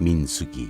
민수기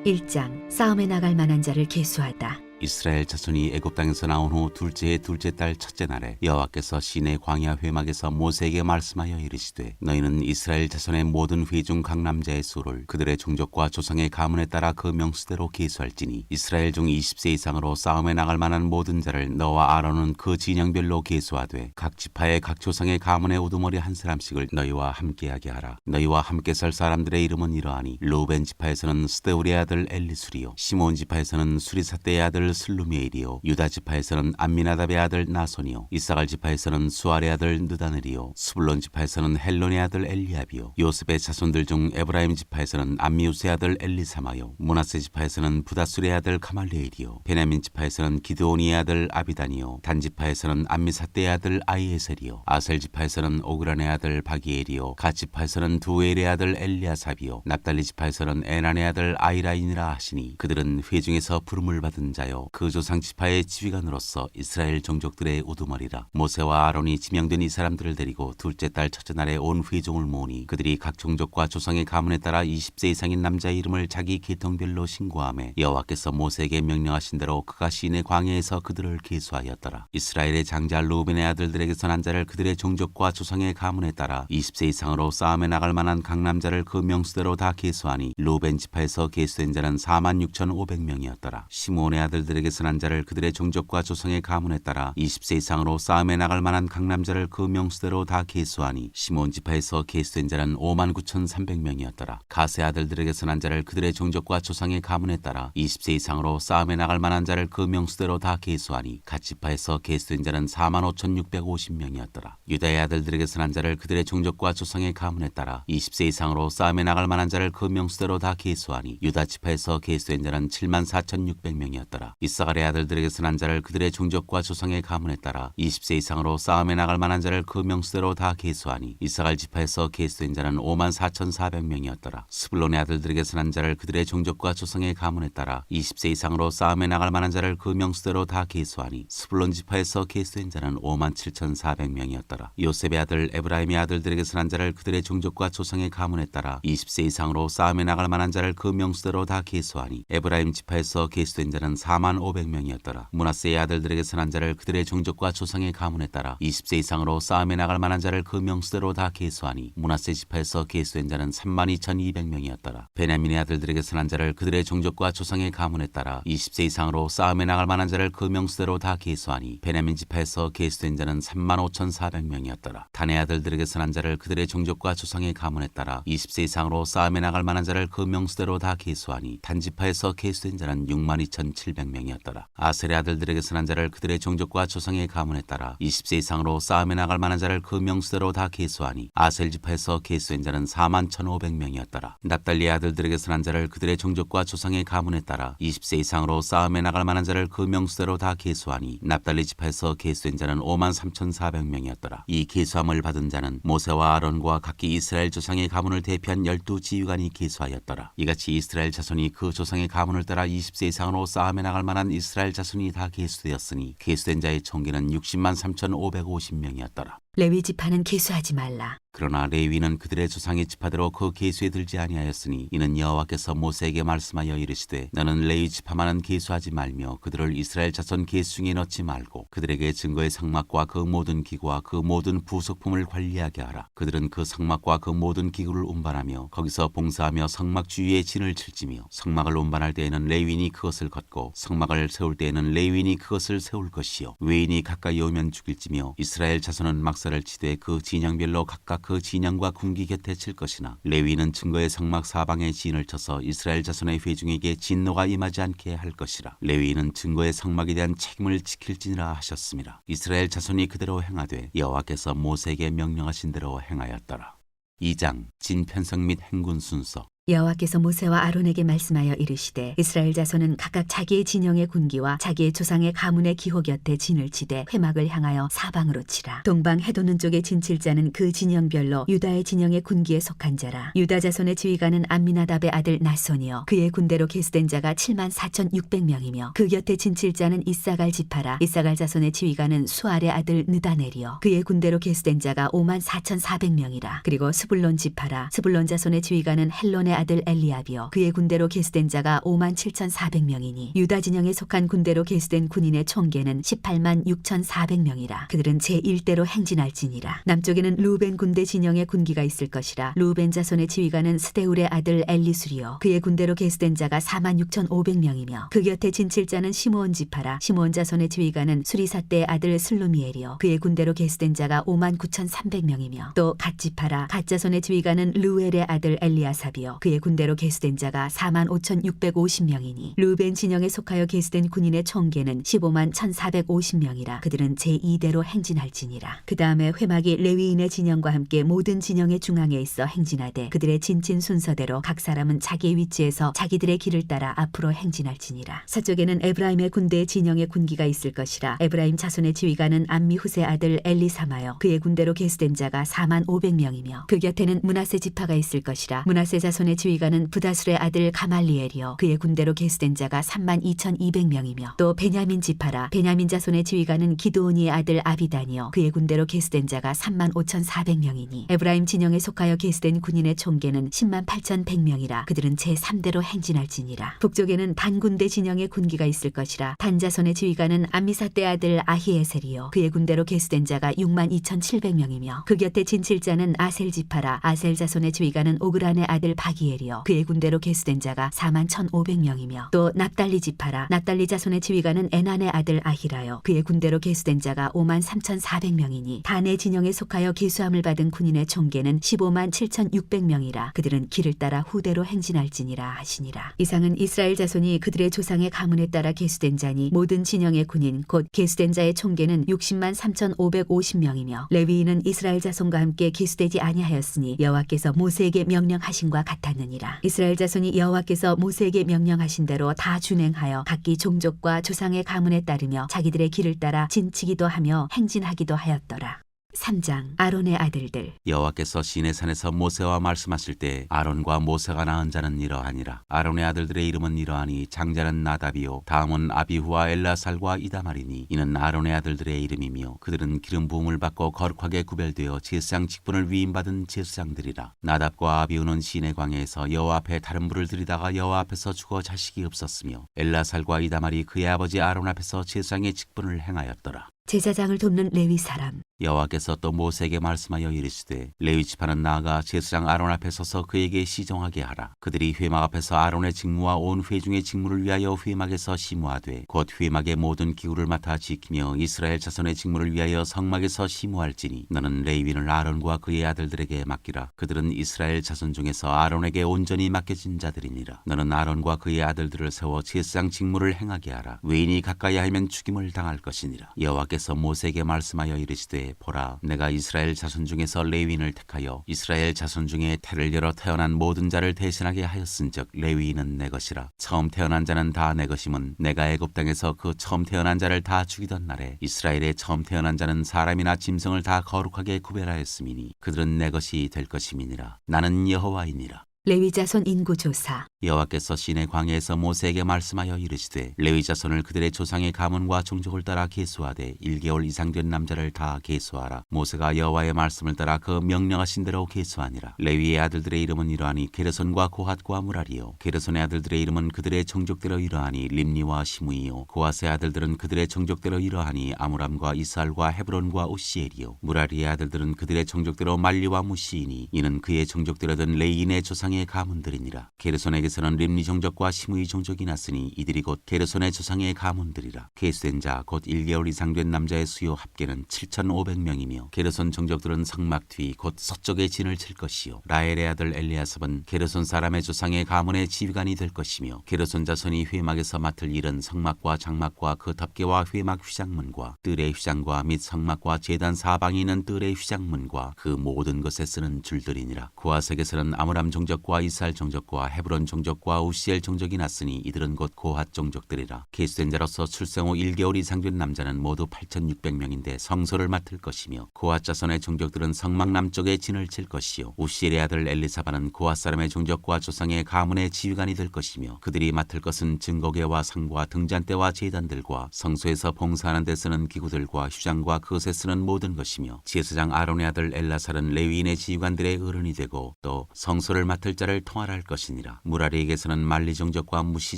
1장 싸움에 나갈 만한 자를 계수하다. 이스라엘 자손이 애굽 땅에서 나온 후 둘째 해 둘째 달 첫째 날에 여호와께서 시내 광야 회막에서 모세에게 말씀하여 이르시되 너희는 이스라엘 자손의 모든 회중 각 남자의 수를 그들의 종족과 조상의 가문에 따라 그 명수대로 계수할지니 이스라엘 중 20세 이상으로 싸움에 나갈 만한 모든 자를 너와 아론은 그 진영별로 계수하되 각 지파의 각 조상의 가문의 우두머리 한 사람씩을 너희와 함께하게 하라. 너희와 함께 설 사람들의 이름은 이러하니 루벤 지파에서는 스데울의 아들 엘리술이요 시몬 지파에서는 수리사대의 아들 슬루미엘이요 유다 지파에서는 암미나답의 아들 나손이요 이사갈 지파에서는 수알의 아들 느다넬이요 스불론 지파에서는 헬론의 아들 엘리압이요 요셉의 자손들 중 에브라임 지파에서는 암미우스의 아들 엘리사마요 므낫세 지파에서는 부다술의 아들 가말리엘이요 베냐민 지파에서는 기드온이의 아들 아비단이요 단 지파에서는 암미사대의 아들 아이에셀이요 아셀 지파에서는 오그란의 아들 바기엘이요 갓 지파에서는 두엘의 아들 엘리아삽이요 납달리 지파에서는 에난의 아들 아이라인이라 하시니 그들은 회중에서 부름을 받은 자요 그 조상 지파의 지휘관으로서 이스라엘 종족들의 우두머리라. 모세와 아론이 지명된 이 사람들을 데리고 둘째 달 첫째 날에 온 회중을 모으니 그들이 각 종족과 조상의 가문에 따라 20세 이상인 남자의 이름을 자기 계통별로 신고하며 여호와께서 모세에게 명령하신 대로 그가 시내 광야에서 그들을 계수하였더라. 이스라엘의 장자 루벤의 아들들에게서 난 자를 그들의 종족과 조상의 가문에 따라 20세 이상으로 싸움에 나갈 만한 각 남자를 그 명수대로 다 계수하니 루벤 지파에서 계수된 자는 46,500명이었더라. 시몬의 아들들에게서 난 자를 그들의 종족과 조상의 가문에 따라 20세 이상으로 싸움에 나갈 만한 각 남자를 그 명수대로 다 계수하니 시몬 지파에서 계수된 자는 59,300명이었더라. 가세 아들들에게서 난 자를 그들의 종족과 조상의 가문에 따라 20세 이상으로 싸움에 나갈 만한 자를 그 명수대로 다 계수하니 갓 지파에서 계수된 자는 45,650명이었더라. 유다의 아들들에게서 난 자를 그들의 종족과 조상의 가문에 따라 20세 이상으로 싸움에 나갈 만한 자를 그 명수대로 다 계수하니 유다 지파에서 계수된 자는 74,600명이었더라. 이사갈의 아들들에게서 난 자를 그들의 종족과 조상의 가문에 따라 20세 이상으로 싸움에 나갈 만한 자를 그 명수대로 다 계수하니 이사갈 지파에서 계수된 자는 54,400명이었더라. 스불론의 아들들에게서 난 자를 그들의 종족과 조상의 가문에 따라 20세 이상으로 싸움에 나갈 만한 자를 그 명수대로 다 계수하니 스불론 지파에서 계수된 자는 57,400명이었더라. 요셉의 아들 에브라임의 아들들에게서 난 자를 그들의 종족과 조상의 가문에 따라 20세 이상으로 싸움에 나갈 만한 자를 그 명수대로 다 계수하니 에브라임 지파에서 계수된 자는 45,000명이었더라. 므낫세의 아들들에게서 난 자를 그들의 종족과 조상의 가문에 따라 20세 이상으로 싸움에 나갈 만한 자를 그 명수대로 다 계수하니 므낫세 지파에서 계수된 자는 32,200명이었더라. 베냐민의 아들들에게서 난 자를 그들의 종족과 조상의 가문에 따라 20세 이상으로 싸움에 나갈 만한 자를 그 명수대로 다 계수하니 베냐민 지파에서 계수된 자는 35,400명이었더라. 단의 아들들에게서 난 자를 그들의 종족과 조상의 가문에 따라 20세 이상으로 싸움에 나갈 만한 자를 그 명수대로 다 계수하니 단 지파에서 계수된 자는 62,700명이었더라. 아셀의 아들들에게서 난 자를 그들의 종족과 조상의 가문에 따라 20세 이상으로 싸움에 나갈 만한 자를 그 명수대로 다 계수하니 아셀 지파에서 계수된 자는 41,500명이었더라. 납달리의 아들들에게서 난 자를 그들의 종족과 조상의 가문에 따라 20세 이상으로 싸움에 나갈 만한 자를 그 명수대로 다 계수하니 납달리 지파에서 계수된 자는 53,400명이었더라. 이 계수함을 받은 자는 모세와 아론과 각기 이스라엘 조상의 가문을 대표한 12지휘관이 계수하였더라. 이같이 이스라엘 자손이 그 조상의 가문을 따라 20세 이상으로 싸움에 나갈 만한 이스라엘 자손이 다 계수되었으니 계수된 자의 총기는 603,550명이었더라. 레위 지파는 계수하지 말라. 그러나 레위는 그들의 조상의 지파대로 그 계수에 들지 아니하였으니 이는 여호와께서 모세에게 말씀하여 이르시되 너는 레위 지파만은 계수하지 말며 그들을 이스라엘 자손 계수 중에 넣지 말고 그들에게 증거의 성막과 그 모든 기구와 그 모든 부속품을 관리하게 하라. 그들은 그 성막과 그 모든 기구를 운반하며 거기서 봉사하며 성막 주위에 진을 칠지며 성막을 운반할 때에는 레위인이 그것을 걷고 성막을 세울 때에는 레위인이 그것을 세울 것이요 외인이 가까이 오면 죽일지며 이스라엘 자손은 막사를 치되 그 진영별로 각각 그 진영과 군기 곁에 칠 것이나 레위는 증거의 성막 사방에 진을 쳐서 이스라엘 자손의 회중에게 진노가 임하지 않게 할 것이라. 레위는 증거의 성막에 대한 책임을 지킬지니라 하셨습니다. 이스라엘 자손이 그대로 행하되 여호와께서 모세에게 명령하신 대로 행하였더라. 2장 진편성 및 행군 순서. 여호와께서 모세와 아론에게 말씀하여 이르시되 이스라엘 자손은 각각 자기의 진영의 군기와 자기의 조상의 가문의 기호 곁에 진을 치되 회막을 향하여 사방으로 치라. 동방 해돋는 쪽의 진칠자는 그 진영별로 유다의 진영의 군기에 속한 자라. 유다 자손의 지휘관은 암미나답의 아들 나손이요 그의 군대로 계수된 자가 74,600명이며 그 곁에 진칠자는 이사갈 지파라. 이사갈 자손의 지휘관은 수알의 아들 느다넬이요 그의 군대로 계수된 자가 54,400명이라. 그리고 스불론 지파라. 스불론 자손의 지휘관은 헬론의 아들 엘리압이요 그의 군대로 계수된 자가 57,400명이니 유다 진영에 속한 군대로 계수된 군인의 총계는 186,400명이라. 그들은 제1대로 행진할지니라. 남쪽에는 루벤 군대 진영의 군기가 있을 것이라. 루벤 자손의 지휘관은 스데울의 아들 엘리술이요 그의 군대로 계수된 자가 46,500명이며 그 곁에 진칠자는 시므온 지파라. 시므온 자손의 지휘관은 수리사대의 아들 슬루미엘이요 그의 군대로 계수된 자가 59,300명이며 또 갓 지파라. 갓 자손의 지휘관은 르웰의 아들 엘리아삽이요 그의 군대로 계수된 자가 45,650명이니 루벤 진영에 속하여 계수된 군인의 총계는 151,450명이라. 그들은 제2대로 행진할지니라. 그 다음에 회막이 레위인의 진영과 함께 모든 진영의 중앙에 있어 행진하되 그들의 진친 순서대로 각 사람은 자기의 위치에서 자기들의 길을 따라 앞으로 행진할지니라. 서쪽에는 에브라임의 군대의 진영의 군기가 있을 것이라. 에브라임 자손의 지휘관은 암미후세 아들 엘리사마요 그의 군대로 계수된 자가 45,500명이며 그 곁에는 므낫세 지파가 있을 것이라. 므낫세 자손의 지휘관은 부다술의 아들 가말리엘이요 그의 군대로 계수된 자가 32,200명이며 또 베냐민 지파라. 베냐민 자손의 지휘관은 기드온이의 아들 아비단이요 그의 군대로 계수된 자가 35,400명이니 에브라임 진영에 속하여 계수된 군인의 총계는 108,100명이라. 그들은 제3대로 행진할지니라. 북쪽에는 단 군대 진영의 군기가 있을 것이라. 단 자손의 지휘관은 암미사대 아들 아히에셀이요 그의 군대로 계수된 자가 62,700명이며 그 곁에 진칠자는 아셀 지파라. 아셀 자손의 지휘관은 오그란의 아들 바기엘이요 그의 군대로 계수된 자가 41,500명이며 또 납달리 지파라. 납달리 자손의 지휘관은 에난의 아들 아히라요 그의 군대로 계수된 자가 53,400명이니 단의 진영에 속하여 계수함을 받은 군인의 총계는 157,600명이라. 그들은 길을 따라 후대로 행진할지니라 하시니라. 이상은 이스라엘 자손이 그들의 조상의 가문에 따라 계수된 자니 모든 진영의 군인 곧 계수된 자의 총계는 603,550명이며 레위인은 이스라엘 자손과 함께 계수되지 아니하였으니 여호와께서 모세에게 명령하신과 같았느니라. 이스라엘 자손이 여호와께서 모세에게 명령하신 대로 다 준행하여 각기 종족과 조상의 가문에 따르며 자기들의 길을 따라 진치기도 하며 행진하기도 하였더라. 3장 아론의 아들들. 여호와께서 시내산에서 모세와 말씀하실 때 아론과 모세가 낳은 자는 이러하니라. 아론의 아들들의 이름은 이러하니 장자는 나답이요 다음은 아비후와 엘라살과 이다말이니 이는 아론의 아들들의 이름이며 그들은 기름 부음을 받고 거룩하게 구별되어 제사장 직분을 위임받은 제사장들이라. 나답과 아비후는 시내 광야에서 여호와 앞에 다른 불을 들이다가 여호와 앞에서 죽어 자식이 없었으며 엘라살과 이다말이 그의 아버지 아론 앞에서 제사장의 직분을 행하였더라. 제사장을 돕는 레위 사람. 여호와께서 또 모세에게 말씀하여 이르시되 레위 지파는 나아가 제사장 아론 앞에 서서 그에게 시정하게 하라. 그들이 회막 앞에서 아론의 직무와 온 회중의 직무를 위하여 회막에서 심무하되 곧 회막의 모든 기구를 맡아 지키며 이스라엘 자손의 직무를 위하여 성막에서 심무할지니 너는 레위인을 아론과 그의 아들들에게 맡기라. 그들은 이스라엘 자손 중에서 아론에게 온전히 맡겨진 자들이니라. 너는 아론과 그의 아들들을 세워 제사장 직무를 행하게 하라. 외인이 가까이 하면 죽임을 당할 것이니라. 여호와께서 모세에게 말씀하여 이르시되 보라 내가 이스라엘 자손 중에서 레위인을 택하여 이스라엘 자손 중에 태를 열어 태어난 모든 자를 대신하게 하였은즉 레위인은 내 것이라. 처음 태어난 자는 다 내 것임은 내가 애굽 땅에서 그 처음 태어난 자를 다 죽이던 날에 이스라엘의 처음 태어난 자는 사람이나 짐승을 다 거룩하게 구별하였음이니 그들은 내 것이 될 것임이니라. 나는 여호와이니라. 레위 자손 인구 조사. 여호와께서 시내 광야에서 모세에게 말씀하여 이르시되 레위 자손을 그들의 조상의 가문과 종족을 따라 계수하되 1개월 이상 된 남자를 다 계수하라. 모세가 여호와의 말씀을 따라 그 명령하신 대로 계수하니라. 레위의 아들들의 이름은 이러하니 게르손과 고핫과 무라리요 게르손의 아들들의 이름은 그들의 종족대로 이러하니 림니와 시므이요 고핫의 아들들은 그들의 종족대로 이러하니 아므람과 이스알과 헤브론과 우시엘이요 무라리의 아들들은 그들의 종족대로 말리와 무시이니 이는 그의 종족대로 된 레위인의 조상의 가문들이니라. 게르손에게 모세에게서는 림니 종족과 시므이 종족이 났으니 이들이 곧 게르손의 조상의 가문들이라. 계수된 자 곧 1개월 이상 된 남자의 수요 합계는 7,500명이며 게르손 종족들은 성막 뒤 곧 서쪽에 진을 칠 것이요 라헬의 아들 엘리아삽은 게르손 사람의 조상의 가문의 지휘관이 될 것이며 게르손 자손이 회막에서 맡을 일은 성막과 장막과 그 덮개와 회막 휘장문과 뜰의 휘장과 및 성막과 제단 사방이 있는 뜰의 휘장문과 그 모든 것에 쓰는 줄들이니라. 그와 색에서는 아므람 종족과 이스라엘 종족과 헤브론 종족과 우시엘 종족이 났으니 이들은 곧 고핫 종족들이라. 계수된 자로서 출생 후 1개월 이상 된 남자는 모두 8,600명인데 성소를 맡을 것이며 고핫 자손의 종족들은 성막 남쪽에 진을 칠 것이요 우시엘의 아들 엘리사바는 고핫 사람의 종족과 조상의 가문의 지휘관이 될 것이며 그들이 맡을 것은 증거궤와 상과 등잔대와 제단들과 성소에서 봉사하는 데 쓰는 기구들과 휴장과 그것에 쓰는 모든 것이며 제사장 아론의 아들 엘라살은 레위인의 지휘관들의 어른이 되고 또 성소를 맡을 자를 통할할 것이니라. 무라리에게서는 말리 종족과 무시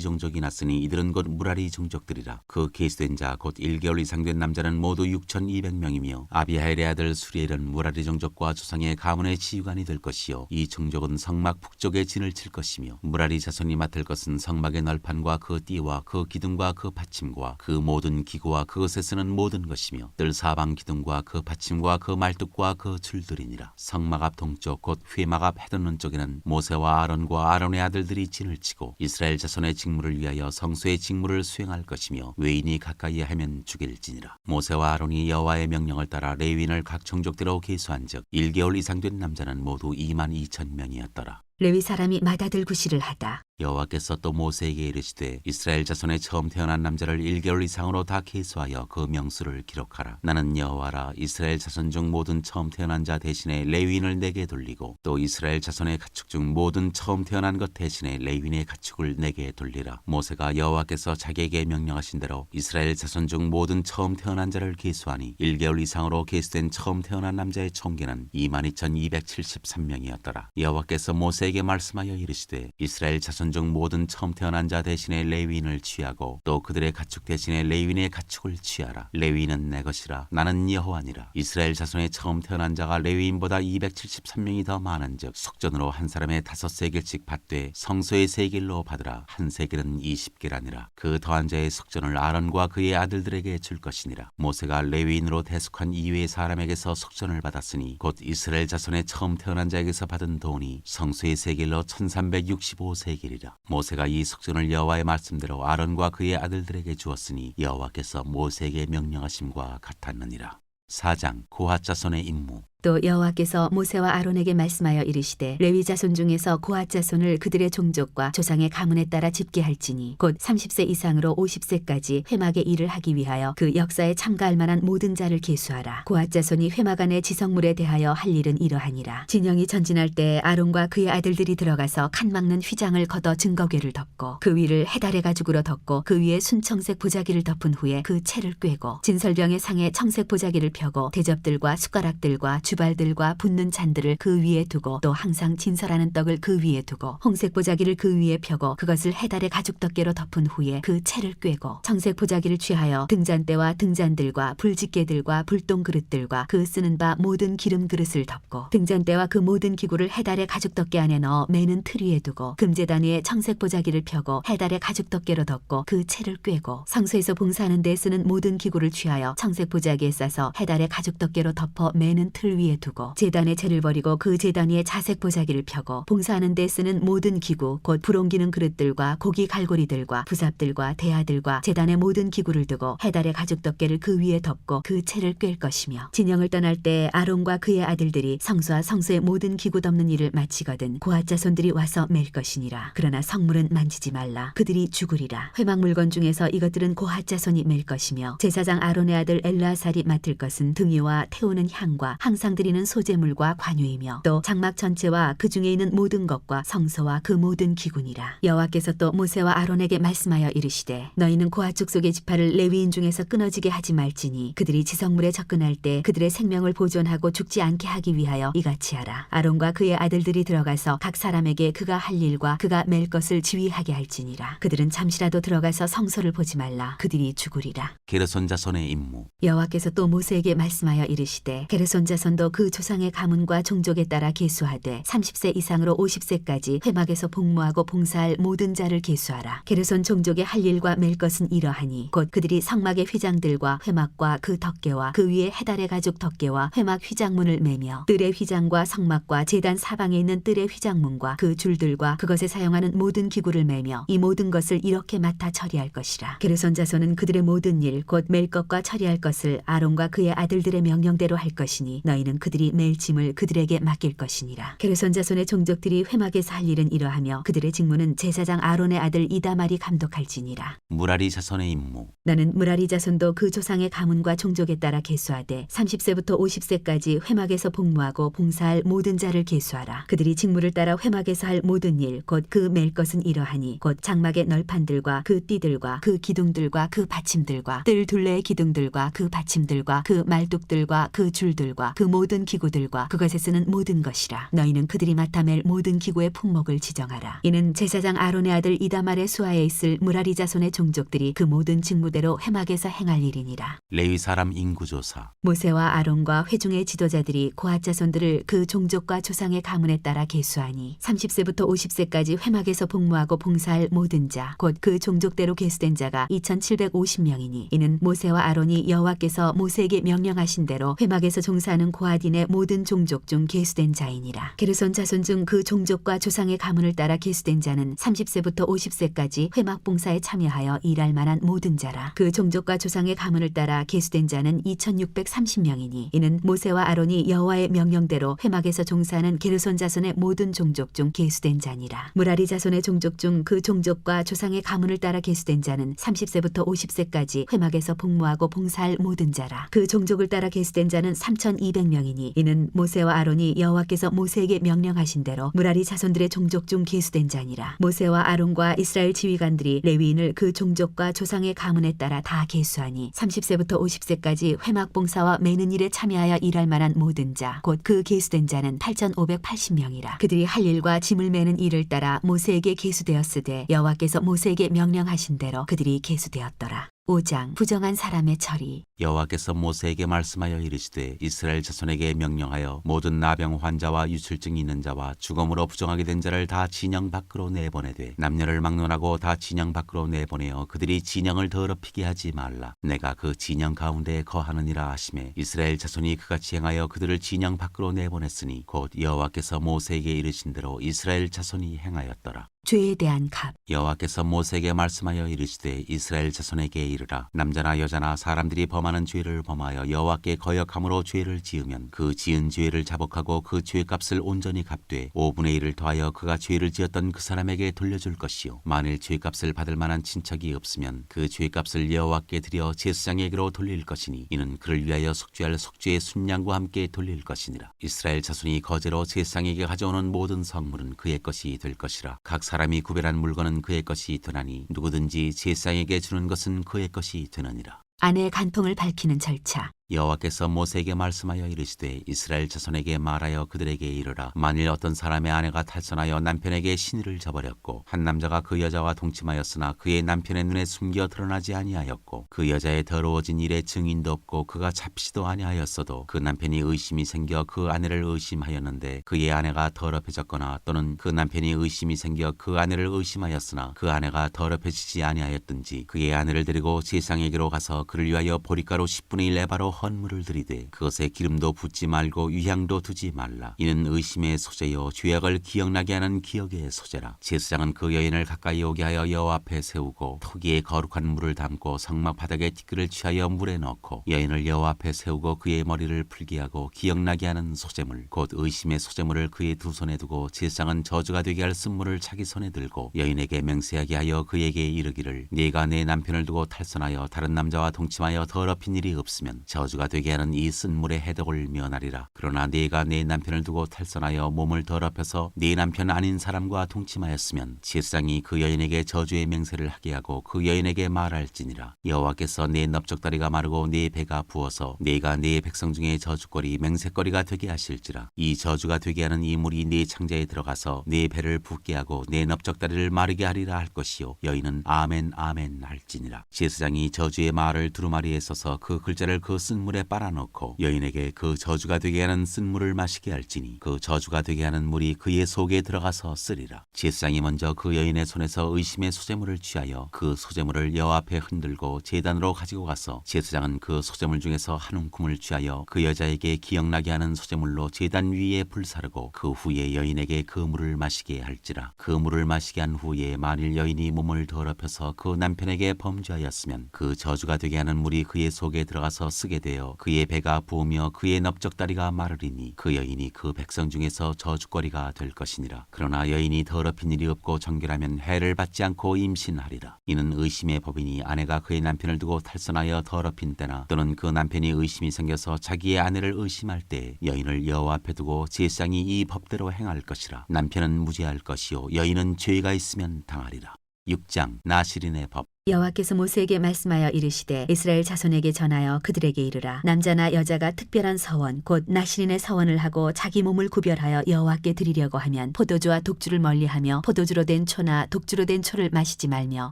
종족이 났으니 이들은 곧 무라리 종족들이라. 그 계수된 자 곧 1개월 이상 된 남자는 모두 6,200명이며 아비하일의 아들 수리엘은 무라리 종족과 조상의 가문의 지휘관이 될 것이요 이 종족은 성막 북쪽에 진을 칠 것이며 무라리 자손이 맡을 것은 성막의 널판과 그 띠와 그 기둥과 그 받침과 그 모든 기구와 그것에 쓰는 모든 것이며 뜰 사방 기둥과 그 받침과 그 말뚝과 그 줄들이니라. 성막 앞 동쪽 곧 회막 앞 해돋는 쪽에는 모세와 아론과 아론의 아들들이 진을 치고 이스라엘 자손의 직무를 위하여 성소의 직무를 수행할 것이며 외인이 가까이 하면 죽일지니라. 모세와 아론이 여호와의 명령을 따라 레위인을 각 종족대로 계수한즉 1개월 이상 된 남자는 모두 22,000명이었더라. 레위 사람이 맏아들 구시를 하다. 여호와께서 또 모세에게 이르시되 이스라엘 자손의 처음 태어난 남자를 1개월 이상으로 다 계수하여 그 명수를 기록하라. 나는 여호와라. 이스라엘 자손 중 모든 처음 태어난 자 대신에 레위인을 내게 돌리고 또 이스라엘 자손의 가축 중 모든 처음 태어난 것 대신에 레위인의 가축을 내게 돌리라. 모세가 여호와께서 자기에게 명령하신 대로 이스라엘 자손 중 모든 처음 태어난 자를 계수하니 1개월 이상으로 계수된 처음 태어난 남자의 총계는 22,273명이었더라. 여호와께서 모세에게 말씀하여 이르시되 이스라엘 자손 중 모든 처음 태어난 자 대신에 레위인을 취하고 또 그들의 가축 대신에 레위인의 가축을 취하라. 레위인은 내 것이라. 나는 여호와니라. 이스라엘 자손의 처음 태어난 자가 레위인보다 273명이 더 많은즉 속전으로 한 사람의 5세겔씩 받되 성소의 세겔로 받으라. 한 세겔은 20개라니라. 그 더한 자의 속전을 아론과 그의 아들들에게 줄 것이니라. 모세가 레위인으로 대속한 이외의 사람에게서 속전을 받았으니 곧 이스라엘 자손의 처음 태어난 자에게서 받은 돈이 성소의 세겔로 1365세겔이라. 모세가 이 속전을 여호와의 말씀대로 아론과 그의 아들들에게 주었으니 여호와께서 모세에게 명령하심과 같았느니라. 4장 고핫 자손의 임무. 또 여호와께서 모세와 아론에게 말씀하여 이르시되 레위 자손 중에서 고핫 자손을 그들의 종족과 조상의 가문에 따라 집계할지니 곧 30세 이상으로 50세까지 회막의 일을 하기 위하여 그 역사에 참가할 만한 모든 자를 계수하라. 고핫 자손이 회막 안의 지성물에 대하여 할 일은 이러하니라. 진영이 전진할 때 아론과 그의 아들들이 들어가서 칸 막는 휘장을 걷어 증거궤를 덮고 그 위를 해달의 가죽으로 덮고 그 위에 순청색 보자기를 덮은 후에 그 채를 꿰고 진설병의 상에 청색 보자기를 펴고 대접들과 숟가락들과 주발들과 붓는 잔들을 그 위에 두고 또 항상 진설하는 떡을 그 위에 두고 홍색 보자기를 그 위에 펴고 그것을 해달의 가죽 덮개로 덮은 후에 그 채를 꿰고 청색 보자기를 취하여 등잔대와 등잔들과 불집게들과 불똥 그릇들과 그 쓰는 바 모든 기름 그릇을 덮고 등잔대와 그 모든 기구를 해달의 가죽 덮개 안에 넣어 매는 틀 위에 두고 금제단 위에 청색 보자기를 펴고 해달의 가죽 덮개로 덮고 그 채를 꿰고 성소에서 봉사하는 데 쓰는 모든 기구를 취하여 청색 보자기에 싸서 해달의 가죽 덮개로 덮어 매는 틀 위에 두고 제단에 채를 버리고 그 제단 위에 자색 보자기를 펴고 봉사하는 데 쓰는 모든 기구 곧 불옮기는 그릇들과 고기 갈고리들과 부삽들과 대야들과 제단의 모든 기구를 두고 해달의 가죽 덮개를 그 위에 덮고 그 채를 꿰 것이며 진영을 떠날 때 아론과 그의 아들들이 성소와 성소의 모든 기구 덮는 일을 마치거든 고핫 자손들이 와서 맬 것이니라. 그러나 성물은 만지지 말라. 그들이 죽으리라. 회막 물건 중에서 이것들은 고핫 자손이 맬 것이며 제사장 아론의 아들 엘르아살이 맡을 것은 등유와 태우는 향과 항상 드리는 소제물과 관유이며 또 장막 전체와 그 중에 있는 모든 것과 성소와 그 모든 기구니라. 여호와께서 또 모세와 아론에게 말씀하여 이르시되 너희는 고핫 족속의 지파를 레위인 중에서 끊어지게 하지 말지니 그들이 지성물에 접근할 때 그들의 생명을 보존하고 죽지 않게 하기 위하여 이같이 하라. 아론과 그의 아들들이 들어가서 각 사람에게 그가 할 일과 그가 맬 것을 지휘하게 할지니라. 그들은 잠시라도 들어가서 성소를 보지 말라. 그들이 죽으리라. 게르손 자손의 임무. 여호와께서 또 모세에게 말씀하여 이르시되 게르손 자손도 자손도 그 조상의 가문과 종족에 따라 계수하되 30세 이상으로 50세까지 회막에서 복무하고 봉사할 모든 자를 계수하라. 게르손 종족의 할 일과 맬 것은 이러하니 곧 그들이 성막의 휘장들과 회막과 그 덮개와 그 위에 해달의 가죽 덮개와 회막 휘장문을 매며 뜰의 휘장과 성막과 제단 사방에 있는 뜰의 휘장문과 그 줄들과 그것에 사용하는 모든 기구를 매며 이 모든 것을 이렇게 맡아 처리할 것이라. 게르손 자손은 그들의 모든 일 곧 맬 것과 처리할 것을 아론과 그의 아들들의 명령대로 할 것이니 너희는 그들이 맬 짐을 그들에게 맡길 것이니라. 게르손 자손의 종족들이 회막에서 할 일은 이러하며 그들의 직무는 제사장 아론의 아들 이다말이 감독할지니라. 무라리 자손의 임무. 너는 무라리 자손도 그 조상의 가문과 종족에 따라 계수하되 30세부터 50세까지 회막에서 복무하고 봉사할 모든 자를 계수하라. 그들이 직무를 따라 회막에서 할 모든 일 곧 그 맬 것은 이러하니 곧 장막의 널판들과 그 띠들과 그 기둥들과 그 받침들과 뜰 둘레의 기둥들과 그 받침들과 그 말뚝들과 그 줄들과 그 모든 기구들과 그것에 쓰는 모든 것이라. 너희는 그들이 맡아 맬 모든 기구의 품목을 지정하라. 이는 제사장 아론의 아들 이다말의 수하에 있을 무라리 자손의 종족들이 그 모든 직무대로 회막에서 행할 일이니라. 레위 사람 인구조사. 모세와 아론과 회중의 지도자들이 고핫 자손들을 그 종족과 조상의 가문에 따라 계수하니 30세부터 50세까지 회막에서 복무하고 봉사할 모든 자 곧 그 종족대로 계수된 자가 2750명이니 이는 모세와 아론이 여호와께서 모세에게 명령하신 대로 회막에서 종사하는 고핫인의 모든 종족 중 계수된 자이니라. 게르손 자손 중 그 종족과 조상의 가문을 따라 계수된 자는 30세부터 50세까지 회막 봉사에 참여하여 일할 만한 모든 자라. 그 종족과 조상의 가문을 따라 계수된 자는 2630명이니 이는 모세와 아론이 여호와의 명령대로 회막에서 종사하는 게르손 자손의 모든 종족 중 계수된 자니라. 무라리 자손의 종족 중 그 종족과 조상의 가문을 따라 계수된 자는 30세부터 50세까지 회막에서 복무하고 봉사할 모든 자라. 그 종족을 따라 계수된 자는 3200명이니 이는 모세와 아론이 여호와께서 모세에게 명령하신 대로 무라리 자손들의 종족 중 계수된 자니라. 모세와 아론과 이스라엘 지휘관들이 레위인을 그 종족과 조상의 가문에 따라 다 계수하니 30세부터 50세까지 회막 봉사와 매는 일에 참여하여 일할 만한 모든 자 곧 그 계수된 자는 8580명이라. 그들이 할 일과 짐을 매는 일을 따라 모세에게 계수되었으되 여호와께서 모세에게 명령하신 대로 그들이 계수되었더라. 5장 부정한 사람의 처리. 여호와께서 모세에게 말씀하여 이르시되 이스라엘 자손에게 명령하여 모든 나병 환자와 유출증 있는 자와 죽음으로 부정하게 된 자를 다 진영 밖으로 내보내되 남녀를 막론하고 다 진영 밖으로 내보내어 그들이 진영을 더럽히게 하지 말라. 내가 그 진영 가운데에 거하느니라 하시매 이스라엘 자손이 그같이 행하여 그들을 진영 밖으로 내보냈으니 곧 여호와께서 모세에게 이르신 대로 이스라엘 자손이 행하였더라. 죄에 대한 값. 여호와께서 모세에게 말씀하여 이르시되 이스라엘 자손에게 이르라. 남자나 여자나 사람들이 범하는 죄를 범하여 여호와께 거역함으로 죄를 지으면 그 지은 죄를 자복하고 그 죄값을 온전히 갚되 5분의 1을 더하여 그가 죄를 지었던 그 사람에게 돌려줄 것이요 만일 죄값을 받을 만한 친척이 없으면 그 죄값을 여호와께 드려 제사장에게로 돌릴 것이니 이는 그를 위하여 속죄할 속죄의 순양과 함께 돌릴 것이니라. 이스라엘 자손이 거제로 제사장에게 가져오는 모든 성물은 그의 것이 될 것이라. 각 사람이 구별한 물건은 그의 것이 되나니 누구든지 제사장에게 주는 것은 그의 것이 되느니라. 아내의 간통을 밝히는 절차. 여호와께서 모세에게 말씀하여 이르시되 이스라엘 자손에게 말하여 그들에게 이르라. 만일 어떤 사람의 아내가 탈선하여 남편에게 신의를 저버렸고 한 남자가 그 여자와 동침하였으나 그의 남편의 눈에 숨겨 드러나지 아니하였고 그 여자의 더러워진 일에 증인도 없고 그가 잡히지도 아니하였어도 그 남편이 의심이 생겨 그 아내를 의심하였는데 그의 아내가 더럽혀졌거나 또는 그 남편이 의심이 생겨 그 아내를 의심하였으나 그 아내가 더럽혀지지 아니하였든지 그의 아내를 데리고 제사장에게로 가서 그를 위하여 보리가루 10분의 1 에바로 헌물을 드리되 그것에 기름도 붓지 말고 유향도 두지 말라. 이는 의심의 소재요 죄악을 기억나게 하는 기억의 소재라. 제사장은 그 여인을 가까이 오게 하여 여호와 앞에 세우고 토기에 거룩한 물을 담고 성막 바닥에 티끌을 취하여 물에 넣고 여인을 여호와 앞에 세우고 그의 머리를 풀게 하고 기억나게 하는 소재물 곧 의심의 소재물을 그의 두 손에 두고 제사장은 저주가 되게 할 쓴물을 자기 손에 들고 여인에게 맹세하게 하여 그에게 이르기를 네가 내 남편을 두고 탈선하여 다른 남자와 동침하여 더럽힌 일이 없으면 저주가 되게 하는 이 쓴물의 해독을 면하리라. 그러나 네가 네 남편을 두고 탈선하여 몸을 더럽혀서 네 남편 아닌 사람과 동침하였으면 제사장이 그 여인에게 저주의 맹세를 하게 하고 그 여인에게 말할지니라. 여호와께서 네 넓적다리가 마르고 네 배가 부어서 네가 네 백성 중에 저주거리 맹세거리가 되게 하실지라. 이 저주가 되게 하는 이 물이 네 창자에 들어가서 네 배를 붓게 하고 네 넓적다리를 마르게 하리라 할 것이요 여인은 아멘 아멘 할지니라. 제사장이 저주의 말을 두루마리에 써서 그 글자를 그 쓴물에 빨아넣고 여인에게 그 저주가 되게 하는 쓴물을 마시게 할지니 그 저주가 되게 하는 물이 그의 속에 들어가서 쓰리라. 제사장이 먼저 그 여인의 손에서 의심의 소재물을 취하여 그 소재물을 여호와 앞에 흔들고 제단으로 가지고 가서 제사장은 그 소재물 중에서 한 움큼을 취하여 그 여자에게 기억나게 하는 소재물로 제단 위에 불사르고 그 후에 여인에게 그 물을 마시게 할지라. 그 물을 마시게 한 후에 만일 여인이 몸을 더럽혀서 그 남편에게 범죄하였으면 그 저주가 되게 하는 물이 그의 속에 들어가서 쓰게 되어 그의 배가 부으며 그의 넓적다리가 마르리니 그 여인이 그 백성 중에서 저주거리가 될 것이니라. 그러나 여인이 더럽힌 일이 없고 정결하면 해를 받지 않고 임신하리라. 이는 의심의 법이니 아내가 그의 남편을 두고 탈선하여 더럽힌 때나 또는 그 남편이 의심이 생겨서 자기의 아내를 의심할 때 여인을 여호와 앞에 두고 제사장이 이 법대로 행할 것이라. 남편은 무죄할 것이요 여인은 죄가 있으면 당하리라. 6장 나실인의 법. 여호와께서 모세에게 말씀하여 이르시되 이스라엘 자손에게 전하여 그들에게 이르라. 남자나 여자가 특별한 서원 곧 나실인의 서원을 하고 자기 몸을 구별하여 여호와께 드리려고 하면 포도주와 독주를 멀리하며 포도주로 된 초나 독주로 된 초를 마시지 말며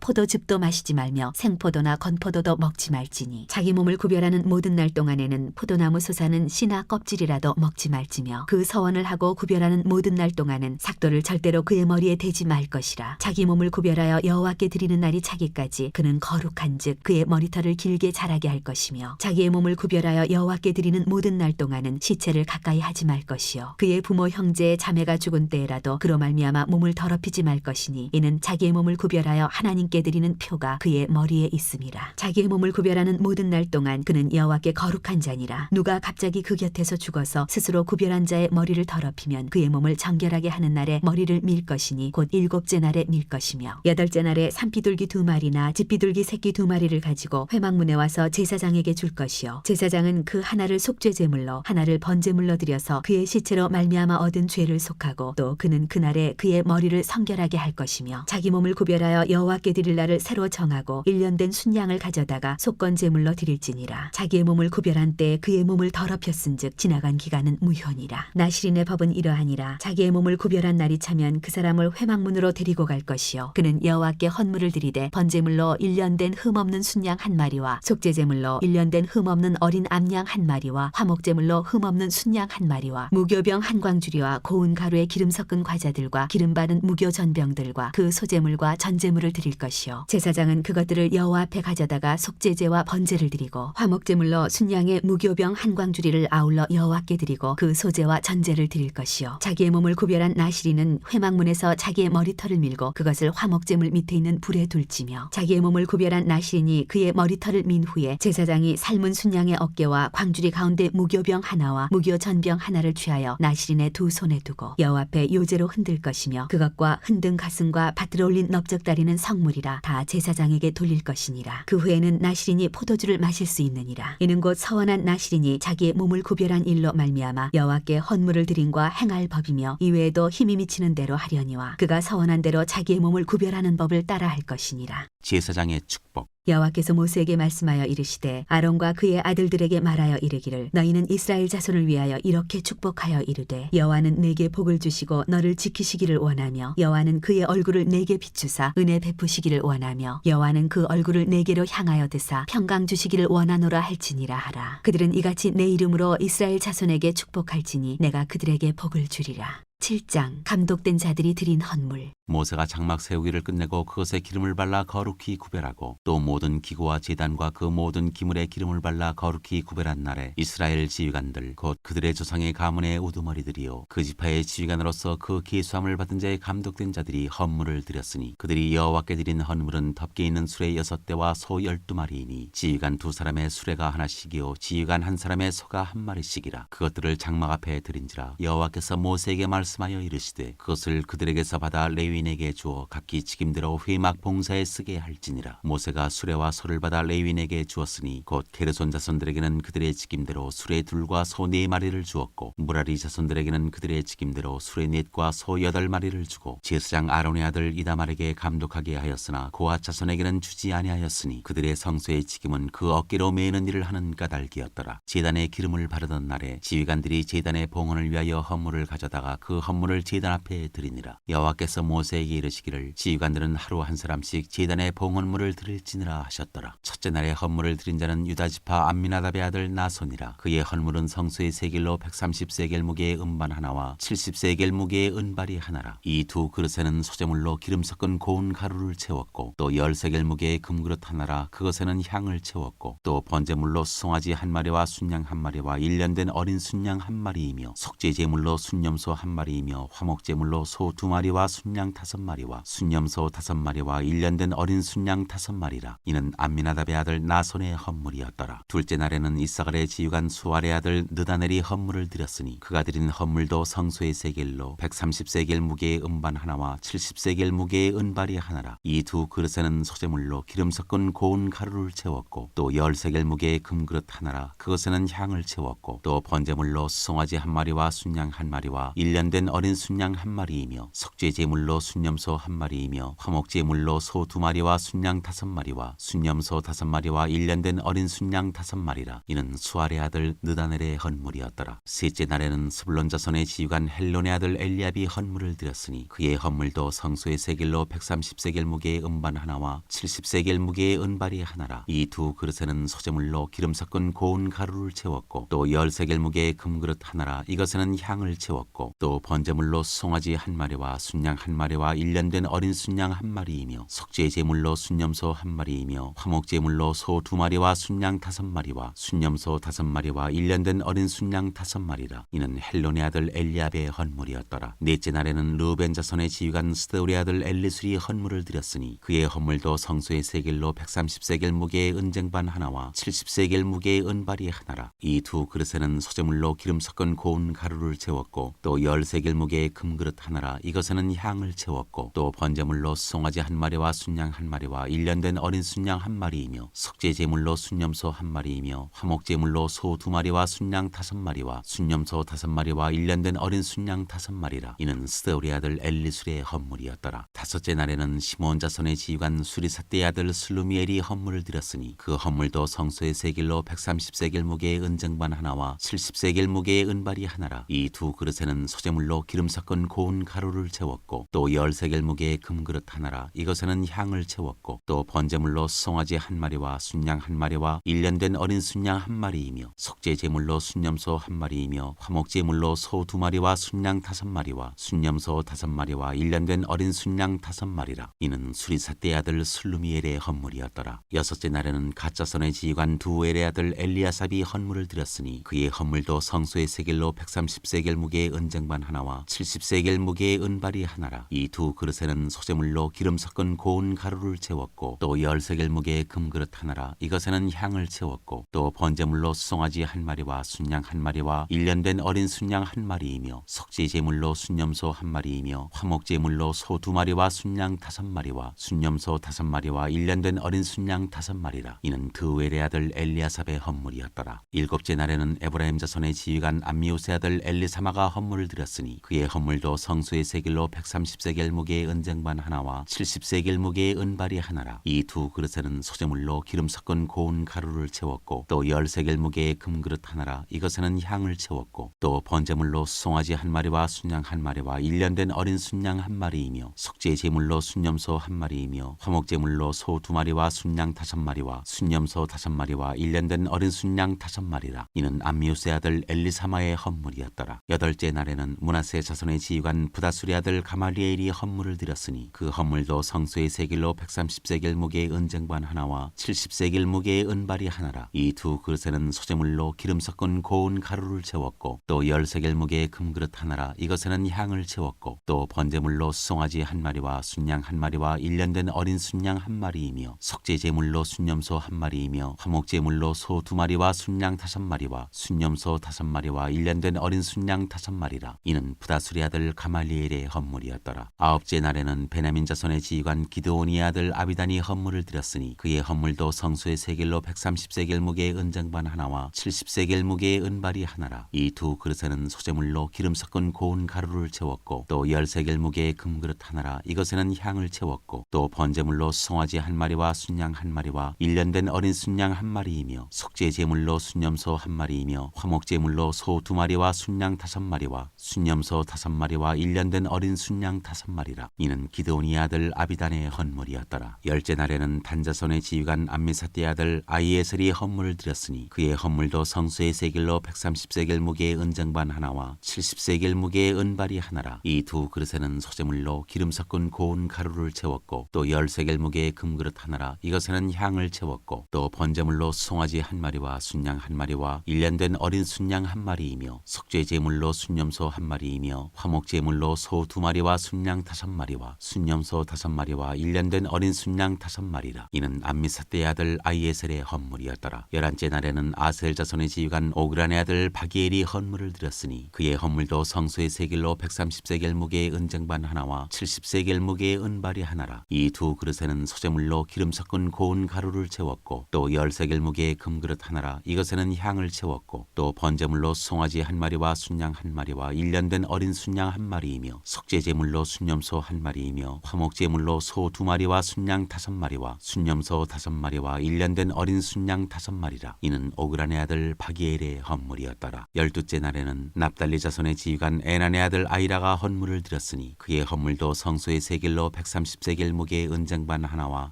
포도즙도 마시지 말며 생포도나 건포도도 먹지 말지니 자기 몸을 구별하는 모든 날 동안에는 포도나무 솟아는 씨나 껍질이라도 먹지 말지며 그 서원을 하고 구별하는 모든 날 동안은 삭도를 절대로 그의 머리에 대지 말 것이라. 자기 몸을 구별하여 여호와께 드리는 날이 차기까지 그는 거룩한즉 그의 머리털을 길게 자라게 할 것이며 자기의 몸을 구별하여 여호와께 드리는 모든 날 동안은 시체를 가까이 하지 말 것이요 그의 부모 형제 자매가 죽은 때에라도 그로 말미암아 몸을 더럽히지 말 것이니 이는 자기의 몸을 구별하여 하나님께 드리는 표가 그의 머리에 있음이라. 자기의 몸을 구별하는 모든 날 동안 그는 여호와께 거룩한 자니라. 누가 갑자기 그 곁에서 죽어서 스스로 구별한 자의 머리를 더럽히면 그의 몸을 정결하게 하는 날에 머리를 밀 것이니 곧 7째 날에 밀 것이며 8째 날에 산비둘기 2마리나 집비둘기 새끼 2마리를 가지고 회막문에 와서 제사장에게 줄 것이요 제사장은 그 하나를 속죄제물로 하나를 번제물로 드려서 그의 시체로 말미암아 얻은 죄를 속하고 또 그는 그날에 그의 머리를 성결하게 할 것이며 자기 몸을 구별하여 여호와께 드릴 날을 새로 정하고 1년 된 순양을 가져다가 속건제물로 드릴지니라. 자기의 몸을 구별한 때에 그의 몸을 더럽혔은즉 지나간 기간은 무효니라. 나실인의 법은 이러하니라. 자기의 몸을 구별한 날이 차면 그 사람을 회막문으로 데리고 갈 것이요 그는 여호와께 헌물을 드리되 번제물로 1년 된 흠없는 순양 1마리와 속죄제물로 1년 된 흠없는 어린 암양 1마리와 화목제물로 흠없는 순양 1마리와 무교병 한 광주리와 고운 가루에 기름 섞은 과자들과 기름 바른 무교 전병들과 그 소제물과 전제물을 드릴 것이요 제사장은 그것들을 여호와 앞에 가져다가 속죄제와 번제를 드리고 화목제물로 순양의 무교병 한 광주리를 아울러 여호와께 드리고 그 소제와 전제를 드릴 것이요 자기의 몸을 구별한 나실인은 회막문에서 자기의 머리털을 밀고 그것을 화목제물 밑에 있는 불에 둘지며 자기의 몸을 구별한 나실인이 그의 머리털을 민 후에 제사장이 삶은 순양의 어깨와 광주리 가운데 무교병 하나와 무교 전병 하나를 취하여 나실인의 두 손에 두고 여호와 앞에 요제로 흔들 것이며 그것과 흔든 가슴과 밭으로 올린 넓적다리는 성물이라 다 제사장에게 돌릴 것이니라. 그 후에는 나실인이 포도주를 마실 수 있느니라. 이는 곧 서원한 나실인이 자기의 몸을 구별한 일로 말미암아 여호와께 헌물을 드림과 행할 법이며 이외에도 힘이 미치는 대로 하려니와 그가 서원한 대로 자기의 몸을 구별하는 법을 따라 할 것이니라. 제사장의 축복. 여호와께서 모세에게 말씀하여 이르시되 아론과 그의 아들들에게 말하여 이르기를 너희는 이스라엘 자손을 위하여 이렇게 축복하여 이르되 여호와는 내게 복을 주시고 너를 지키시기를 원하며 여호와는 그의 얼굴을 내게 비추사 은혜 베푸시기를 원하며 여호와는 그 얼굴을 내게로 향하여 드사 평강 주시기를 원하노라 할지니라 하라. 그들은 이같이 내 이름으로 이스라엘 자손에게 축복할지니 내가 그들에게 복을 주리라. 7장 감독된 자들이 드린 헌물. 모세가 장막 세우기를 끝내고 그것에 기름을 발라 거룩히 구별하고 또 모든 기구와 제단과 그 모든 기물에 기름을 발라 거룩히 구별한 날에 이스라엘 지휘관들 곧 그들의 조상의 가문의 우두머리들이요 그 지파의 지휘관으로서 그 계수함을 받은 자의 감독된 자들이 헌물을 드렸으니 그들이 여호와께 드린 헌물은 덮개 있는 수레 6대와 소 12마리이니 지휘관 2사람의 수레가 하나씩이요 지휘관 1사람의 소가 1마리씩이라. 그것들을 장막 앞에 드린지라. 여호와께서 모세에게 말씀하여 이르시되 그것을 그들에게서 받아 레위인에게 주어 각기 직임대로 회막 봉사에 쓰게 할지니라. 모세가 수레와 소를 받아 레위인에게 주었으니 곧 게르손 자손들에게는 그들의 직임대로 수레 2과 소 4마리를 주었고 무라리 자손들에게는 그들의 직임대로 수레 4과 소 8마리를 주고 제사장 아론의 아들 이다말에게 감독하게 하였으나 고핫 자손에게는 주지 아니하였으니 그들의 성소의 직임은 그 어깨로 메는 일을 하는 까닭이었더라. 제단에 기름을 바르던 날에 지휘관들이 제단의 봉헌을 위하여 헌물을 가져다가 그 헌물을 제단 앞에 드리니라. 여호와께서 모세 모세에게 이르시기를 지휘관들은 하루 한 사람씩 제단에 봉헌물을 드릴지니라 하셨더라. 첫째 날에 헌물을 드린 자는 유다지파 암미나답의 아들 나손이라. 그의 헌물은 성소의 세겔로 130세겔 무게의 음반 하나와 70세겔 무게의 은발이 하나라. 이 두 그릇에는 소재물로 기름 섞은 고운 가루를 채웠고 또 10세겔 무게의 금그릇 하나라. 그것에는 향을 채웠고 또 번제물로 수송아지 한 마리와 순양 한 마리와 1년 된 어린 순양 한 마리이며 속죄제물로 순염소 한 마리이며 화목제물로 소 2마리와 순양 5마리와 순염소 5마리와 1년 된 어린 순양 5마리라. 이는 암미나답의 아들 나손의 헌물이었더라. 둘째 날에는 이사갈의 지휘관 수알의 아들 느다넬이 헌물을 드렸으니 그가 드린 헌물도 성소의 세겔로 130세겔 무게의 음반 하나와 70세겔 무게의 은발이 하나라. 이 두 그릇에는 소재물로 기름 섞은 고운 가루를 채웠고 또 10세겔 무게의 금그릇 하나라. 그것에는 향을 채웠고 또 번제물로 수송아지 한 마리와 순양 한 마리와 1년 된 어린 순양 한 마리이며 속죄제물로 순염소 한 마리이며 화목제물로 소 2마리와 순양 5마리와 순염소 5마리와 1년 된 어린 순양 5마리라. 이는 수알의 아들 느다넬의 헌물이었더라. 셋째 날에는 스불론 자손의 지휘관 헬론의 아들 엘리압이 헌물을 드렸으니 그의 헌물도 성소의 세겔로 130세겔 무게의 음반 하나와 70세겔 무게의 은발이 하나라. 이 두 그릇에는 소재물로 기름 섞은 고운 가루를 채웠고 또 10세겔 무게의 금그릇 하나라. 이것에는 향을 채웠고 또 번제물로 수송아지 한 마리와 순양 한 마리와 1년 된 어린 순양 한 마리이며 속죄제물로 순염소 한 마리이며 화목제물로 소 2마리와 순양 5마리와 순염소 5마리와 1년 된 어린 순양 5마리라. 이는 헬론의 아들 엘리압의 헌물이었더라. 넷째 날에는 르우벤 자손의 지휘관 스데울의 아들 엘리술이 헌물을 드렸으니 그의 헌물도 성소의 세겔로 130세겔 무게의 은쟁반 하나와 70세겔 무게의 은발이 하나라. 이 두 그릇에는 소재물로 기름 섞은 고운 가루를 채웠고 또 10세겔 무게의 금그릇 하나라. 이것에는 향을 채웠고 또 번제물로 수송아지 한 마리와 순양 한 마리와 1년 된 어린 순양 한 마리이며 속죄제물로 순염소 한 마리이며 화목제물로 소 2마리와 순양 5마리와 순염소 5마리와 1년 된 어린 순양 5마리라. 이는 스데울의 아들 엘리술의 헌물이었더라. 다섯째 날에는 시몬 자손의 지휘관 수리사떼의 아들 슬루미엘이 헌물을 드렸으니 그 헌물도 성소의 세겔로 130세겔 무게의 은쟁반 하나와 70세겔 무게의 은발이 하나라. 이 두 그릇에는 소재물로 기름 섞은 고운 가루를 채웠고 또 10세겔 무게의 금그릇 하나라. 이것에는 향을 채웠고 또 번제물로 수송아지 한 마리와 순양 한 마리와 1년 된 어린 순양 한 마리이며 속죄제물로 순염소 한 마리이며 화목제물로 소 2마리와 순양 5마리와 순염소 5마리와 1년 된 어린 순양 5마리라. 이는 수리사떼의 아들 슬루미엘의 헌물이었더라. 여섯째 날에는 갓자손의 지휘관 두엘의 아들 엘리아삽이 헌물을 드렸으니 그의 헌물도 성소의 세겔로 130세겔 무게의 은쟁반 하나와 70세겔 무게의 은발이 하나라. 이 두 그릇에는 소재물로 기름 섞은 고운 가루를 채웠고 또 10세겔 무게의 금그릇 하나라. 이것에는 향을 채웠고 또 번제물로 수송아지 한 마리와 순양 한 마리와 1년 된 어린 순양 한 마리이며 속죄제물로 순염소 한 마리이며 화목제물로 소 2마리와 순양 5마리와 순염소 5마리와 1년 된 어린 순양 5마리라. 이는 드우엘의 아들 엘리아삽의 헌물이었더라. 일곱째 날에는 에브라임 자손의 지휘관 암미우스의 아들 엘리사마가 헌물을 드렸으니 그의 헌물도 성소의 세겔로 130세겔 무게의 은쟁반 하나와 70세겔 무게의 은발이 하나라. 이 두 그릇에는 소재물로 기름 섞은 고운 가루를 채웠고 또 10세겔 무게의 금그릇 하나라. 이것에는 향을 채웠고 또 번제물로 수송아지 한 마리와 순양 한 마리와 1년 된 어린 순양 한 마리이며 속죄제물로 순염소 한 마리이며 화목제물로 소 2마리와 순양 5마리와 순염소 5마리와 1년 된 어린 순양 5마리라. 이는 암미우스의 아들 엘리사마의 헌물이었더라. 여덟째 날에는 므낫세 자손의 지휘관 부다술의 아들 가말리엘이 헌물을 드렸으니 그 헌물도 성소의 세겔로 130세겔 무게의 은쟁반 하나와 70세겔 무게의 은발이 하나라. 이 두 그릇에는 소재물로 기름 섞은 고운 가루를 채웠고 또 10세겔 무게의 금그릇 하나라. 이것에는 향을 채웠고 또 번제물로 수송아지 한 마리와 순양 한 마리와 1년 된 어린 순양 한 마리이며 속죄제물로 순염소 한 마리이며 화목제물로 소 2마리와 순양 5마리와 순염소 5마리와 1년 된 어린 순양 5마리라. 이는 부다술의 아들 가말리엘의 헌물이었더라. 아홉째 날에는 베냐민 자손의 지휘관 기드온의 아들 아비단이 헌물을 드렸으니 그의 헌물도 성소의 세겔로 130세겔 무게의 은쟁반 하나와 70세겔 무게의 은발이 하나라. 이 두 그릇에는 소재물로 기름 섞은 고운 가루를 채웠고 또 10세겔 무게의 금그릇 하나라. 이것에는 향을 채웠고 또 번제물로 수송아지 한 마리와 순양 한 마리와 1년 된 어린 순양 한 마리이며 속죄제물로 순염소 한 마리이며 화목제물로 소 2마리와 순양 5마리와 순염소 5마리와 1년 된 어린 순양 5마리라. 이는 기드온의 아들 아비단의 헌물이었더라. 열째 날에는 단자손의 지휘관 암미사대의 아들 아히에셀이 헌물을 드렸으니 그의 헌물도 성소의 세겔로 130세겔 무게의 은쟁반 하나와 70세겔 무게의 은발이 하나라. 이 두 그릇에는 소재물로 기름 섞은 고운 가루를 채웠고 또 10세겔 무게의 금그릇 하나라. 이것에는 향을 채웠고 또 번제물로 송아지 한 마리와 순양 한 마리와 일년된 어린 순양 한 마리이며 속죄 제물로 순염소 한 마리이며 화목 제물로 소 2마리와 순양 5마리와 순염소 5마리와 일년된 어린 순양 5마리라. 이는 암미사대의 아들 아히에셀의 헌물이었더라. 11째 날에는 아셀 자손의 지휘관 오그란의 아들 바기엘이 헌물을 드렸으니 그의 헌물도 성소의 세겔로 130세겔 무게의 은쟁반 하나와 70세겔 무게의 은발이 하나라. 이 두 그릇에는 소재물로 기름 섞은 고운 가루를 채웠고 또 10세겔 무게의 금그릇 하나라. 이것에는 향을 채웠고 또 번제물로 송아지 한 마리와 순양 한 마리와 일년된 어린 순양 한 마리이며 속죄 제물로 순염소 한 마리이며 화목 제물로 소 2마리와 순양 5마리와 순염소 5마리와 일년된 어린 순양 5마리라. 이는 오그란의 아들 바기엘의 헌물이었더라. 12째 날에는 납달리 자손의 지휘관 에난의 아들 아이라가 헌물을 드렸으니 그의 헌물도 성소의 세겔로 130세겔 무게의 은쟁반 하나와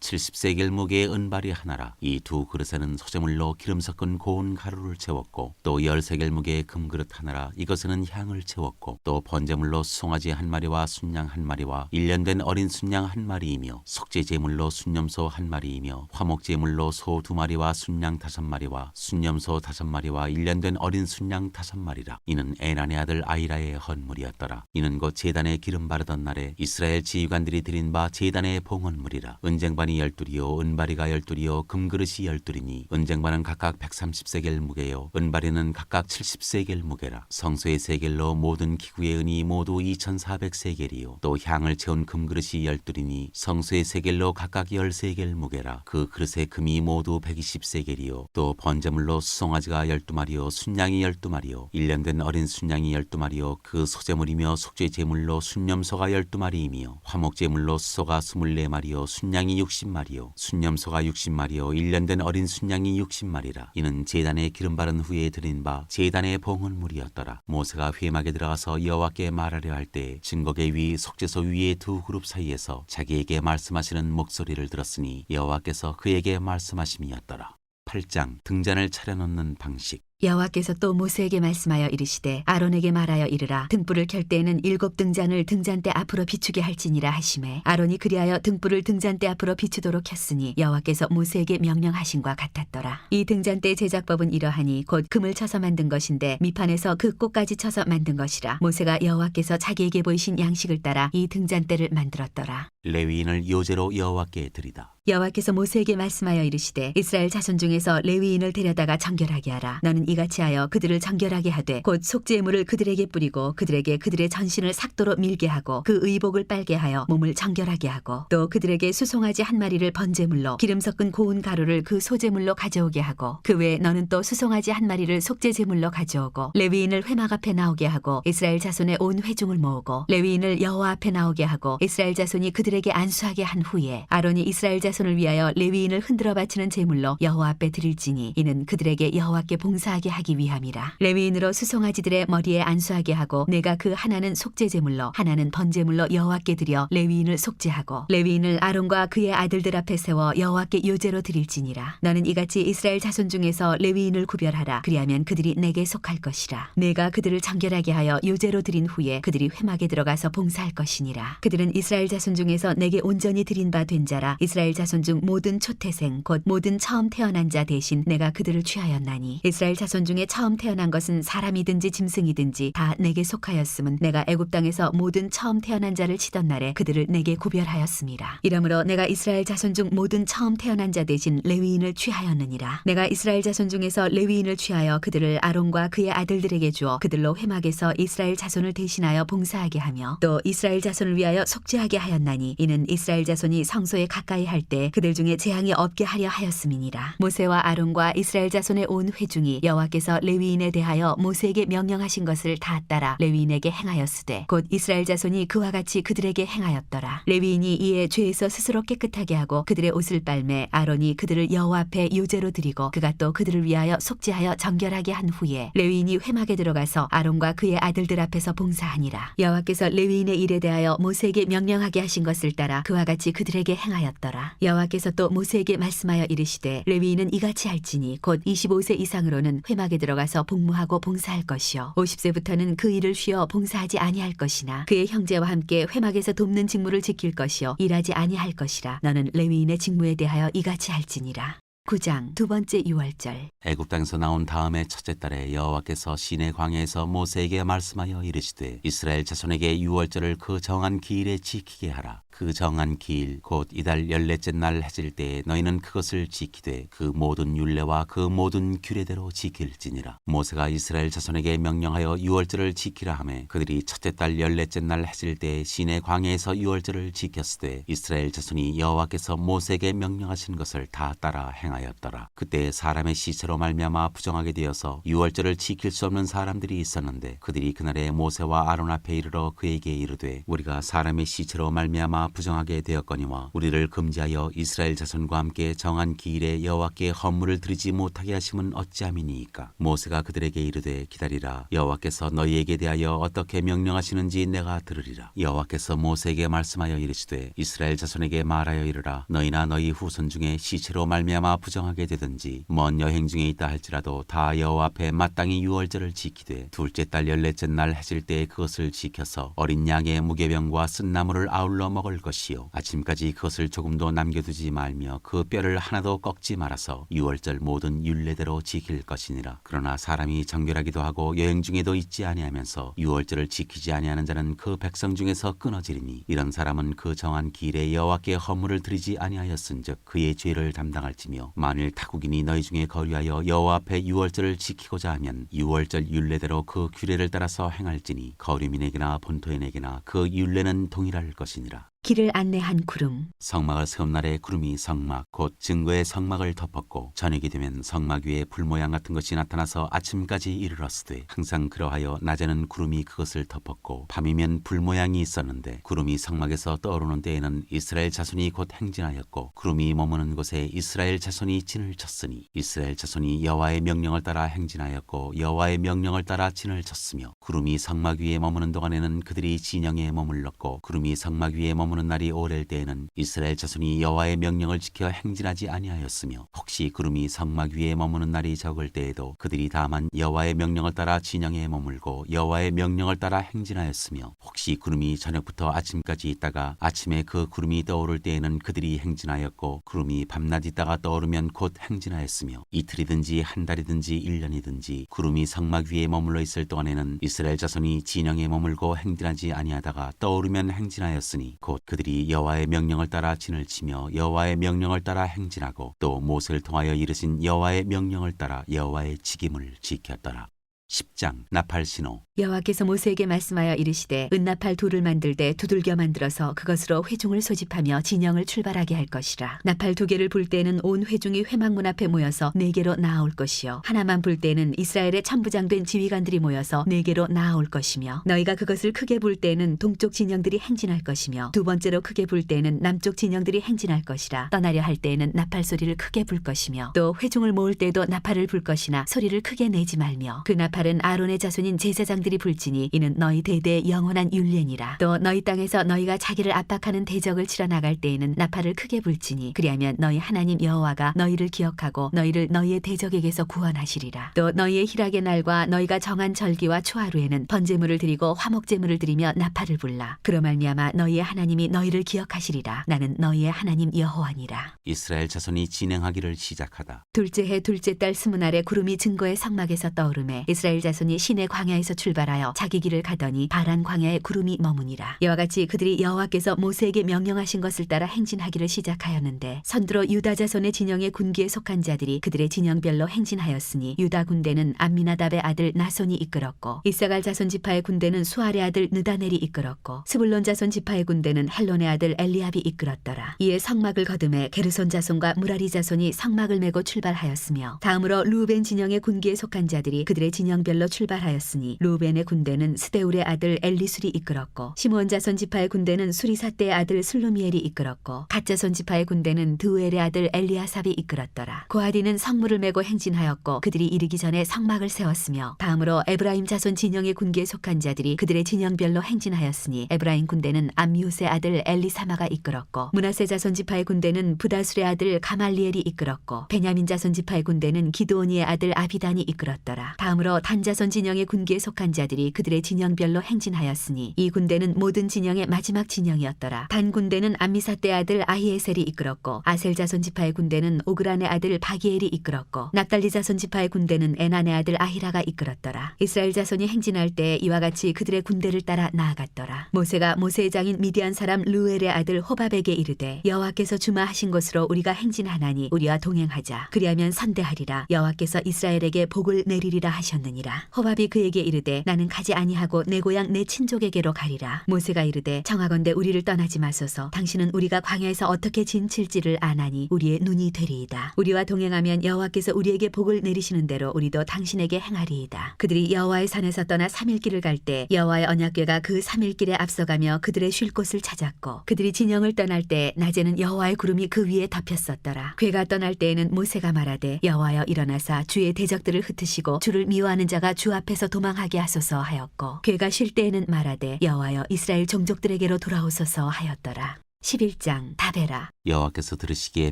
70세겔 무게의 은발이 하나라. 이 두 그릇에는 소재물로 기름 섞은 고운 가루를 채웠고 또 10세겔 무게의 금그릇 하나라. 이것에는 향을 채웠고 또 번제물로 송아지 한 마리와 순양 한 마리와 일년된 어린 순양 한 마리이며 속죄 제물로 순염소 한 마리이며 화목 제물로 소 2마리와 순양 5마리와 순염소 5마리와 일년된 어린 순양 5마리라. 이는 에난의 아들 아이라의 헌물이었더라. 이는 곧 제단에 기름 바르던 날에 이스라엘 지휘관들이 드린 바 제단의 봉헌물이라. 은쟁반이 12이요 은바리가 12이요 금그릇이 12이니 은쟁반은 각각 130세겔 무게요 은바리는 각각 70세겔 무게라. 성소의 세겔로 모든 기구의 은이 모두 2400세겔이요 또 향을 채운 금그릇이 12이니 성소의 세겔로 각각 10세겔 무게라. 그 그릇의 금이 모두 120세겔이요 또 번제물로 수송아지가 12마리요 순양이 12마리요 일년된 어린 순양이 12마리요 그 소제물이며 속죄 제물로 순염소가 12마리이며 화목 제물로 수소가 24마리요 순양이 60마리요 순염소가 60마리요 일년된 어린 순양이 60마리라. 이는 제단에 기름 바른 후에 드린 바 제단의 봉헌물이었더라. 모세가 회막에 들어가서 여호와께 말하려 할 때 증거계 위 속죄소 위의 두 그룹 사이에서 자기에게 말씀하시는 목소리를 들었으니 여호와께서 그에게 말씀하심이었더라. 8장 등잔을 차려놓는 방식. 여호와께서 또 모세에게 말씀하여 이르시되 아론에게 말하여 이르라. 등불을 켤 때에는 7 등잔을 등잔대 앞으로 비추게 할지니라 하시매 아론이 그리하여 등불을 등잔대 앞으로 비추도록 켰으니 여호와께서 모세에게 명령하신과 같았더라. 이 등잔대 제작법은 이러하니 곧 금을 쳐서 만든 것인데 밑판에서 그 꽃까지 쳐서 만든 것이라. 모세가 여호와께서 자기에게 보이신 양식을 따라 이 등잔대를 만들었더라. 레위인을 요제로 여호와께 드리다. 여호와께서 모세에게 말씀하여 이르시되 이스라엘 자손 중에서 레위인을 데려다가 정결하게 하라. 너는 이같이 하여 그들을 정결하게 하되 곧 속죄물을 그들에게 뿌리고 그들에게 그들의 전신을 삭도로 밀게 하고 그 의복을 빨게 하여 몸을 정결하게 하고 또 그들에게 수송아지 한 마리를 번제물로 기름 섞은 고운 가루를 그 소제물로 가져오게 하고 그 외에 너는 또 수송아지 한 마리를 속죄제물로 가져오고 레위인을 회막 앞에 나오게 하고 이스라엘 자손의 온 회중을 모으고 레위인을 여호와 앞에 나오게 하고 이스라엘 자손이 그들에게 안수하게 한 후에 아론이 이스라엘 자손을 위하여 레위인을 흔들어 바치는 제물로 여호와 앞에 드릴지니 이는 그들에게 여호와께 봉사하게 하기 위함이라. 레위인으로 수송아지들의 머리에 안수하게 하고 내가 그 하나는 속죄제물로 하나는 번제물로 여호와께 드려 레위인을 속죄하고 레위인을 아론과 그의 아들들 앞에 세워 여호와께 요제로 드릴지니라. 너는 이같이 이스라엘 자손 중에서 레위인을 구별하라. 그리하면 그들이 내게 속할 것이라. 내가 그들을 정결하게 하여 요제로 드린 후에 그들이 회막에 들어가서 봉사할 것이니라. 그들은 이스라엘 자손 중에서 내게 온전히 드린 바 된 자라. 이스라엘 자손 중 모든 초태생 곧 모든 처음 태어난 자 대신 내가 그들을 취하였나니 이스라엘 자손 중에 처음 태어난 것은 사람이든지 짐승이든지 다 내게 속하였음은 내가 애굽 땅에서 모든 처음 태어난 자를 치던 날에 그들을 내게 구별하였음이라. 이러므로 내가 이스라엘 자손 중 모든 처음 태어난 자 대신 레위인을 취하였느니라. 내가 이스라엘 자손 중에서 레위인을 취하여 그들을 아론과 그의 아들들에게 주어 그들로 회막에서 이스라엘 자손을 대신하여 봉사하게 하며 또 이스라엘 자손을 위하여 속죄하게 하였나니 이는 이스라엘 자손이 성소에 가까이 할 때 그들 중에 재앙이 없게 하려 하였음이니라. 모세와 아론과 이스라엘 자손의 온 회중이 여호와 여호와께서 레위인에 대하여 모세에게 명령하신 것을 다 따라 레위인에게 행하였으되 곧 이스라엘 자손이 그와 같이 그들에게 행하였더라. 레위인이 이에 죄에서 스스로 깨끗하게 하고 그들의 옷을 빨매 아론이 그들을 여호와 앞에 요제로 드리고 그가 또 그들을 위하여 속죄하여 정결하게 한 후에 레위인이 회막에 들어가서 아론과 그의 아들들 앞에서 봉사하니라. 여호와께서 레위인의 일에 대하여 모세에게 명령하게 하신 것을 따라 그와 같이 그들에게 행하였더라. 여호와께서 또 모세에게 말씀하여 이르시되 레위인은 이같이 할지니 곧 25세 이상으로는 회막에 들어가서 복무하고 봉사할 것이요 50세부터는 그 일을 쉬어 봉사하지 아니할 것이나 그의 형제와 함께 회막에서 돕는 직무를 지킬 것이요 일하지 아니할 것이라. 너는 레위인의 직무에 대하여 이같이 할지니라. 9장 두 번째 유월절. 애굽 땅에서 나온 다음에 첫째 달에 여호와께서 시내 광야에서 모세에게 말씀하여 이르시되 이스라엘 자손에게 유월절을 그 정한 기일에 지키게 하라. 그 정한 기일 곧 이달 14째 날 해질 때에 너희는 그것을 지키되 그 모든 율례와 그 모든 규례대로 지킬지니라. 모세가 이스라엘 자손에게 명령하여 유월절을 지키라 하매 그들이 첫째 달 14째 날 해질 때에 시내 광야에서 유월절을 지켰으되 이스라엘 자손이 여호와께서 모세에게 명령하신 것을 다 따라 행하였더라. 그때 사람의 시체로 말미암아 부정하게 되어서 유월절을 지킬 수 없는 사람들이 있었는데 그들이 그날에 모세와 아론 앞에 이르러 그에게 이르되 우리가 사람의 시체로 말미암아 부정하게 되었거니와 우리를 금지하여 이스라엘 자손과 함께 정한 기일에 여호와께 헌물을 드리지 못하게 하심은 어찌함이니이까. 모세가 그들에게 이르되 기다리라. 여호와께서 너희에게 대하여 어떻게 명령하시는지 내가 들으리라. 여호와께서 모세에게 말씀하여 이르시되 이스라엘 자손에게 말하여 이르라. 너희나 너희 후손 중에 시체로 말미암아 부정하게 되든지 먼 여행 중에 있다 할지라도 다 여호와 앞에 마땅히 유월절을 지키되 둘째 달 14째 날 해질 때에 그것을 지켜서 어린 양의 무교병과 쓴나물을 아울러 먹을 것이요 아침까지 그것을 조금도 남겨두지 말며 그 뼈를 하나도 꺾지 말아서 유월절 모든 율례대로 지킬 것이니라. 그러나 사람이 정결하기도 하고 여행 중에도 있지 아니하면서 유월절을 지키지 아니하는 자는 그 백성 중에서 끊어지리니 이런 사람은 그 정한 기일에 여호와께 헌물을 드리지 아니하였은즉 그의 죄를 담당할지며 만일 타국인이 너희 중에 거류하여 여호와 앞에 유월절을 지키고자 하면 유월절 율례대로 그 규례를 따라서 행할지니 거류민에게나 본토인에게나 그 율례는 동일할 것이니라. 길을 안내한 구름. 성막을 세운 날에 구름이 성막 곧 증거의 성막을 덮었고 저녁이 되면 성막 위에 불 모양 같은 것이 나타나서 아침까지 이르렀으되 항상 그러하여 낮에는 구름이 그것을 덮었고 밤이면 불 모양이 있었는데 구름이 성막에서 떠오르는 때에는 이스라엘 자손이 곧 행진하였고 구름이 머무는 곳에 이스라엘 자손이 진을 쳤으니 이스라엘 자손이 여호와의 명령을 따라 행진하였고 여호와의 명령을 따라 진을 쳤으며 구름이 성막 위에 머무는 동안에는 그들이 진영에 머물렀고 구름이 성막 위에 머무는 날이 오랠 때에는 이스라엘 자손이 여호와의 명령을 지켜 행진하지 아니하였으며 혹시 구름이 성막 위에 머무는 날이 적을 때에도 그들이 다만 여호와의 명령을 따라 진영에 머물고 여호와의 명령을 따라 행진하였으며 혹시 구름이 저녁부터 아침까지 있다가 아침에 그 구름이 떠오를 때에는 그들이 행진하였고 구름이 밤낮 있다가 떠오르면 곧 행진하였으며 이틀이든지 한 달이든지 1년이든지 구름이 성막 위에 머물러 있을 동안에는 이스라엘 자손이 진영에 머물고 행진하지 아니하다가 떠오르면 행진하였으니 곧 그들이 여호와의 명령을 따라 진을 치며 여호와의 명령을 따라 행진하고 또 모세를 통하여 이르신 여호와의 명령을 따라 여호와의 직임을 지켰더라. 10장 나팔신호. 여호와께서 모세에게 말씀하여 이르시되 은나팔 돌을 만들되 두들겨 만들어서 그것으로 회중을 소집하며 진영을 출발하게 할 것이라. 나팔 2개를 불 때는 온 회중이 회막문 앞에 모여서 4개로 나아올 것이요 하나만 불 때는 이스라엘의 천부장된 지휘관들이 모여서 4개로 나아올 것이며 너희가 그것을 크게 불 때는 동쪽 진영들이 행진할 것이며 두 번째로 크게 불 때는 남쪽 진영들이 행진할 것이라. 떠나려 할 때에는 나팔 소리를 크게 불 것이며 또 회중을 모을 때도 나팔을 불 것이나 소리를 크게 내지 말며 그 나팔은 아론의 자손인 제사장들이 불지니 이는 너희 대대의 영원한 율례니라. 또 너희 땅에서 너희가 자기를 압박하는 대적을 치러 나갈 때에는 나팔을 크게 불지니 그리하면 너희 하나님 여호와가 너희를 기억하고 너희를 너희의 대적에게서 구원하시리라. 또 너희의 희락의 날과 너희가 정한 절기와 초하루에는 번제물을 드리고 화목제물을 드리며 나팔을 불라. 그로 말미암아 너희의 하나님이 너희를 기억하시리라. 나는 너희의 하나님 여호와니라. 이스라엘 자손이 진행하기를 시작하다. 둘째 해 둘째 달 20날에 구름이 증거의 성막에서 떠오르매 이스라엘 이스라엘 자손이 시내 광야에서 출발하여 자기 길을 가더니 바란 광야에 구름이 머무니라. 이와 같이 그들이 여호와께서 모세에게 명령하신 것을 따라 행진하기를 시작하였는데 선두로 유다 자손의 진영의 군기에 속한 자들이 그들의 진영별로 행진하였으니 유다 군대는 암미나답의 아들 나손이 이끌었고 이사갈 자손 지파의 군대는 수알의 아들 느다넬이 이끌었고 스불론 자손 지파의 군대는 헬론의 아들 엘리압이 이끌었더라. 이에 성막을 거두매 게르손 자손과 무라리 자손이 성막을 메고 출발하였으며 다음으로 루벤 진영의 군기에 속한 자들이 그들의 진영별로 출발하였으니 루벤의 군대는 스데울의 아들 엘리술이 이끌었고 시므온 자손 지파의 군대는 수리사떼의 아들 슬루미엘이 이끌었고 갓 자손 지파의 군대는 드우엘의 아들 엘리아삽이 이끌었더라. 고하디는 성물을 메고 행진하였고 그들이 이르기 전에 성막을 세웠으며 다음으로 에브라임 자손 진영의 군기에 속한 자들이 그들의 진영별로 행진하였으니 에브라임 군대는 암미우스의 아들 엘리사마가 이끌었고 므낫세 자손 지파의 군대는 부다술의 아들 가말리엘이 이끌었고 베냐민 자손 지파의 군대는 기드오니의 아들 아비단이 이끌었더라. 다음으로 단 자손 진영의 군기에 속한 자들이 그들의 진영별로 행진하였으니 이 군대는 모든 진영의 마지막 진영이었더라. 단 군대는 암미사떼의 아들 아히에셀이 이끌었고 아셀 자손 지파의 군대는 오그란의 아들 바기엘이 이끌었고 납달리 자손 지파의 군대는 에난의 아들 아히라가 이끌었더라. 이스라엘 자손이 행진할 때 이와 같이 그들의 군대를 따라 나아갔더라. 모세가 모세의 장인 미디안 사람 르우엘의 아들 호밥에게 이르되 여호와께서 주마하신 곳으로 우리가 행진하나니 우리와 동행하자. 그리하면 선대하리라. 여호와께서 이스라엘에게 복을 내리리라 하셨느니라. 호밥이 그에게 이르되 나는 가지 아니하고 내 고향 내 친족에게로 가리라. 모세가 이르되 청하건대 우리를 떠나지 마소서. 당신은 우리가 광야에서 어떻게 진칠지를 아나니 우리의 눈이 되리이다. 우리와 동행하면 여호와께서 우리에게 복을 내리시는 대로 우리도 당신에게 행하리이다. 그들이 여호와의 산에서 떠나 3일 길을 갈 때 여호와의 언약궤가 그 3일 길에 앞서가며 그들의 쉴 곳을 찾았고 그들이 진영을 떠날 때 낮에는 여호와의 구름이 그 위에 덮였었더라. 궤가 떠날 때에는 모세가 말하되 여호와여 일어나사 주의 대적들을 흩으시고 주를 미워하는 자가 주 앞에서 도망하게 하소서 하였고 궤가 쉴 때에는 말하되 여호와여 이스라엘 종족들에게로 돌아오소서 하였더라. 11장 다베라. 여호와께서 들으시기에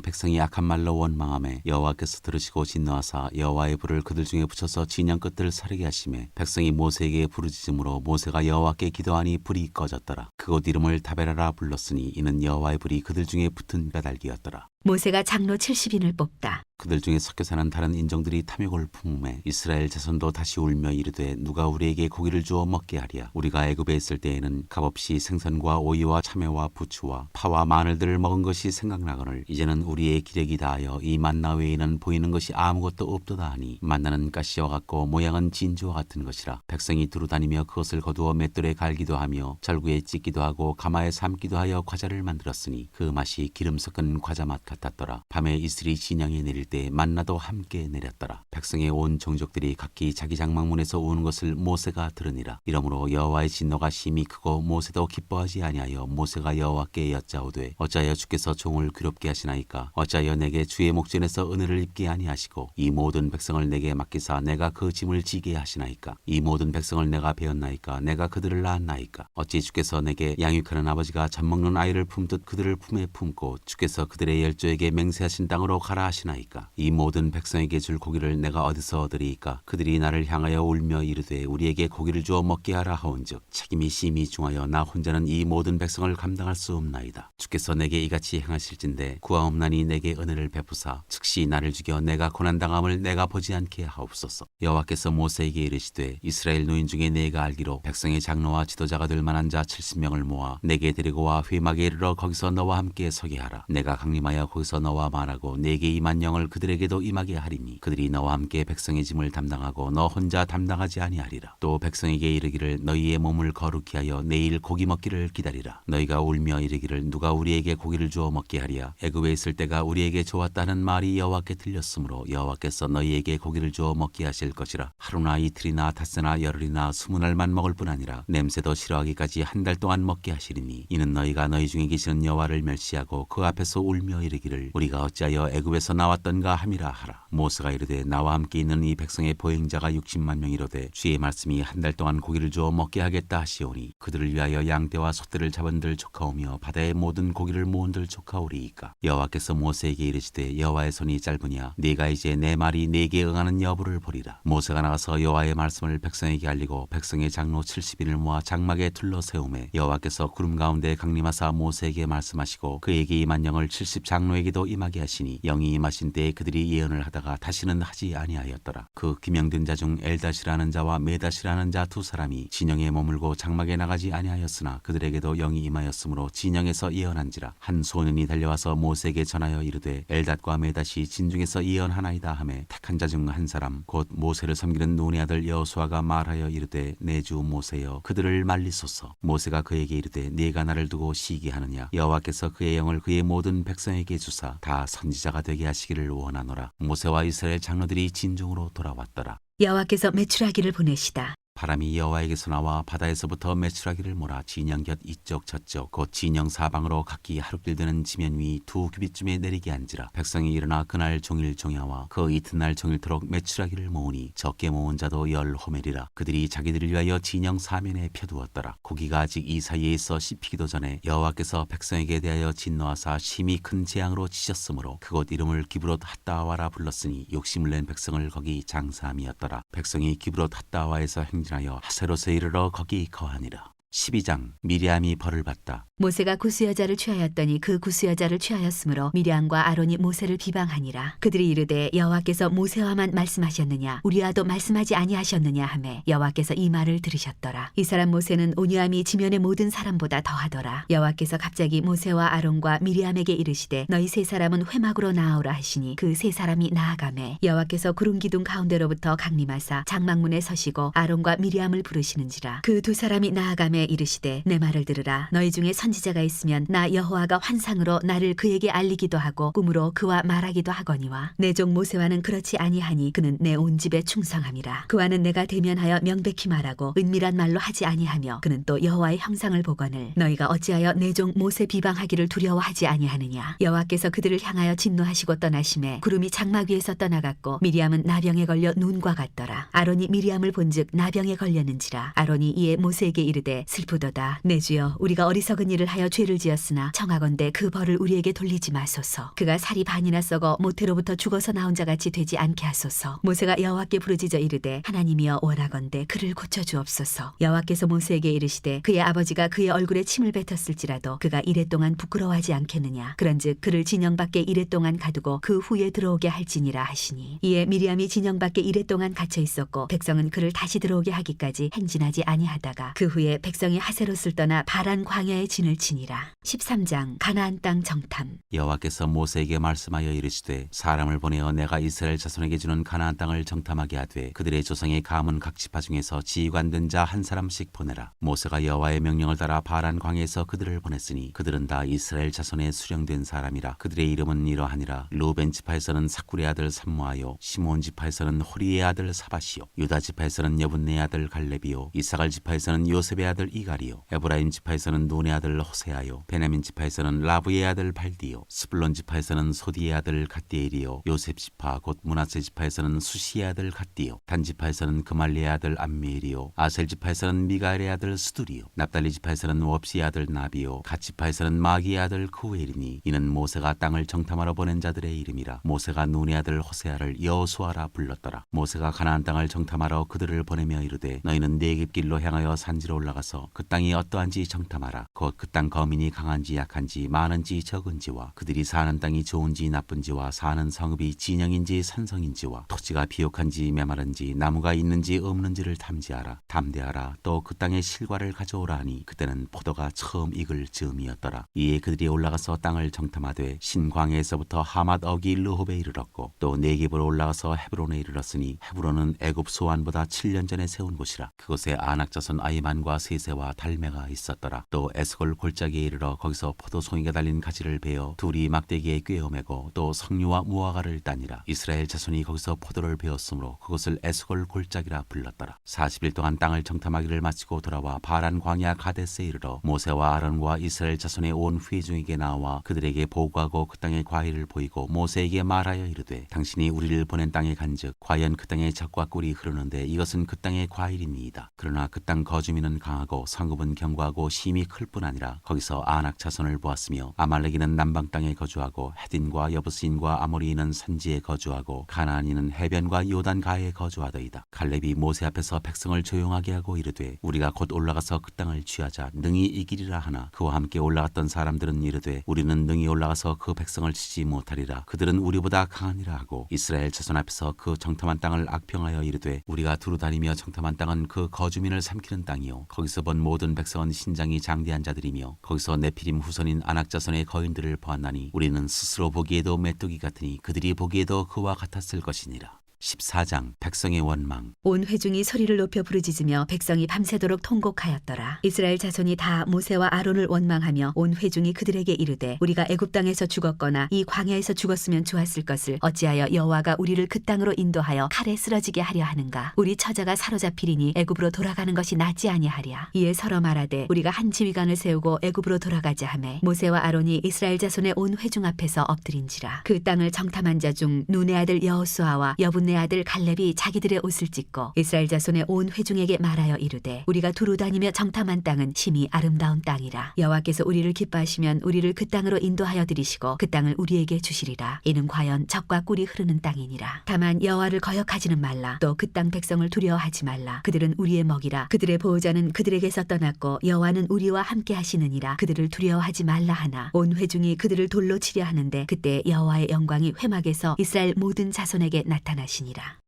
백성이 악한 말로 원망하매 여호와께서 들으시고 진노하사 여호와의 불을 그들 중에 붙여서 진영 끝들을 사르게 하시매 백성이 모세에게 부르짖음으로 모세가 여호와께 기도하니 불이 꺼졌더라. 그곳 이름을 다베라라 불렀으니 이는 여호와의 불이 그들 중에 붙은 까닭이었더라. 모세가 장로 70인을 뽑다. 그들 중에 섞여 사는 다른 인종들이 탐욕을 품음에 이스라엘 자손도 다시 울며 이르되 누가 우리에게 고기를 주어 먹게 하랴. 우리가 애굽에 있을 때에는 값없이 생선과 오이와 참외와 부추와 파와 마늘들을 먹은 것이 생각나거늘 이제는 우리의 기력이 다하여 이 만나 외에는 보이는 것이 아무것도 없도다 하니 만나는 가시와 같고 모양은 진주와 같은 것이라. 백성이 두루다니며 그것을 거두어 맷돌에 갈기도 하며 절구에 찢기도 하고 가마에 삶기도 하여 과자를 만들었으니 그 맛이 기름 섞은 과자 맛 같았더라. 밤에 이슬이 진양에 내릴 때 만나도 함께 내렸더라. 백성의 온 종족들이 각기 자기 장막문에서 우는 것을 모세가 들으니라. 이러므로 여호와의 진노가 심히 크고 모세도 기뻐하지 아니하여 모세가 여호와께 여짜오되 어찌하여 주께서 종을 괴롭게 하시나이까. 어찌하여 내게 주의 목전에서 은혜를 입게 아니하시고 이 모든 백성을 내게 맡기사 내가 그 짐을 지게 하시나이까. 이 모든 백성을 내가 배웠나이까. 내가 그들을 낳았나이까. 어찌 주께서 내게 양육하는 아버지가 젖먹는 아이를 품듯 그들을 품에 품고 주께서 그들의 열조에게 맹세하신 땅으로 가라 하시나이까. 이 모든 백성에게 줄 고기를 내가 어디서 얻으리이까. 그들이 나를 향하여 울며 이르되 우리에게 고기를 주어 먹게 하라 하온즉 책임이 심히 중하여 나 혼자는 이 모든 백성을 감당할 수 없나이다. 주께서 내게 이같이 행하실진대 구하옵나니 내게 은혜를 베푸사 즉시 나를 죽여 내가 고난당함을 내가 보지 않게 하옵소서. 여호와께서 모세에게 이르시되 이스라엘 노인 중에 내가 알기로 백성의 장로와 지도자가 될 만한 자 70명을 모아 내게 데리고 와 회막에 이르러 거기서 너와 함께 서게 하라. 내가 강림하여 거기서 너와 말하고 내게 임한 영을 그들에게도 임하게 하리니 그들이 너와 함께 백성의 짐을 담당하고 너 혼자 담당하지 아니하리라. 또 백성에게 이르기를 너희의 몸을 거룩히 하여 내일 고기 먹기를 기다리라. 너희가 울며 이르기를 누가 우리에게 고기를 주어 먹게 하랴. 애굽에 있을 때가 우리에게 좋았다는 말이 여호와께 들렸으므로 여호와께서 너희에게 고기를 주어 먹게 하실 것이라. 하루나 이틀이나 닷새나 열흘이나 20날만 먹을 뿐 아니라 냄새도 싫어하기까지 한 달 동안 먹게 하시리니 이는 너희가 너희 중에 계시는 여호와를 멸시하고 그 앞에서 울며 이르기를 우리가 어찌하여 애굽에서 나왔던가 함이라 하라. 모세가 이르되 나와 함께 있는 이 백성의 보행자가 60만 명이로되 주의 말씀이 한 달 동안 고기를 주어 먹게 하겠다 하시오니 그들을 위하여 양떼와 소떼를 잡은들 조카오며 바다의 모든 고기를 모은들 조카오리이까. 여호와께서 모세에게 이르시되 여호와의 손이 짧으냐 네가 이제 내 말이 네게 응하는 여부를 보리라. 모세가 나가서 여호와의 말씀을 백성에게 알리고 백성의 장로 70인을 모아 장막에 둘러 세우매 여호와께서 구름 가운데 강림하사 모세에게 말씀하시고 그에게 임한 영을 70장로 장로에게도 임하게 하시니 영이 임하신 때에 그들이 예언을 하다가 다시는 하지 아니하였더라. 그 기명된 자 중 엘닷이라는 자와 메닷이라는 자 두 사람이 진영에 머물고 장막에 나가지 아니하였으나 그들에게도 영이 임하였으므로 진영에서 예언한지라. 한 소년이 달려와서 모세에게 전하여 이르되 엘닷과 메닷이 진중에서 예언하나이다 하매 택한 자 중 한 사람 곧 모세를 섬기는 눈의 아들 여호수아가 말하여 이르되 내 주 모세여 그들을 말리소서. 모세가 그에게 이르되 네가 나를 두고 시기하느냐. 여호와께서 그의 영을 그의 모든 백성에게 주사 다 선지자가 되게 하시기를 원하노라. 모세와 이스라엘 장로들이 진중으로 돌아왔더라. 여호와께서 메추라기를 보내시다. 바람이 여호와에게서 나와 바다에서부터 메추라기를 몰아 진영 곁 이쪽 저쪽 곧 진영 사방으로 각기 하루길 되는 지면 위 2규빗쯤에 내리게 한지라. 백성이 일어나 그날 종일 종야와 그 이튿날 종일토록 메추라기를 모으니 적게 모은 자도 10호멜이라. 그들이 자기들을 위하여 진영 사면에 펴두었더라. 고기가 아직 이 사이에 있어 씹히기도 전에 여호와께서 백성에게 대하여 진노하사 심히 큰 재앙으로 치셨으므로 그곳 이름을 기브롯 핫다와라 불렀으니 욕심을 낸 백성을 거기 장사함이었더라. 백성이 기브롯 핫다와에서 행진하여 하세롯에 이르러 거기 거하니라. 12장 미리암이 벌을 받다. 모세가 구스 여자를 취하였더니 그 구스 여자를 취하였으므로 미리암과 아론이 모세를 비방하니라. 그들이 이르되 여호와께서 모세와만 말씀하셨느냐 우리와도 말씀하지 아니하셨느냐 하매 여호와께서 이 말을 들으셨더라. 이 사람 모세는 온유함이 지면의 모든 사람보다 더하더라. 여호와께서 갑자기 모세와 아론과 미리암에게 이르시되 너희 세 사람은 회막으로 나아오라 하시니 그 세 사람이 나아가매 여호와께서 구름 기둥 가운데로부터 강림하사 장막문에 서시고 아론과 미리암을 부르시는지라. 그 두 사람이 나아가매 이르시되 내 말을 들으라. 너희 중에 선지자가 있으면 나 여호와가 환상으로 나를 그에게 알리기도 하고 꿈으로 그와 말하기도 하거니와 내 종 모세와는 그렇지 아니하니 그는 내 온 집에 충성함이라. 그와는 내가 대면하여 명백히 말하고 은밀한 말로 하지 아니하며 그는 또 여호와의 형상을 보거늘 너희가 어찌하여 내 종 모세 비방하기를 두려워하지 아니하느냐. 여호와께서 그들을 향하여 진노하시고 떠나심에 구름이 장막 위에서 떠나갔고 미리암은 나병에 걸려 눈과 같더라. 아론이 미리암을 본즉 나병에 걸렸는지라. 아론이 이에 모세에게 이르되 슬프도다. 내 주여 우리가 어리석은 일을 하여 죄를 지었으나 청하건대 그 벌을 우리에게 돌리지 마소서. 그가 살이 반이나 썩어 모태로부터 죽어서 나온 자같이 되지 않게 하소서. 모세가 여호와께 부르짖어 이르되 하나님이여 원하건대 그를 고쳐주옵소서. 여호와께서 모세에게 이르시되 그의 아버지가 그의 얼굴에 침을 뱉었을지라도 그가 이랫동안 부끄러워하지 않겠느냐. 그런즉 그를 진영 밖에 이랫동안 가두고 그 후에 들어오게 할지니라 하시니 이에 미리암이 진영 밖에 이랫동안 갇혀 있었고 백성은 그를 다시 들어오게 하기까지 행진하지 아니하다가 그 후에 백성이 하세롯을 떠나 바란 광야에 진을 치니라. 13장 가나안 땅 정탐. 여호와께서 모세에게 말씀하여 이르시되 사람을 보내어 내가 이스라엘 자손에게 주는 가나안 땅을 정탐하게 하되 그들의 조상의 가문 각 지파 중에서 지휘관된 자 한 사람씩 보내라. 모세가 여호와의 명령을 따라 바란 광야에서 그들을 보냈으니 그들은 다 이스라엘 자손의 수령된 사람이라. 그들의 이름은 이러하니라. 루벤 지파에서는 사쿠의 아들 삼무아요, 시몬 지파에서는 호리의 아들 사바시요, 유다 지파에서는 여분네 아들 갈렙이요, 이사갈 지파에서는 요셉의 아들 이갈이요, 에브라임 지파에서는 눈의 아들 호세아요, 베냐민 지파에서는 라브의 아들 발디요, 스불론 지파에서는 소디의 아들 갓디엘이요, 요셉 지파 곧 므낫세 지파에서는 수시의 아들 갓디요, 단 지파에서는 그말리의 아들 암미엘이요, 아셀 지파에서는 미가엘의 아들 스두리요, 납달리 지파에서는 웁시의 아들 나비요, 갓 지파에서는 마기의 아들 크우엘이니 이는 모세가 땅을 정탐하러 보낸 자들의 이름이라. 모세가 눈의 아들 호세아를 여호수아라 불렀더라. 모세가 가나안 땅을 정탐하러 그들을 보내며 이르되 너희는 네겝 길로 향하여 산지로 올라가서 그 땅이 어떠한지 정탐하라. 곧 그 땅 거민이 강한지 약한지 많은지 적은지와 그들이 사는 땅이 좋은지 나쁜지와 사는 성읍이 진영인지 산성인지와 토지가 비옥한지 메마른지 나무가 있는지 없는지를 탐지하라. 담대하라. 또 그 땅의 실과를 가져오라 하니 그때는 포도가 처음 익을 즈음이었더라. 이에 그들이 올라가서 땅을 정탐하되 신광야에서부터 하맛 어기 르홉에 이르렀고 또 네겝으로 올라가서 헤브론에 이르렀으니 헤브론은 애굽 소안보다 7년 전에 세운 곳이라. 그곳에 아낙 자손 아이만과 세세와 달메가 있었더라. 또 에스골 골짜기에 이르러 거기서 포도송이가 달린 가지를 베어 둘이 막대기에 꿰어매고 또 석류와 무화과를 따니라. 이스라엘 자손이 거기서 포도를 베었으므로 그곳을 에스골 골짜기라 불렀더라. 40일 동안 땅을 정탐하기를 마치고 돌아와 바란 광야 가데스에 이르러 모세와 아론과 이스라엘 자손의 온 회중에게 나와 그들에게 보고하고 그 땅의 과일을 보이고 모세에게 말하여 이르되 당신이 우리를 보낸 땅에 간즉 과연 그 땅에 젖과 꿀이 흐르는데 이것은 그 땅의 과일이니이다. 그러나 그 땅 거주민은 강하고 듣고 성읍은 견고하고 힘이 클 뿐 아니라 거기서 아낙 자손을 보았으며 아말렉이는 남방 땅에 거주하고 헤딘과 여부스인과 아모리인은 산지에 거주하고 가나안인은 해변과 요단 가에 거주하더이다. 갈렙이 모세 앞에서 백성을 조용하게 하고 이르되 우리가 곧 올라가서 그 땅을 취하자 능히 이기리라 하나 그와 함께 올라갔던 사람들은 이르되 우리는 능히 올라가서 그 백성을 치지 못하리라. 그들은 우리보다 강하니라 하고 이스라엘 자손 앞에서 그 정탐한 땅을 악평하여 이르되 우리가 두루 다니며 정탐한 땅은 그 거주민을 삼키는 땅이요 거기서 본 모든 백성은 신장이 장대한 자들이며 거기서 네피림 후손인 아낙 자손의 거인들을 보았나니 우리는 스스로 보기에도 메뚜기 같으니 그들이 보기에도 그와 같았을 것이니라. 14장 백성의 원망. 온 회중이 소리를 높여 부르짖으며 백성이 밤새도록 통곡하였더라. 이스라엘 자손이 다 모세와 아론을 원망하며 온 회중이 그들에게 이르되 우리가 애굽 땅에서 죽었거나 이 광야에서 죽었으면 좋았을 것을 어찌하여 여호와가 우리를 그 땅으로 인도하여 칼에 쓰러지게 하려 하는가. 우리 처자가 사로잡히리니 애굽으로 돌아가는 것이 낫지 아니하랴. 이에 서로 말하되 우리가 한 지휘관을 세우고 애굽으로 돌아가자 하매 모세와 아론이 이스라엘 자손의 온 회중 앞에서 엎드린지라. 그 땅을 정탐한 자 중 눈의 아들 여호수아와 여분네 아들 갈렙이 자기들의 옷을 찢고 이스라엘 자손의 온 회중에게 말하여 이르되 우리가 두루 다니며 정탐한 땅은 심히 아름다운 땅이라. 여호와께서 우리를 기뻐하시면 우리를 그 땅으로 인도하여 들이시고 그 땅을 우리에게 주시리라. 이는 과연 젖과 꿀이 흐르는 땅이니라. 다만 여호와를 거역하지는 말라. 또 그 땅 백성을 두려워하지 말라. 그들은 우리의 먹이라. 그들의 보호자는 그들에게서 떠났고 여호와는 우리와 함께 하시느니라. 그들을 두려워하지 말라 하나 온 회중이 그들을 돌로 치려 하는데 그때 여호와의 영광이 회막에서 이스라엘 모든 자손에게 나타나시니라.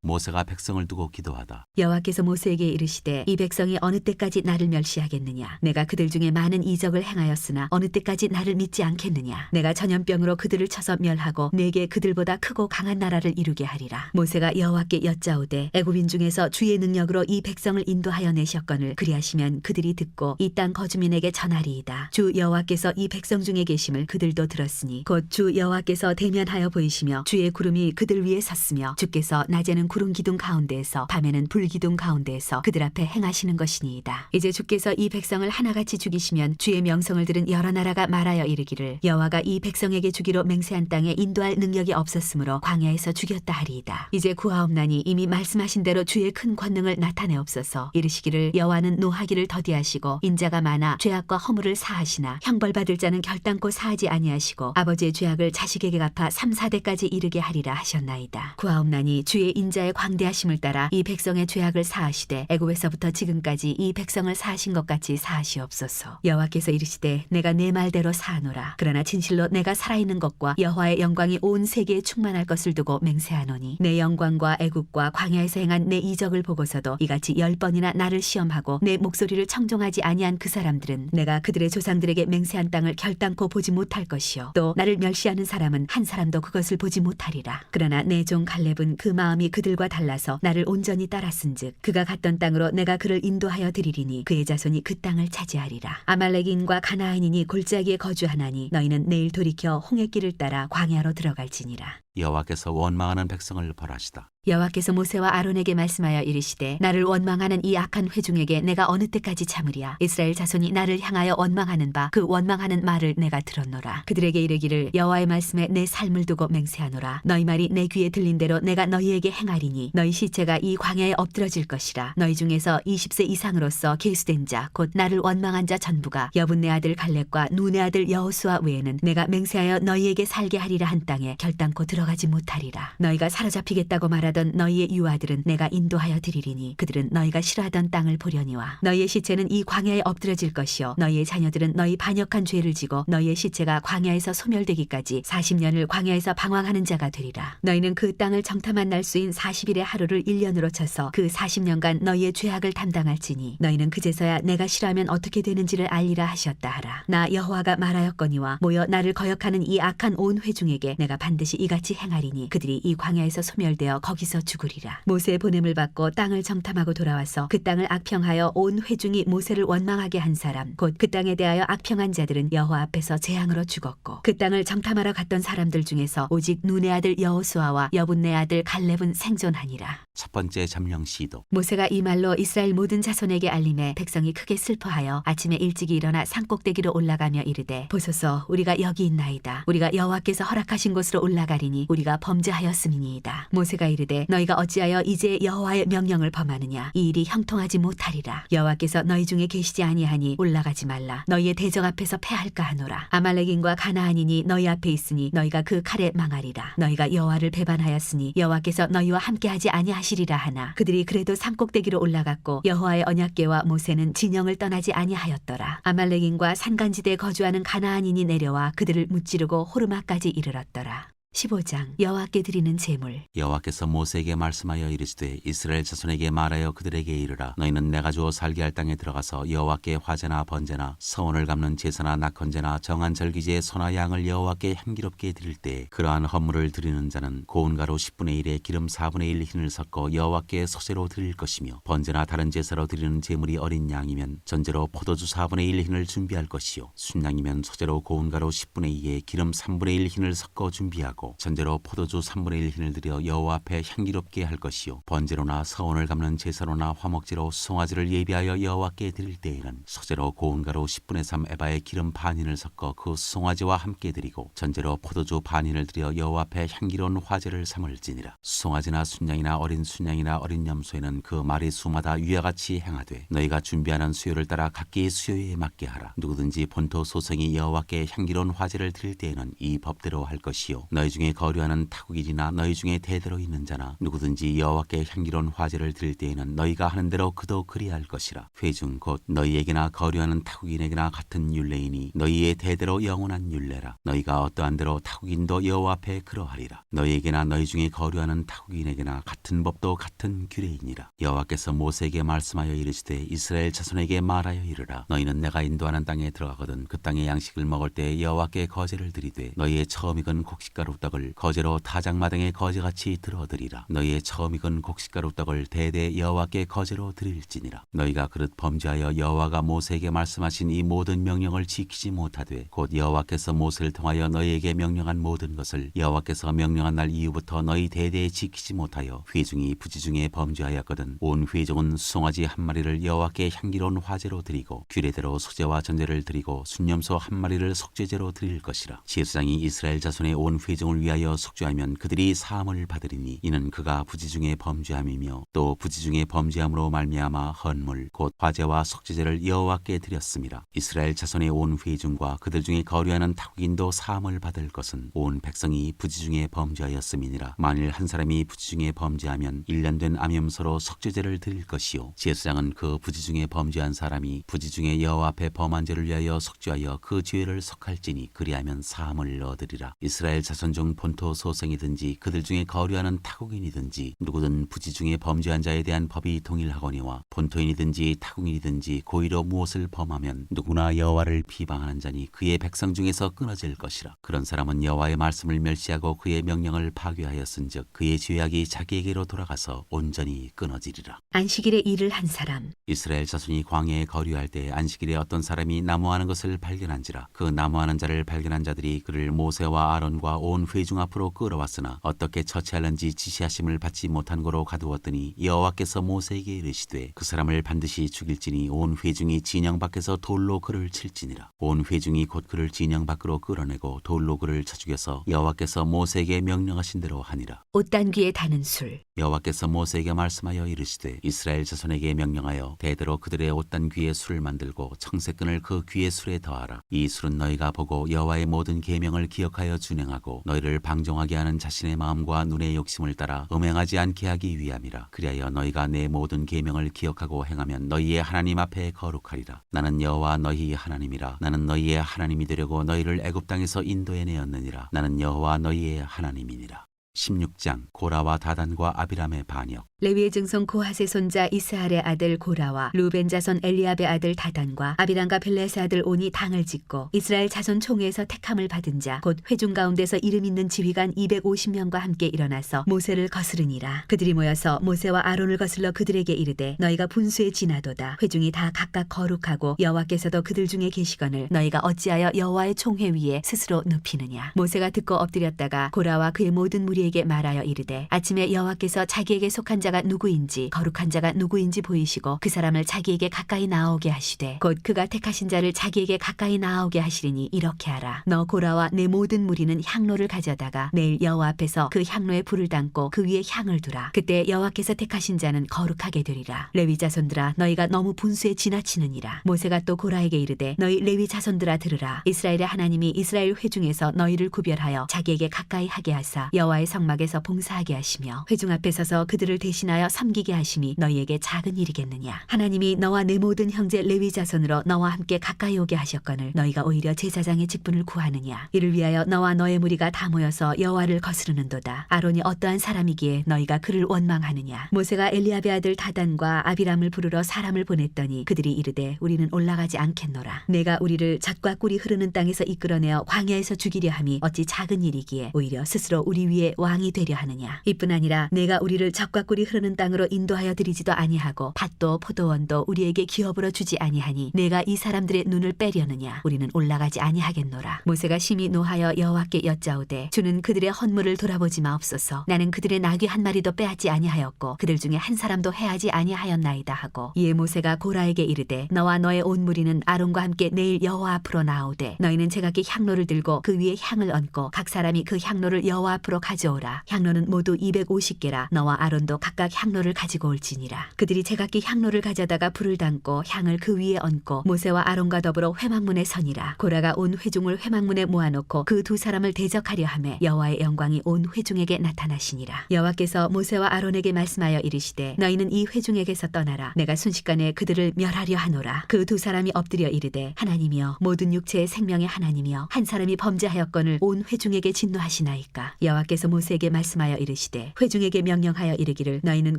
모세가 백성을 두고 기도하다. 여호와께서 모세에게 이르시되 이 백성이 어느 때까지 나를 멸시하겠느냐. 내가 그들 중에 많은 이적을 행하였으나 어느 때까지 나를 믿지 않겠느냐. 내가 전염병으로 그들을 쳐서 멸하고 내게 그들보다 크고 강한 나라를 이루게 하리라. 모세가 여호와께 여짜오되 애굽인 중에서 주의 능력으로 이 백성을 인도하여 내셨거늘 그리하시면 그들이 듣고 이 땅 거주민에게 전하리이다. 주 여호와께서 이 백성 중에 계심을 그들도 들었으니 곧 주 여호와께서 대면하여 보이시며 주의 구름이 그들 위에 섰으며 주께서 낮에는 구름 기둥 가운데에서 밤에는 불 기둥 가운데에서 그들 앞에 행하시는 것이니이다. 이제 주께서 이 백성을 하나같이 죽이시면 주의 명성을 들은 여러 나라가 말하여 이르기를 여호와가 이 백성에게 주기로 맹세한 땅에 인도할 능력이 없었으므로 광야에서 죽였다 하리이다. 이제 구하옵나니 이미 말씀하신 대로 주의 큰 권능을 나타내옵소서. 이르시기를 여호와는 노하기를 더디하시고 인자가 많아 죄악과 허물을 사하시나 형벌받을 자는 결단코 사하지 아니하시고 아버지의 죄악을 자식에게 갚아 3, 4대까지 이르게 하리라 하셨나이다. 구하옵나니 주의 인자의 광대하심을 따라 이 백성의 죄악을 사하시되 애굽에서부터 지금까지 이 백성을 사하신 것 같이 사하시옵소서. 여호와께서 이르시되 내가 내 말대로 사하노라. 그러나 진실로 내가 살아있는 것과 여호와의 영광이 온 세계에 충만할 것을 두고 맹세하노니 내 영광과 애굽과 광야에서 행한 내 이적을 보고서도 이같이 10번이나 나를 시험하고 내 목소리를 청종하지 아니한 그 사람들은 내가 그들의 조상들에게 맹세한 땅을 결단코 보지 못할 것이요 또 나를 멸시하는 사람은 한 사람도 그것을 보지 못하리라. 그러나 내 종 갈렙은 그 마음이 그들과 달라서 나를 온전히 따랐은즉 그가 갔던 땅으로 내가 그를 인도하여 드리리니 그의 자손이 그 땅을 차지하리라. 아말렉인과 가나안인이 골짜기에 거주하나니 너희는 내일 돌이켜 홍해길을 따라 광야로 들어갈지니라. 여호와께서 원망하는 백성을 벌하시다. 여호와께서 모세와 아론에게 말씀하여 이르시되 나를 원망하는 이 악한 회중에게 내가 어느 때까지 참으랴. 이스라엘 자손이 나를 향하여 원망하는 바 그 원망하는 말을 내가 들었노라. 그들에게 이르기를 여호와의 말씀에 내 삶을 두고 맹세하노라. 너희 말이 내 귀에 들린 대로 내가 너희에게 행하리니 너희 시체가 이 광야에 엎드러질 것이라. 너희 중에서 20세 이상으로서 계수된 자 곧 나를 원망한 자 전부가 여분네 아들 갈렙과 눈의 아들 여호수아 외에는 내가 맹세하여 너희에게 살게 하리라 한 땅에 결단코 들어가지 못하리라. 너희가 사로잡히겠다고 말하던 너희의 유아들은 내가 인도하여 드리리니 그들은 너희가 싫어하던 땅을 보려니와 너희의 시체는 이 광야에 엎드러질 것이요 너희의 자녀들은 너희 반역한 죄를 지고 너희의 시체가 광야에서 소멸되기까지 40년을 광야에서 방황하는 자가 되리라. 너희는 그 땅을 정탐한 날수인 40일의 하루를 1년으로 쳐서 그 40년간 너희의 죄악을 담당할지니 너희는 그제서야 내가 싫어하면 어떻게 되는지를 알리라 하셨다 하라. 나 여호와가 말하였거니와 모여 나를 거역하는 이 악한 온 회중에게 내가 반드시 이같이 행하리니 그들이 이 광야에서 소멸되어 거기서 죽으리라. 모세의 보냄을 받고 땅을 정탐하고 돌아와서 그 땅을 악평하여 온 회중이 모세를 원망하게 한 사람 곧 그 땅에 대하여 악평한 자들은 여호와 앞에서 재앙으로 죽었고 그 땅을 정탐하러 갔던 사람들 중에서 오직 눈의 아들 여호수아와 여분네 아들 갈렙은 생존하니라. 첫 번째 잠령 시도. 모세가 이 말로 이스라엘 모든 자손에게 알림해 백성이 크게 슬퍼하여 아침에 일찍이 일어나 산꼭대기로 올라가며 이르되 보소서 우리가 여기 있나이다. 우리가 여호와께서 허락하신 곳으로 올라가리니 아니하니 우리가 범죄하였음이니이다. 모세가 이르되 너희가 어찌하여 이제 여호와의 명령을 범하느냐. 이 일이 형통하지 못하리라. 여호와께서 너희 중에 계시지 아니하니 올라가지 말라. 너희의 대적 앞에서 패할까 하노라. 아말렉인과 가나안인이 너희 앞에 있으니 너희가 그 칼에 망하리라. 너희가 여호와를 배반하였으니 여호와께서 너희와 함께하지 아니하시리라 하나 그들이 그래도 산꼭대기로 올라갔고 여호와의 언약궤와 모세는 진영을 떠나지 아니하였더라. 아말렉인과 산간지대에 거주하는 가나안인이 내려와 그들을 무찌르고 호르마까지 이르렀더라. 15장 여호와께 드리는 제물. 여호와께서 모세에게 말씀하여 이르시되 이스라엘 자손에게 말하여 그들에게 이르라. 너희는 내가 주어 살게 할 땅에 들어가서 여호와께 화제나 번제나 서원을 갚는 제사나 낙헌제나 정한 절기제의 소나 양을 여호와께 향기롭게 드릴 때 그러한 헌물을 드리는 자는 고운 가루 10분의 1에 기름 4분의 1 흰을 섞어 여호와께 소제로 드릴 것이며 번제나 다른 제사로 드리는 제물이 어린 양이면 전제로 포도주 4분의 1 흰을 준비할 것이요 순양이면 소제로 고운 가루 10분의 2에 기름 3분의 1 흰을 섞어 준비하고 전제로 포도주 3분의 1 흰을 들여 여호와 앞에 향기롭게 할 것이요 번제로나 서원을 갚는 제사로나 화목제로 송아지를 예비하여 여호와께 드릴 때에는 소제로 고운 가루 10분의 3 에바에 기름 반 흰을 섞어 그 송아지와 함께 드리고 전제로 포도주 반 흰을 들여 여호와 앞에 향기로운 화제를 삼을지니라. 송아지나 순양이나 어린 순양이나 어린 염소에는 그 마리 수마다 위와 같이 행하되 너희가 준비하는 수요를 따라 각기 수요에 맞게 하라. 누구든지 본토 소생이 여호와께 향기로운 화제를 드릴 때에는 이 법대로 할 것이요 너희 중에 거류하는 타국인이나 너희 중에 대대로 있는 자나 누구든지 여호와께 향기로운 화제를 드릴 때에는 너희가 하는 대로 그도 그리할 것이라. 회중 곧 너희에게나 거류하는 타국인에게나 같은 율례이니 너희의 대대로 영원한 율례라. 너희가 어떠한 대로 타국인도 여호와 앞에 그러하리라. 너희에게나 너희 중에 거류하는 타국인에게나 같은 법도 같은 규례이니라. 여호와께서 모세에게 말씀하여 이르시되 이스라엘 자손에게 말하여 이르라. 너희는 내가 인도하는 땅에 들어가거든 그 땅의 양식을 먹을 때 여호와께 거제를 드리되 너희의 처음 익은 곡식가루 떡을 거제로 타작마당에 거제같이 들어드리라. 너희의 처음 익은 곡식가루 떡을 대대 여호와께 거제로 드릴지니라. 너희가 그릇 범죄하여 여호와가 모세에게 말씀하신 이 모든 명령을 지키지 못하되 곧 여호와께서 모세를 통하여 너희에게 명령한 모든 것을 여호와께서 명령한 날 이후부터 너희 대대에 지키지 못하여 회중이 부지중에 범죄하였거든 온 회중은 송아지 한 마리를 여호와께 향기로운 화제로 드리고 규례대로 소제와 전제를 드리고 순염소 한 마리를 속죄제로 드릴 것이라. 제사장이 이스라엘 자손의 온 회중을 위하여 속죄하면 그들이 사함을 받으리니 이는 그가 부지중에 범죄함이며 또 부지중에 범죄함으로 말미암아 헌물 곧 화제와 속죄제를 여호와께 드렸습니다. 이스라엘 자손의 온 회중과 그들 중에 거류하는 타국인도 사함을 받을 것은 온 백성이 부지중에 범죄하였음이니라. 만일 한 사람이 부지중에 범죄하면 1년 된 암염소로 속죄제를 드릴 것이요 제사장은 그 부지중에 범죄한 사람이 부지중에 여호와 앞에 범한 죄를 위하여 속죄하여 그 죄를 속할지니 그리하면 사함을 얻으리라. 이스라엘 자손 중 본토 소생이든지 그들 중에 거류하는 타국인이든지 누구든 부지 중에 범죄한 자에 대한 법이 동일하거니와 본토인이든지 타국인이든지 고의로 무엇을 범하면 누구나 여호와를 비방하는 자니 그의 백성 중에서 끊어질 것이라. 그런 사람은 여호와의 말씀을 멸시하고 그의 명령을 파괴하였은즉 그의 죄악이 자기에게로 돌아가서 온전히 끊어지리라. 안식일에 일을 한 사람. 이스라엘 자손이 광야에 거류할 때 안식일에 어떤 사람이 나무하는 것을 발견한지라. 그 나무하는 자를 발견한 자들이 그를 모세와 아론과 온 회중 앞으로 끌어왔으나 어떻게 처치하는지 지시하심을 받지 못한 고로 가두었더니 여호와께서 모세에게 이르시되 그 사람을 반드시 죽일지니 온 회중이 진영 밖에서 돌로 그를 칠지니라. 온 회중이 곧 그를 진영 밖으로 끌어내고 돌로 그를 쳐 죽여서 여호와께서 모세에게 명령하신 대로 하니라. 옷단귀에 다는 술. 여호와께서 모세에게 말씀하여 이르시되 이스라엘 자손에게 명령하여 대대로 그들의 옷단 귀에 술을 만들고 청색끈을 그 귀의 술에 더하라. 이 술은 너희가 보고 여호와의 모든 계명을 기억하여 준행하고 너희를 방종하게 하는 자신의 마음과 눈의 욕심을 따라 음행하지 않게 하기 위함이라. 그리하여 너희가 내 모든 계명을 기억하고 행하면 너희의 하나님 앞에 거룩하리라. 나는 여호와 너희 하나님이라. 나는 너희의 하나님이 되려고 너희를 애굽 땅에서 인도해 내었느니라. 나는 여호와 너희의 하나님이니라. 16장 고라와 다단과 아비람의 반역. 레위의 증손 고핫의 손자 이스할의 아들 고라와 루벤 자손 엘리압의 아들 다단과 아비람과 벨렛의 아들 온이 당을 짓고 이스라엘 자손 총회에서 택함을 받은 자 곧 회중 가운데서 이름 있는 지휘관 250명과 함께 일어나서 모세를 거스르니라. 그들이 모여서 모세와 아론을 거슬러 그들에게 이르되 너희가 분수에 지나도다. 회중이 다 각각 거룩하고 여호와께서도 그들 중에 계시거늘 너희가 어찌하여 여호와의 총회 위에 스스로 눕히느냐. 모세가 듣고 엎드렸다가 고라와 그의 모든 무리에게 모세에게 말하여 이르되 아침에 여호와께서 자기에게 속한 자가 누구인지 거룩한 자가 누구인지 보이시고 그 사람을 자기에게 가까이 나오게 하시되 곧 그가 택하신 자를 자기에게 가까이 나오게 하시리니 이렇게 하라. 너 고라와 내 모든 무리는 향로를 가져다가 내일 여호와 앞에서 그 향로에 불을 담고 그 위에 향을 두라. 그때 여호와께서 택하신 자는 거룩하게 되리라. 레위 자손들아 너희가 너무 분수에 지나치느니라. 모세가 또 고라에게 이르되 너희 레위 자손들아 들으라. 이스라엘의 하나님이 이스라엘 회중에서 너희를 구별하여 자기에게 가까이 하게 하사 여호와의 성막에서 봉사하게 하시며 회중 앞에 서서 그들을 대신하여 섬기게 하심이 너희에게 작은 일이겠느냐. 하나님이 너와 내 모든 형제 레위 자손으로 너와 함께 가까이 오게 하셨거늘 너희가 오히려 제사장의 직분을 구하느냐. 이를 위하여 너와 너의 무리가 다 모여서 여호와를 거스르는도다. 아론이 어떠한 사람이기에 너희가 그를 원망하느냐. 모세가 엘리압의 아들 다단과 아비람을 부르러 사람을 보냈더니 그들이 이르되 우리는 올라가지 않겠노라. 내가 우리를 젖과 꿀이 흐르는 땅에서 이끌어내어 광야에서 죽이려 함이 어찌 작은 일이기에 오히려 스스로 우리 위에 왕이 되려 하느냐. 이뿐 아니라 내가 우리를 젖과 꿀이 흐르는 땅으로 인도하여 드리지도 아니하고 밭도 포도원도 우리에게 기업으로 주지 아니하니 내가 이 사람들의 눈을 빼려느냐. 우리는 올라가지 아니하겠노라. 모세가 심히 노하여 여호와께 여짜오되 주는 그들의 헌물을 돌아보지 마옵소서. 나는 그들의 나귀 한 마리도 빼앗지 아니하였고 그들 중에 한 사람도 해하지 아니하였나이다 하고 이에 모세가 고라에게 이르되 너와 너의 온 무리는 아론과 함께 내일 여호와 앞으로 나오되 너희는 제각기 향로를 들고 그 위에 향을 얹고 각 사람이 그 향로를 여호와 앞으로 가져오라. 향로는 모두 250개라. 너와 아론도 각각 향로를 가지고 올지니라. 그들이 제각기 향로를 가져다가 불을 담고 향을 그 위에 얹고 모세와 아론과 더불어 회막문에 서니라. 고라가 온 회중을 회막문에 모아놓고 그 두 사람을 대적하려 하매 여호와의 영광이 온 회중에게 나타나시니라. 여호와께서 모세와 아론에게 말씀하여 이르시되 너희는 이 회중에게서 떠나라. 내가 순식간에 그들을 멸하려 하노라. 그 두 사람이 엎드려 이르되 하나님이여 모든 육체의 생명의 하나님이여 한 사람이 범죄하였거늘 온 회중에게 진노하시나이까. 여호와께서 모세에게 말씀하여 이르시되 회중에게 명령하여 이르기를 너희는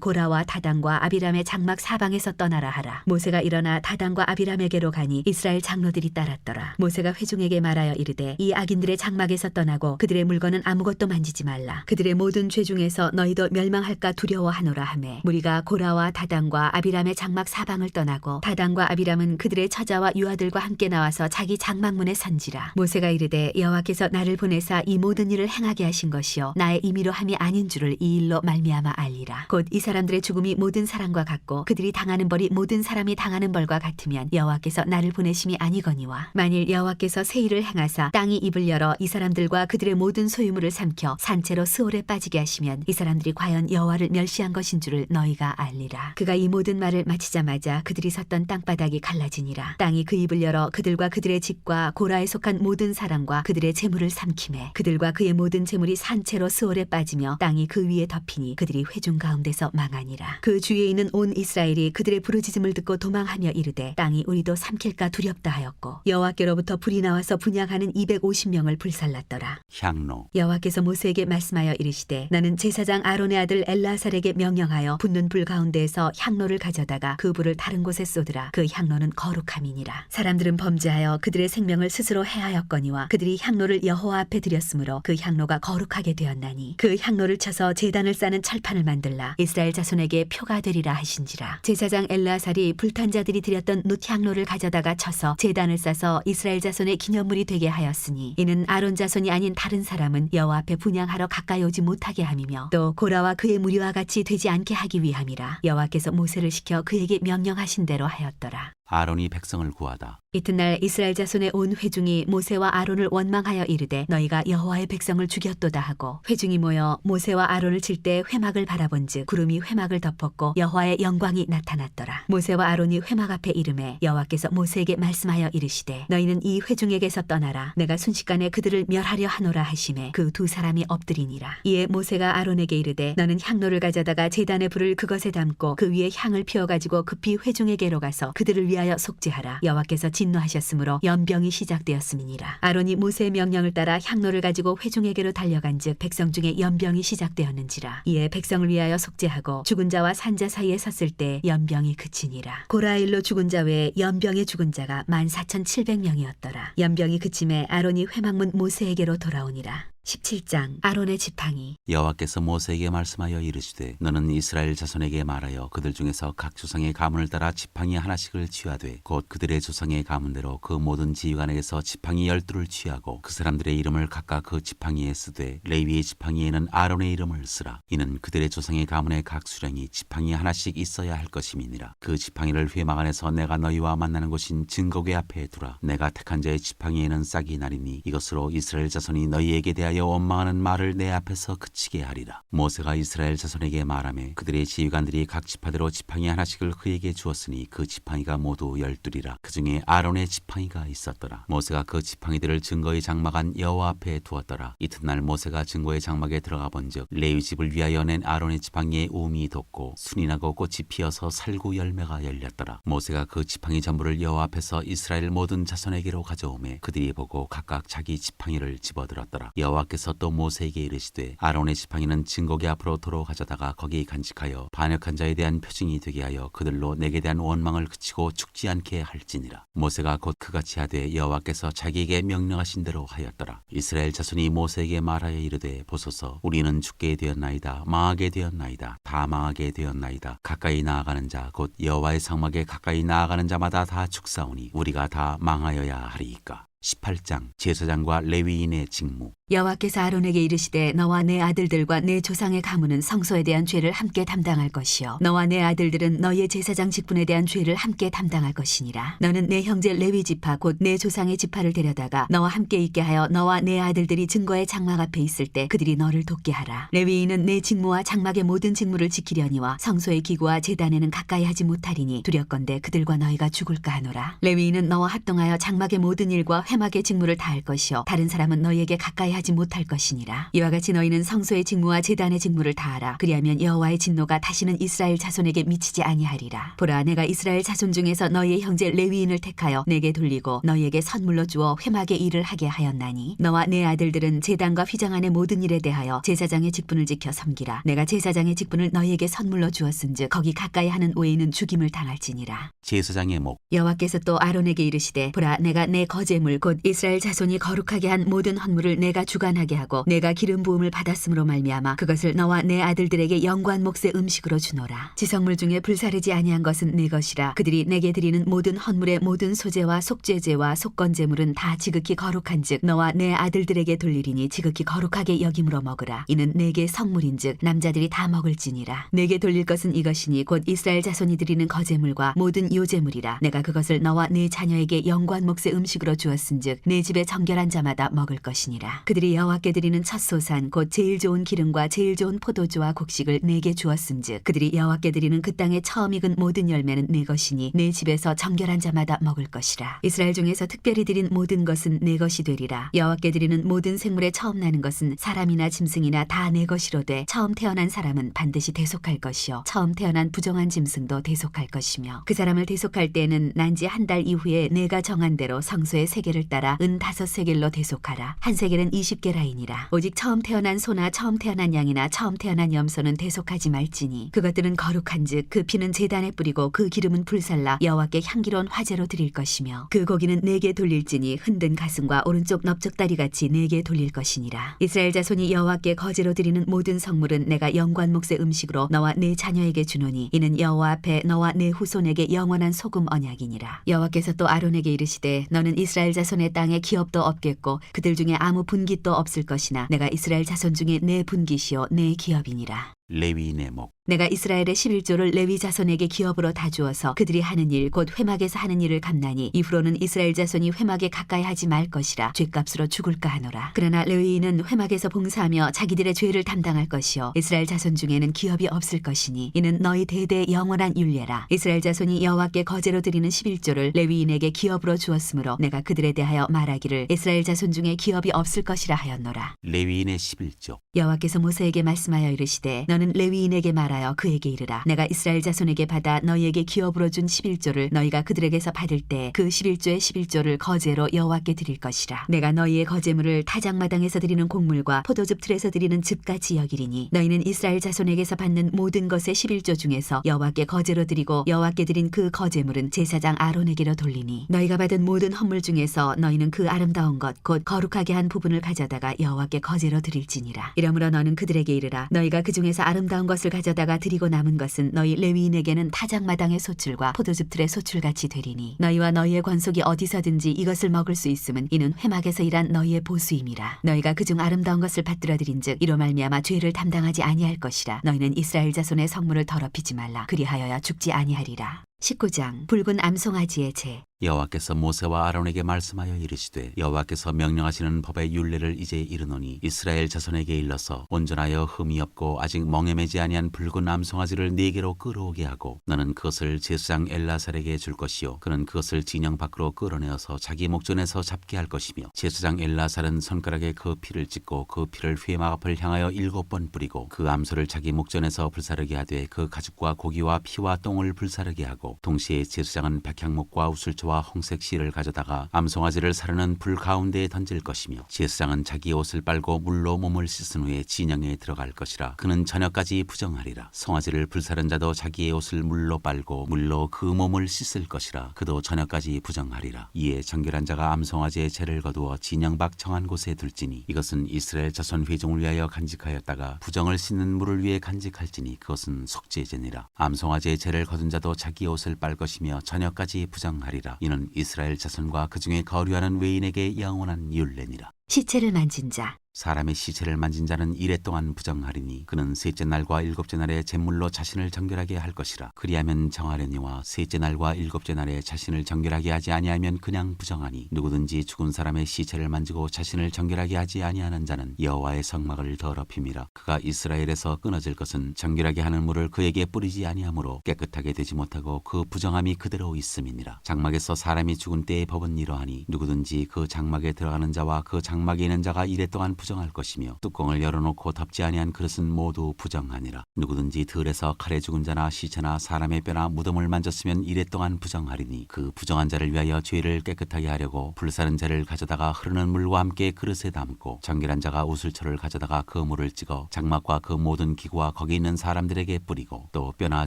고라와 다단과 아비람의 장막 사방에서 떠나라 하라. 모세가 일어나 다단과 아비람에게로 가니 이스라엘 장로들이 따랐더라. 모세가 회중에게 말하여 이르되 이 악인들의 장막에서 떠나고 그들의 물건은 아무것도 만지지 말라. 그들의 모든 죄 중에서 너희도 멸망할까 두려워하노라 하매 무리가 고라와 다단과 아비람의 장막 사방을 떠나고 다단과 아비람은 그들의 처자와 유아들과 함께 나와서 자기 장막문에 선지라. 모세가 이르되 여호와께서 나를 보내사 이 모든 일을 행하게 하신 것이요 나의 임의로 함이 아닌 줄을 이 일로 말미암아 알리라. 곧 이 사람들의 죽음이 모든 사람과 같고 그들이 당하는 벌이 모든 사람이 당하는 벌과 같으면 여호와께서 나를 보내심이 아니거니와 만일 여호와께서 새 일을 행하사 땅이 입을 열어 이 사람들과 그들의 모든 소유물을 삼켜 산채로 스올에 빠지게 하시면 이 사람들이 과연 여호와를 멸시한 것인 줄을 너희가 알리라. 그가 이 모든 말을 마치자마자 그들이 섰던 땅바닥이 갈라지니라. 땅이 그 입을 열어 그들과 그들의 집과 고라에 속한 모든 사람과 그들의 재물을 삼키매 그들과 그의 모든 재물이 산채로 스올에 빠지며 땅이 그 위에 덮이니 그들이 회중 가운데서 망하니라. 그 주위에 있는 온 이스라엘이 그들의 부르짖음을 듣고 도망하며 이르되 땅이 우리도 삼킬까 두렵다 하였고 여호와께로부터 불이 나와서 분향하는 250명을 불살랐더라. 향로. 여호와께서 모세에게 말씀하여 이르시되 나는 제사장 아론의 아들 엘라살에게 명령하여 붙는 불 가운데에서 향로를 가져다가 그 불을 다른 곳에 쏟으라. 그 향로는 거룩함이니라. 사람들은 범죄하여 그들의 생명을 스스로 해하였거니와 그들이 향로를 여호와 앞에 드렸으므로 그 향로가 거룩하게 되었나니 그 향로를 쳐서 제단을 싸는 철판을 만들라. 이스라엘 자손에게 표가 되리라 하신지라. 제사장 엘라살이 불탄 자들이 드렸던 놋향로를 가져다가 쳐서 제단을 싸서 이스라엘 자손의 기념물이 되게 하였으니 이는 아론 자손이 아닌 다른 사람은 여호와 앞에 분향하러 가까이 오지 못하게 함이며 또 고라와 그의 무리와 같이 되지 않게 하기 위함이라. 여호와께서 모세를 시켜 그에게 명령하신 대로 하였더라. 아론이 백성을 구하다. 이튿날 이스라엘 자손의 온 회중이 모세와 아론을 원망하여 이르되 너희가 여호와의 백성을 죽였도다 하고 회중이 모여 모세와 아론을 칠 때 회막을 바라본즉 구름이 회막을 덮었고 여호와의 영광이 나타났더라. 모세와 아론이 회막 앞에 이르매 여호와께서 모세에게 말씀하여 이르시되 너희는 이 회중에게서 떠나라. 내가 순식간에 그들을 멸하려 하노라 하시매 그 두 사람이 엎드리니라. 이에 모세가 아론에게 이르되 너는 향로를 가져다가 제단의 불을 그것에 담고 그 위에 향을 피워가지고 급히 회중에게로 가서 그들을 위하여 속죄하라. 여호와께서 진노하셨으므로 연병이 시작되었음이니라. 아론이 모세의 명령을 따라 향로를 가지고 회중에게로 달려간즉 백성 중에 연병이 시작되었는지라. 이에 백성을 위하여 속죄하고 죽은 자와 산 자 사이에 섰을 때 연병이 그치니라. 고라의 일로 죽은 자 외에 연병에 죽은 자가 14,700명이었더라. 연병이 그침에 아론이 회막문 모세에게로 돌아오니라. 17장 아론의 지팡이. 여호와께서 모세에게 말씀하여 이르시되 너는 이스라엘 자손에게 말하여 그들 중에서 각 조상의 가문을 따라 지팡이 하나씩을 취하되 곧 그들의 조상의 가문대로 그 모든 지휘관에게서 지팡이 12를 취하고 그 사람들의 이름을 각각 그 지팡이에 쓰되 레위의 지팡이에는 아론의 이름을 쓰라. 이는 그들의 조상의 가문의 각 수령이 지팡이 하나씩 있어야 할 것임이니라. 그 지팡이를 회막 안에서 내가 너희와 만나는 곳인 증거궤 앞에 두라. 내가 택한 자의 지팡이에는 싹이 나리니 이것으로 이스라엘 자손이 너희에게 대하여 원망하는 말을 내 앞에서 그치게 하리라. 모세가 이스라엘 자손에게 말하매 그들의 지휘관들이 각 지파대로 지팡이 하나씩을 그에게 주었으니 그 지팡이가 모두 12이라. 그 중에 아론의 지팡이가 있었더라. 모세가 그 지팡이들을 증거의 장막 안 여호와 앞에 두었더라. 이튿날 모세가 증거의 장막에 들어가 본즉 레위 집을 위하여 낸 아론의 지팡이에 우음이 돋고 순이 나고 꽃이 피어서 살구 열매가 열렸더라. 모세가 그 지팡이 전부를 여호와 앞에서 이스라엘 모든 자손에게로 가져오매 그들이 보고 각각 자기 지팡이를 집어들었더라. 여호와께서 또 모세에게 이르시되 아론의 지팡이는 증거궤 앞으로 도로 가져다가 거기 간직하여 반역한 자에 대한 표징이 되게 하여 그들로 내게 대한 원망을 그치고 죽지 않게 할지니라. 모세가 곧 그같이 하되 여호와께서 자기에게 명령하신 대로 하였더라. 이스라엘 자손이 모세에게 말하여 이르되 보소서 우리는 죽게 되었나이다. 망하게 되었나이다. 다 망하게 되었나이다. 가까이 나아가는 자 곧 여호와의 상막에 가까이 나아가는 자마다 다 죽사오니 우리가 다 망하여야 하리이까. 18장 제사장과 레위인의 직무. 여호와께서 아론에게 이르시되 너와 내 아들들과 내 조상의 가문은 성소에 대한 죄를 함께 담당할 것이요 너와 내 아들들은 너희의 제사장 직분에 대한 죄를 함께 담당할 것이니라. 너는 내 형제 레위 지파 곧 내 조상의 지파를 데려다가 너와 함께 있게 하여 너와 내 아들들이 증거의 장막 앞에 있을 때 그들이 너를 돕게 하라. 레위인은 내 직무와 장막의 모든 직무를 지키려니와 성소의 기구와 제단에는 가까이 하지 못하리니 두렵건대 그들과 너희가 죽을까 하노라. 레위인은 너와 합동하여 장막의 모든 일과 회막의 직무를 다할 것이요 다른 사람은 너희에게 가까이 하지 못할 것이니라. 이와 같이 너희는 성소의 직무와 제단의 직무를 다하라. 그리하면 여호와의 진노가 다시는 이스라엘 자손에게 미치지 아니하리라. 보라 내가 이스라엘 자손 중에서 너희의 형제 레위인을 택하여 내게 돌리고 너희에게 선물로 주어 회막의 일을 하게 하였나니 너와 내 아들들은 제단과 휘장 안의 모든 일에 대하여 제사장의 직분을 지켜 섬기라. 내가 제사장의 직분을 너희에게 선물로 주었은즉 거기 가까이 하는 외에는 죽임을 당할지니라. 제사장의 목. 여호와께서 또 아론에게 이르시되 보라 내가 내 거제물 곧 이스라엘 자손이 거룩하게 한 모든 헌물을 내가 주관하게 하고 내가 기름 부음을 받았으므로 말미암아 그것을 너와 내 아들들에게 영구한 몫의 음식으로 주노라. 지성물 중에 불사르지 아니한 것은 내 것이라. 그들이 내게 드리는 모든 헌물의 모든 소제와 속죄제와 속건제물은 다 지극히 거룩한즉 너와 내 아들들에게 돌리리니 지극히 거룩하게 여김으로 먹으라. 이는 내게 성물인즉 남자들이 다 먹을지니라. 내게 돌릴 것은 이것이니 곧 이스라엘 자손이 드리는 거제물과 모든 요제물이라. 내가 그것을 너와 내 자녀에게 영구한 몫의 음식으로 주었은즉 내 집에 정결한 자마다 먹을 것이니라. 그들이 여호와께 드리는 첫 소산 곧 제일 좋은 기름과 제일 좋은 포도주와 곡식을 내게 주었은즉 그들이 여호와께 드리는 그 땅에 처음 익은 모든 열매는 내 것이니 내 집에서 정결한 자마다 먹을 것이라. 이스라엘 중에서 특별히 드린 모든 것은 내 것이 되리라. 여호와께 드리는 모든 생물에 처음 나는 것은 사람이나 짐승이나 다 내 것이로되 처음 태어난 사람은 반드시 대속할 것이요 처음 태어난 부정한 짐승도 대속할 것이며 그 사람을 대속할 때에는 난지 한 달 이후에 내가 정한 대로 성소의 세겔을 따라 은 5세겔로 대속하라. 한 세겔은 20게라이니라. 오직 처음 태어난 소나 처음 태어난 양이나 처음 태어난 염소는 대속하지 말지니 그것들은 거룩한즉 그 피는 제단에 뿌리고 그 기름은 불살라 여호와께 향기로운 화제로 드릴 것이며 그 고기는 내게 돌릴지니 흔든 가슴과 오른쪽 넓적다리 같이 내게 돌릴 것이니라. 이스라엘 자손이 여호와께 거제로 드리는 모든 성물은 내가 영구한 몫의 음식으로 너와 내 자녀에게 주노니 이는 여호와 앞에 너와 내 후손에게 영원한 소금 언약이니라. 여호와께서 또 아론에게 이르시되 너는 이스라엘 자손의 땅에 기업도 없겠고 그들 중에 아무 분깃도 없을 것이나 내가 이스라엘 자손 중에 내 분깃이요 내 기업이니라. 레위인의 목. 내가 이스라엘의 11조를 레위 자손에게 기업으로 다 주어서 그들이 하는 일 곧 회막에서 하는 일을 갚나니 이후로는 이스라엘 자손이 회막에 가까이 하지 말 것이라 죗값으로 죽을까 하노라. 그러나 레위인은 회막에서 봉사하며 자기들의 죄를 담당할 것이요 이스라엘 자손 중에는 기업이 없을 것이니 이는 너희 대대 영원한 율례라. 이스라엘 자손이 여호와께 거제로 드리는 11조를 레위인에게 기업으로 주었으므로 내가 그들에 대하여 말하기를 이스라엘 자손 중에 기업이 없을 것이라 하였노라. 레위인의 11조. 여호와께서 모세에게 말씀하여 이르시되 너는 레위인에게 말하여 그에게 이르라. 내가 이스라엘 자손에게 받아 너희에게 기업으로 준 11조를 너희가 그들에게서 받을 때 그 11조의 11조를 거제로 여호와께 드릴 것이라. 내가 너희의 거제물을 타작마당에서 드리는 곡물과 포도즙 틀에서 드리는 즙같이 여기리니 너희는 이스라엘 자손에게서 받는 모든 것의 11조 중에서 여호와께 거제로 드리고 여호와께 드린 그 거제물은 제사장 아론에게로 돌리니 너희가 받은 모든 헌물 중에서 너희는 그 아름다운 것 곧 거룩하게 한 부분을 가져다가 여호와께 거제로 드릴지니라. 이러므로 너는 그들에게 이르라. 너희가 그 중에서 아름다운 것을 가져다가 드리고 남은 것은 너희 레위인에게는 타작마당의 소출과 포도즙 틀의 소출같이 되리니 너희와 너희의 권속이 어디서든지 이것을 먹을 수 있음은 이는 회막에서 일한 너희의 보수임이라. 너희가 그중 아름다운 것을 받들어 드린즉 이로 말미암아 죄를 담당하지 아니할 것이라. 너희는 이스라엘 자손의 성물을 더럽히지 말라. 그리하여야 죽지 아니하리라. 19장 붉은 암송아지의 제. 여호와께서 모세와 아론에게 말씀하여 이르시되 여호와께서 명령하시는 법의 율례를 이제 이르노니 이스라엘 자손에게 일러서 온전하여 흠이 없고 아직 멍에매지 아니한 붉은 암송아지를 4개로 끌어오게 하고 너는 그것을 제사장 엘라살에게 줄 것이요 그는 그것을 진영 밖으로 끌어내어서 자기 목전에서 잡게 할 것이며 제사장 엘라살은 손가락에 그 피를 찍고 그 피를 회막 앞을 향하여 7번 뿌리고 그 암소를 자기 목전에서 불사르게 하되 그 가죽과 고기와 피와 똥을 불사르게 하고 동시에 제사장은 백향목과 우슬초와 홍색 실을 가져다가 암송아지를 사르는 불 가운데에 던질 것이며 제사장은 자기 옷을 빨고 물로 몸을 씻은 후에 진영에 들어갈 것이라. 그는 저녁까지 부정하리라. 송아지를 불사른 자도 자기의 옷을 물로 빨고 물로 그 몸을 씻을 것이라. 그도 저녁까지 부정하리라. 이에 정결한 자가 암송아지의 채를 거두어 진영 밖 정한 곳에 둘지니 이것은 이스라엘 자손 회중을 위하여 간직하였다가 부정을 씻는 물을 위해 간직할지니 그것은 속죄제니라. 암송아지의 채를 거둔 자도 자기 옷을 빨 것이며 저녁까지 부정하리라. 이는 이스라엘 자손과 그 중에 거류하는 외인에게 영원한 율례니라. 시체를 만진 자. 사람의 시체를 만진 자는 이래 동안 부정하리니 그는 셋째 날과 일곱째 날에 제물로 자신을 정결하게 할 것이라. 그리하면 정하려니와 셋째 날과 일곱째 날에 자신을 정결하게 하지 아니하면 그냥 부정하니 누구든지 죽은 사람의 시체를 만지고 자신을 정결하게 하지 아니하는 자는 여호와의 성막을 더럽힘이라. 그가 이스라엘에서 끊어질 것은 정결하게 하는 물을 그에게 뿌리지 아니하므로 깨끗하게 되지 못하고 그 부정함이 그대로 있음이니라. 장막에서 사람이 죽은 때의 법은 이러하니 누구든지 그 장막에 들어가는 자와 그 장막에 있는 자가 이래 동안 부정할 것이며 뚜껑을 열어놓고 덮지 아니한 그릇은 모두 부정하니라. 누구든지 들에서 칼에 죽은 자나 시체나 사람의 뼈나 무덤을 만졌으면 이래 동안 부정하리니 그 부정한 자를 위하여 죄를 깨끗하게 하려고 불사른 자를 가져다가 흐르는 물과 함께 그릇에 담고 정결한 자가 우슬초를 가져다가 그 물을 찍어 장막과 그 모든 기구와 거기 있는 사람들에게 뿌리고 또 뼈나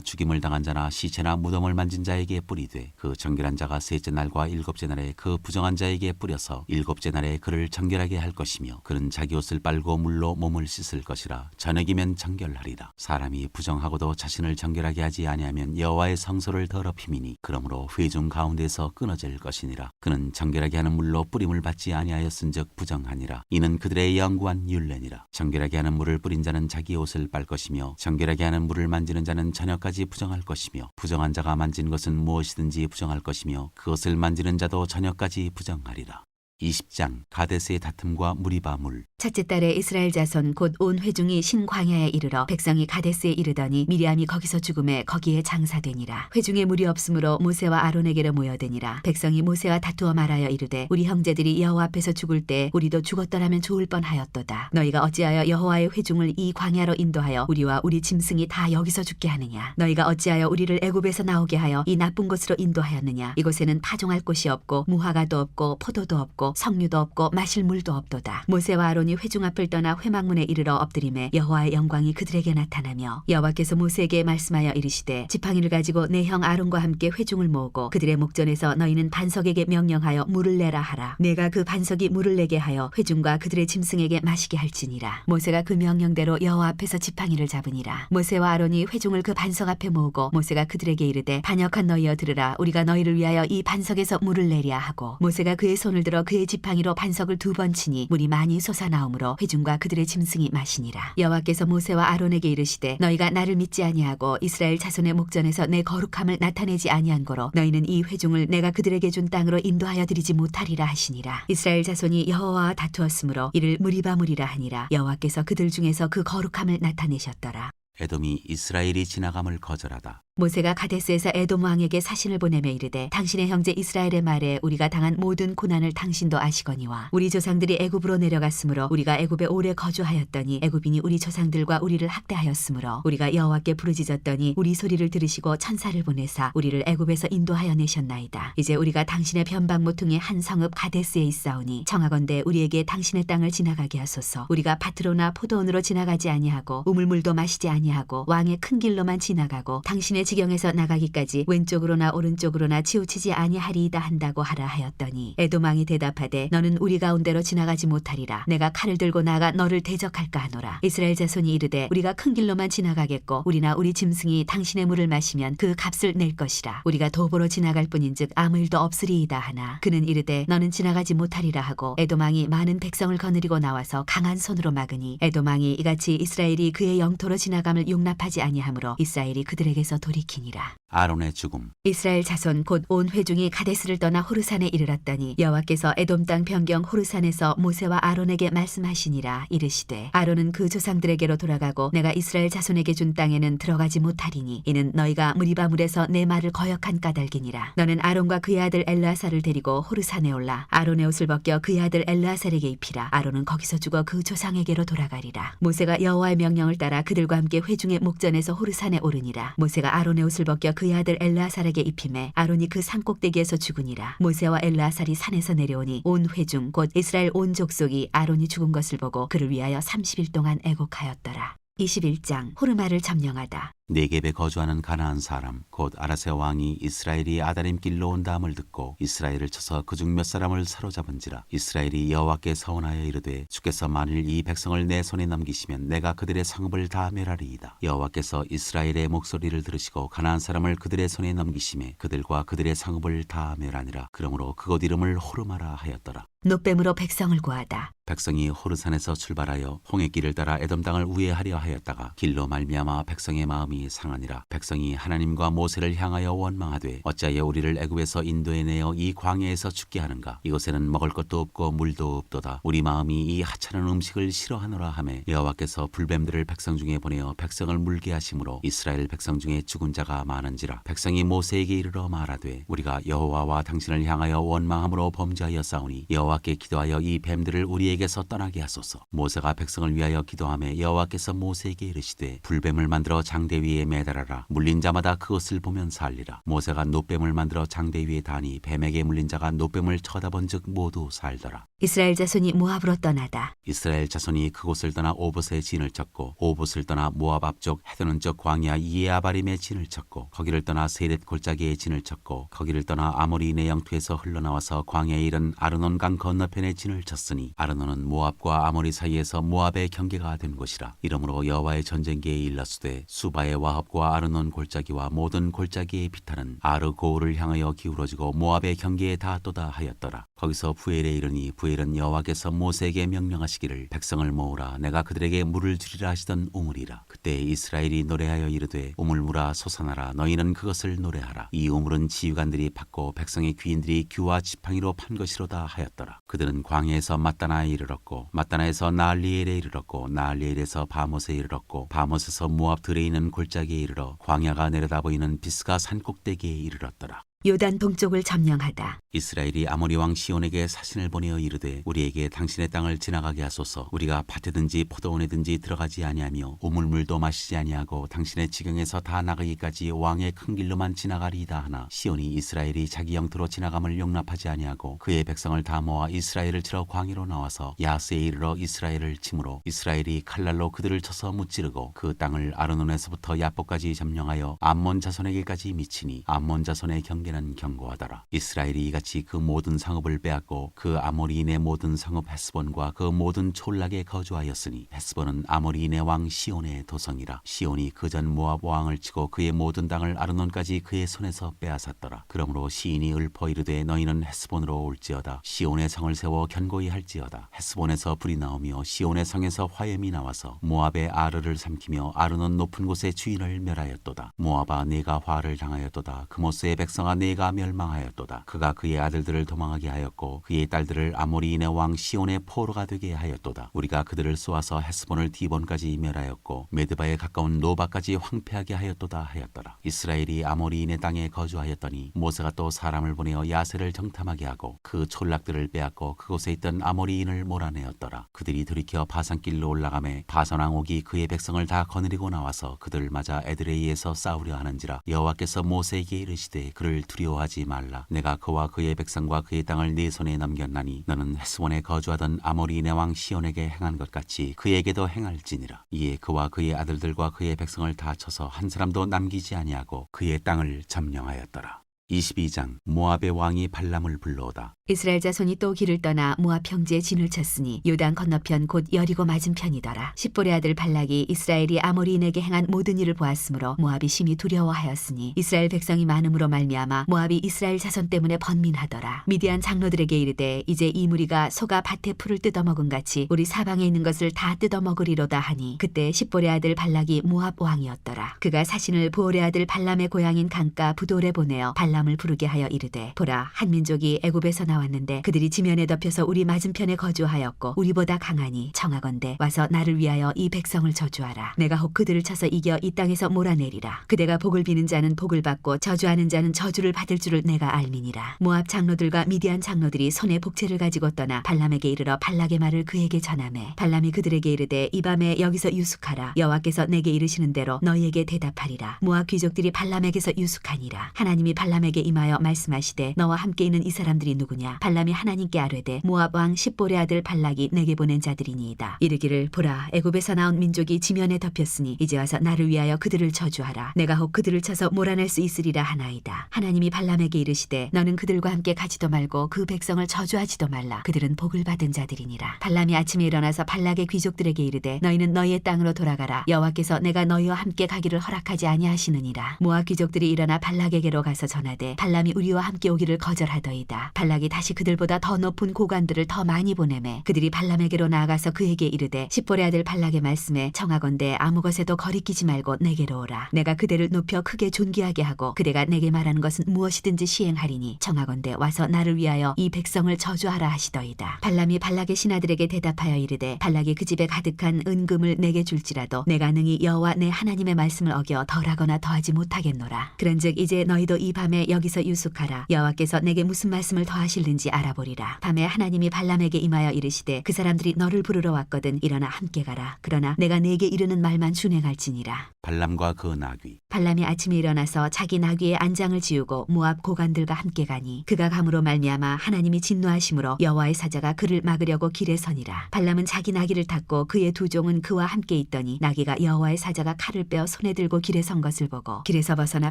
죽임을 당한 자나 시체나 무덤을 만진 자에게 뿌리되 그 정결한 자가 셋째 날과 일곱째 날에 그 부정한 자에게 뿌려서 일곱째 날에 그를 정결하게 할 것이며 그는 자기 옷을 빨고 물로 몸을 씻을 것이라. 저녁이면 정결하리라. 사람이 부정하고도 자신을 정결하게 하지 아니하면 여호와의 성소를 더럽힘이니 그러므로 회중 가운데서 끊어질 것이니라. 그는 정결하게 하는 물로 뿌림을 받지 아니하였은즉 부정하니라. 이는 그들의 영구한 율례니라. 정결하게 하는 물을 뿌린 자는 자기 옷을 빨 것이며 정결하게 하는 물을 만지는 자는 저녁까지 부정할 것이며 부정한 자가 만진 것은 무엇이든지 부정할 것이며 그것을 만지는 자도 저녁까지 부정하리라. 20장 가데스의 다툼과 무리바 물. 첫째 달에 이스라엘 자손 곧 온 회중이 신광야에 이르러 백성이 가데스에 이르더니 미리암이 거기서 죽음에 거기에 장사되니라. 회중에 물이 없으므로 모세와 아론에게로 모여드니라. 백성이 모세와 다투어 말하여 이르되 우리 형제들이 여호와 앞에서 죽을 때 우리도 죽었더라면 좋을 뻔하였도다. 너희가 어찌하여 여호와의 회중을 이 광야로 인도하여 우리와 우리 짐승이 다 여기서 죽게 하느냐. 너희가 어찌하여 우리를 애굽에서 나오게 하여 이 나쁜 곳으로 인도하였느냐. 이곳에는 파종할 곳이 없고 무화과도 없고 포도도 없고 석류도 없고 마실 물도 없도다. 모세와 아론이 회중 앞을 떠나 회막문에 이르러 엎드림에 여호와의 영광이 그들에게 나타나며 여호와께서 모세에게 말씀하여 이르시되 지팡이를 가지고 내 형 아론과 함께 회중을 모으고 그들의 목전에서 너희는 반석에게 명령하여 물을 내라 하라. 내가 그 반석이 물을 내게 하여 회중과 그들의 짐승에게 마시게 할지니라. 모세가 그 명령대로 여호와 앞에서 지팡이를 잡으니라. 모세와 아론이 회중을 그 반석 앞에 모으고 모세가 그들에게 이르되 반역한 너희여 들으라. 우리가 너희를 위하여 이 반석에서 물을 내랴 하고 모세가 그의 손을 들어 그의 지팡이로 반석을 2번 치니 물이 많이 솟아나오므로 회중과 그들의 짐승이 마시니라. 여호와께서 모세와 아론에게 이르시되 너희가 나를 믿지 아니하고 이스라엘 자손의 목전에서 내 거룩함을 나타내지 아니한 거로 너희는 이 회중을 내가 그들에게 준 땅으로 인도하여 드리지 못하리라 하시니라. 이스라엘 자손이 여호와와 다투었으므로 이를 무리바물이라 하니라. 여호와께서 그들 중에서 그 거룩함을 나타내셨더라. 에돔이 이스라엘이 지나감을 거절하다. 모세가 가데스에서 에돔 왕에게 사신을 보내며 이르되 당신의 형제 이스라엘의 말에 우리가 당한 모든 고난을 당신도 아시거니와 우리 조상들이 애굽으로 내려갔으므로 우리가 애굽에 오래 거주하였더니 애굽인이 우리 조상들과 우리를 학대하였으므로 우리가 여호와께 부르짖었더니 우리 소리를 들으시고 천사를 보내사 우리를 애굽에서 인도하여 내셨나이다. 이제 우리가 당신의 변방 모퉁이 한 성읍 가데스에 있사오니 청하건대 우리에게 당신의 땅을 지나가게 하소서. 우리가 밭으로나 포도원으로 지나가지 아니하고 우물물도 마시지 아니하고 왕의 큰 길로만 지나가고 당신의 지경에서 나가기까지 왼쪽으로나 오른쪽으로나 치우치지 아니하리이다 한다고 하라 하였더니 에돔 왕이 대답하되 너는 우리 가운데로 지나가지 못하리라. 내가 칼을 들고 나가 너를 대적할까 하노라. 이스라엘 자손이 이르되 우리가 큰 길로만 지나가겠고 우리나 우리 짐승이 당신의 물을 마시면 그 값을 낼 것이라. 우리가 도보로 지나갈 뿐인즉 아무 일도 없으리이다 하나 그는 이르되 너는 지나가지 못하리라 하고 에돔 왕이 많은 백성을 거느리고 나와서 강한 손으로 막으니 에돔 왕이 이같이 이스라엘이 그의 영토로 지나감을 용납하지 아니하므로 이스라엘이 그들에게서 돌이키니라. 아론의 죽음. 이스라엘 자손 곧 온 회중이 가데스를 떠나 호르산에 이르렀더니 여호와께서 에돔 땅 변경 호르산에서 모세와 아론에게 말씀하시니라. 이르시되 아론은 그 조상들에게로 돌아가고 내가 이스라엘 자손에게 준 땅에는 들어가지 못하리니 이는 너희가 무리바물에서 내 말을 거역한 까닭이니라. 너는 아론과 그의 아들 엘르아살을 데리고 호르산에 올라 아론의 옷을 벗겨 그의 아들 엘르아살에게 입히라. 아론은 거기서 죽어 그 조상에게로 돌아가리라. 모세가 여호와의 명령을 따라 그들과 함께 회중의 목전에서 호르산에 오르니라. 모세가 아론의 옷을 벗겨 그의 아들 엘르아살에게 입히매 아론이 그 산꼭대기에서 죽으니라. 모세와 엘르아살이 산에서 내려오니 온 회중 곧 이스라엘 온 족속이 아론이 죽은 것을 보고 그를 위하여 30일 동안 애곡하였더라. 21장 호르마를 점령하다. 네겝에 거주하는 가나안 사람 곧 아라세 왕이 이스라엘이 아다림 길로 온다함을 듣고 이스라엘을 쳐서 그중 몇 사람을 사로잡은지라. 이스라엘이 여호와께 서원하여 이르되 주께서 만일 이 백성을 내 손에 넘기시면 내가 그들의 성읍을 다 멸하리이다. 여호와께서 이스라엘의 목소리를 들으시고 가나안 사람을 그들의 손에 넘기심에 그들과 그들의 성읍을 다 멸하니라. 그러므로 그곳 이름을 호르마라 하였더라. 노뱀으로 백성을 구하다. 백성이 호르산에서 출발하여 홍해길을 따라 에돔 땅을 우회하려 하였다가 길로 말미암아 백성의 마음이 상하니라. 백성이 하나님과 모세를 향하여 원망하되 어찌하여 우리를 애굽에서 인도해내어 이 광야에서 죽게 하는가. 이곳에는 먹을 것도 없고 물도 없도다. 우리 마음이 이 하찮은 음식을 싫어하노라 하매 여호와께서 불뱀들을 백성 중에 보내어 백성을 물게 하심으로 이스라엘 백성 중에 죽은 자가 많은지라. 백성이 모세에게 이르러 말하되 우리가 여호와와 당신을 향하여 원망함으로 범죄하였사오니 여호와께 기도하여 이 뱀들을 우리에게서 떠나게 하소서. 모세가 백성을 위하여 기도하며 여호와께서 모세에게 이르시되 불뱀을 만들어 장대 위에 매달아라. 물린 자마다 그것을 보면 살리라. 모세가 노뱀을 만들어 장대 위에 다니 뱀에게 물린 자가 노뱀을 쳐다본즉 모두 살더라. 이스라엘 자손이 모압으로 떠나다. 이스라엘 자손이 그곳을 떠나 오봇에 진을 쳤고 오봇을 떠나 모압 앞쪽 헤드는 쪽 광야 이에아바림에 진을 쳤고 거기를 떠나 세렛 골짜기에 진을 쳤고 거기를 떠나 아모리인의 영토에서 흘러나와서 광야에 이른 아르논 강 건너편에 진을 쳤으니 아르논은 모압과 아모리 사이에서 모압의 경계가 된 곳이라. 이러므로 여호와의 전쟁기에 일렀으되 수바의 와합과 아르논 골짜기와 모든 골짜기의 비탈은 아르고울을 향하여 기울어지고 모압의 경계에 닿았도다 하였더라. 거기서 부엘에 이르니 부엘은 여호와께서 모세에게 명령하시기를 백성을 모으라. 내가 그들에게 물을 주리라 하시던 우물이라. 그때 이스라엘이 노래하여 이르되 우물물아 솟아나라. 너희는 그것을 노래하라. 이 우물은 지휘관들이 팠고 백성의 귀인들이 규와 지팡이로 판 것이로다 하였더라. 그들은 광야에서 마따나에 이르렀고 마따나에서 나알리엘에 이르렀고 나알리엘에서 바못에 이르렀고 바못에서 모압 들에 있는 골짜기에 이르러 광야가 내려다 보이는 비스가 산꼭대기에 이르렀더라. 요단 동쪽을 점령하다. 이스라엘이 아모리 왕 시온에게 사신을 보내어 이르되 우리에게 당신의 땅을 지나가게 하소서. 우리가 밭에든지 포도원에든지 들어가지 아니하며 우물물도 마시지 아니하고 당신의 지경에서 다 나가기까지 왕의 큰 길로만 지나가리이다 하나 시온이 이스라엘이 자기 영토로 지나감을 용납하지 아니하고 그의 백성을 다 모아 이스라엘을 치러 광야로 나와서 야스에 이르러 이스라엘을 치므로 이스라엘이 칼날로 그들을 쳐서 무찌르고 그 땅을 아르논에서부터 야복까지 점령하여 암몬 자손에게까지 미치니 암몬 자손의 경계는 견고하더라. 이스라엘이 이같이 그 모든 성읍을 빼앗고 그 아모리인의 모든 성읍 헤스본과 그 모든 촌락에 거주하였으니 헤스본은 아모리인의 왕 시온의 도성이라. 시온이 그전 모압 왕을 치고 그의 모든 땅을 아르논까지 그의 손에서 빼앗았더라. 그러므로 시인이 읊어 이르되 너희는 헤스본으로 올지어다. 시온의 성을 세워 견고히 할지어다. 헤스본에서 불이 나오며 시온의 성에서 화염이 나와서 모압의 아르를 삼키며 아르논 높은 곳의 주인을 멸하였도다. 모압아 네가 화를 당하였도다. 그모스의 백성아 내가 멸망하였도다. 그가 그의 아들들을 도망하게 하였고 그의 딸들을 아모리인의 왕 시온의 포로가 되게 하였도다. 우리가 그들을 쏘아서 헤스본을 디본까지 멸하였고 메드바에 가까운 노바까지 황폐하게 하였도다 하였더라. 이스라엘이 아모리인의 땅에 거주하였더니 모세가 또 사람을 보내어 야세를 정탐하게 하고 그 촌락들을 빼앗고 그곳에 있던 아모리인을 몰아내었더라. 그들이 돌이켜 바산길로 올라가매 바산왕 옥이 그의 백성을 다 거느리고 나와서 그들을 맞아 에드레이에서 싸우려 하는지라. 여호와께서 모세에게 이르시되 그를 두려워하지 말라. 내가 그와 그의 백성과 그의 땅을 네 손에 넘겼나니 너는 헤스본에 거주하던 아모리인의 왕 시온에게 행한 것 같이 그에게도 행할지니라. 이에 그와 그의 아들들과 그의 백성을 다 쳐서 한 사람도 남기지 아니하고 그의 땅을 점령하였더라. 22장 모압의 왕이 발람을 불러오다. 이스라엘 자손이 또 길을 떠나 모압 평지에 진을 쳤으니 요단 건너편 곧 여리고 맞은편이더라. 십볼의 아들 발락이 이스라엘이 아모리인에게 행한 모든 일을 보았으므로 모압이 심히 두려워하였으니 이스라엘 백성이 많음으로 말미암아 모압이 이스라엘 자손 때문에 번민하더라. 미디안 장로들에게 이르되 이제 이 무리가 소가 밭에 풀을 뜯어먹은 같이 우리 사방에 있는 것을 다 뜯어먹으리로다 하니 그때 십볼의 아들 발락이 모압 왕이었더라. 그가 사신을 부올의 아들 발람의 고향인 강가 부돌에 보내어 발람을 부르게 하여 이르되 보라 한 민족이 애굽에서 나왔는데 그들이 지면에 덮여서 우리 맞은편에 거주하였고 우리보다 강하니 청하건대 와서 나를 위하여 이 백성을 저주하라. 내가 혹 그들을 쳐서 이겨 이 땅에서 몰아내리라. 그대가 복을 비는 자는 복을 받고 저주하는 자는 저주를 받을 줄을 내가 알미니라. 모압 장로들과 미디안 장로들이 손에 복채를 가지고 떠나 발람에게 이르러 발락의 말을 그에게 전하매 발람이 그들에게 이르되 이 밤에 여기서 유숙하라. 여호와께서 내게 이르시는 대로 너희에게 대답하리라. 모압 귀족들이 발람에게서 유숙하니라. 하나님이 발람에게 임하여 말씀하시되 너와 함께 있는 이 사람들이 누구냐? 발람이 하나님께 아뢰되 모압 왕 십볼의 아들 발락이 내게 보낸 자들이니이다. 이르기를 보라 애굽에서 나온 민족이 지면에 덮였으니 이제 와서 나를 위하여 그들을 저주하라. 내가 혹 그들을 쳐서 몰아낼 수 있으리라 하나이다. 하나님이 발람에게 이르시되 너는 그들과 함께 가지도 말고 그 백성을 저주하지도 말라. 그들은 복을 받은 자들이니라. 발람이 아침에 일어나서 발락의 귀족들에게 이르되 너희는 너희의 땅으로 돌아가라. 여호와께서 내가 너희와 함께 가기를 허락하지 아니하시느니라. 모압 귀족들이 일어나 발락에게로 가서 전하되 발람이 우리와 함께 오기를 거절하더이다. 발락이 다시 그들보다 더 높은 고관들을 더 많이 보내매 그들이 발람에게로 나아가서 그에게 이르되 십볼의 아들 발락의 말씀에 청하건대 아무 것에도 거리끼지 말고 내게로 오라. 내가 그대를 높여 크게 존귀하게 하고 그대가 내게 말하는 것은 무엇이든지 시행하리니 청하건대 와서 나를 위하여 이 백성을 저주하라 하시더이다. 발람이 발락의 신하들에게 대답하여 이르되 발락이 그 집에 가득한 은금을 내게 줄지라도 내가 능히 여호와 내 하나님의 말씀을 어겨 덜하거나 더하지 못하겠노라. 그런즉 이제 너희도 이 밤에 여기서 유숙하라. 여호와께서 내게 무슨 말씀을 더하실는지 알아보리라. 밤에 하나님이 발람에게 임하여 이르시되 그 사람들이 너를 부르러 왔거든 일어나 함께 가라. 그러나 내가 네게 이르는 말만 준행할지니라. 발람과 그 나귀. 발람이 아침에 일어나서 자기 나귀의 안장을 지우고 모압 고관들과 함께 가니 그가 감으로 말미암아 하나님이 진노하심으로 여호와의 사자가 그를 막으려고 길에 서니라. 발람은 자기 나귀를 탔고 그의 두 종은 그와 함께 있더니 나귀가 여호와의 사자가 칼을 빼어 손에 들고 길에 선 것을 보고 길에서 벗어나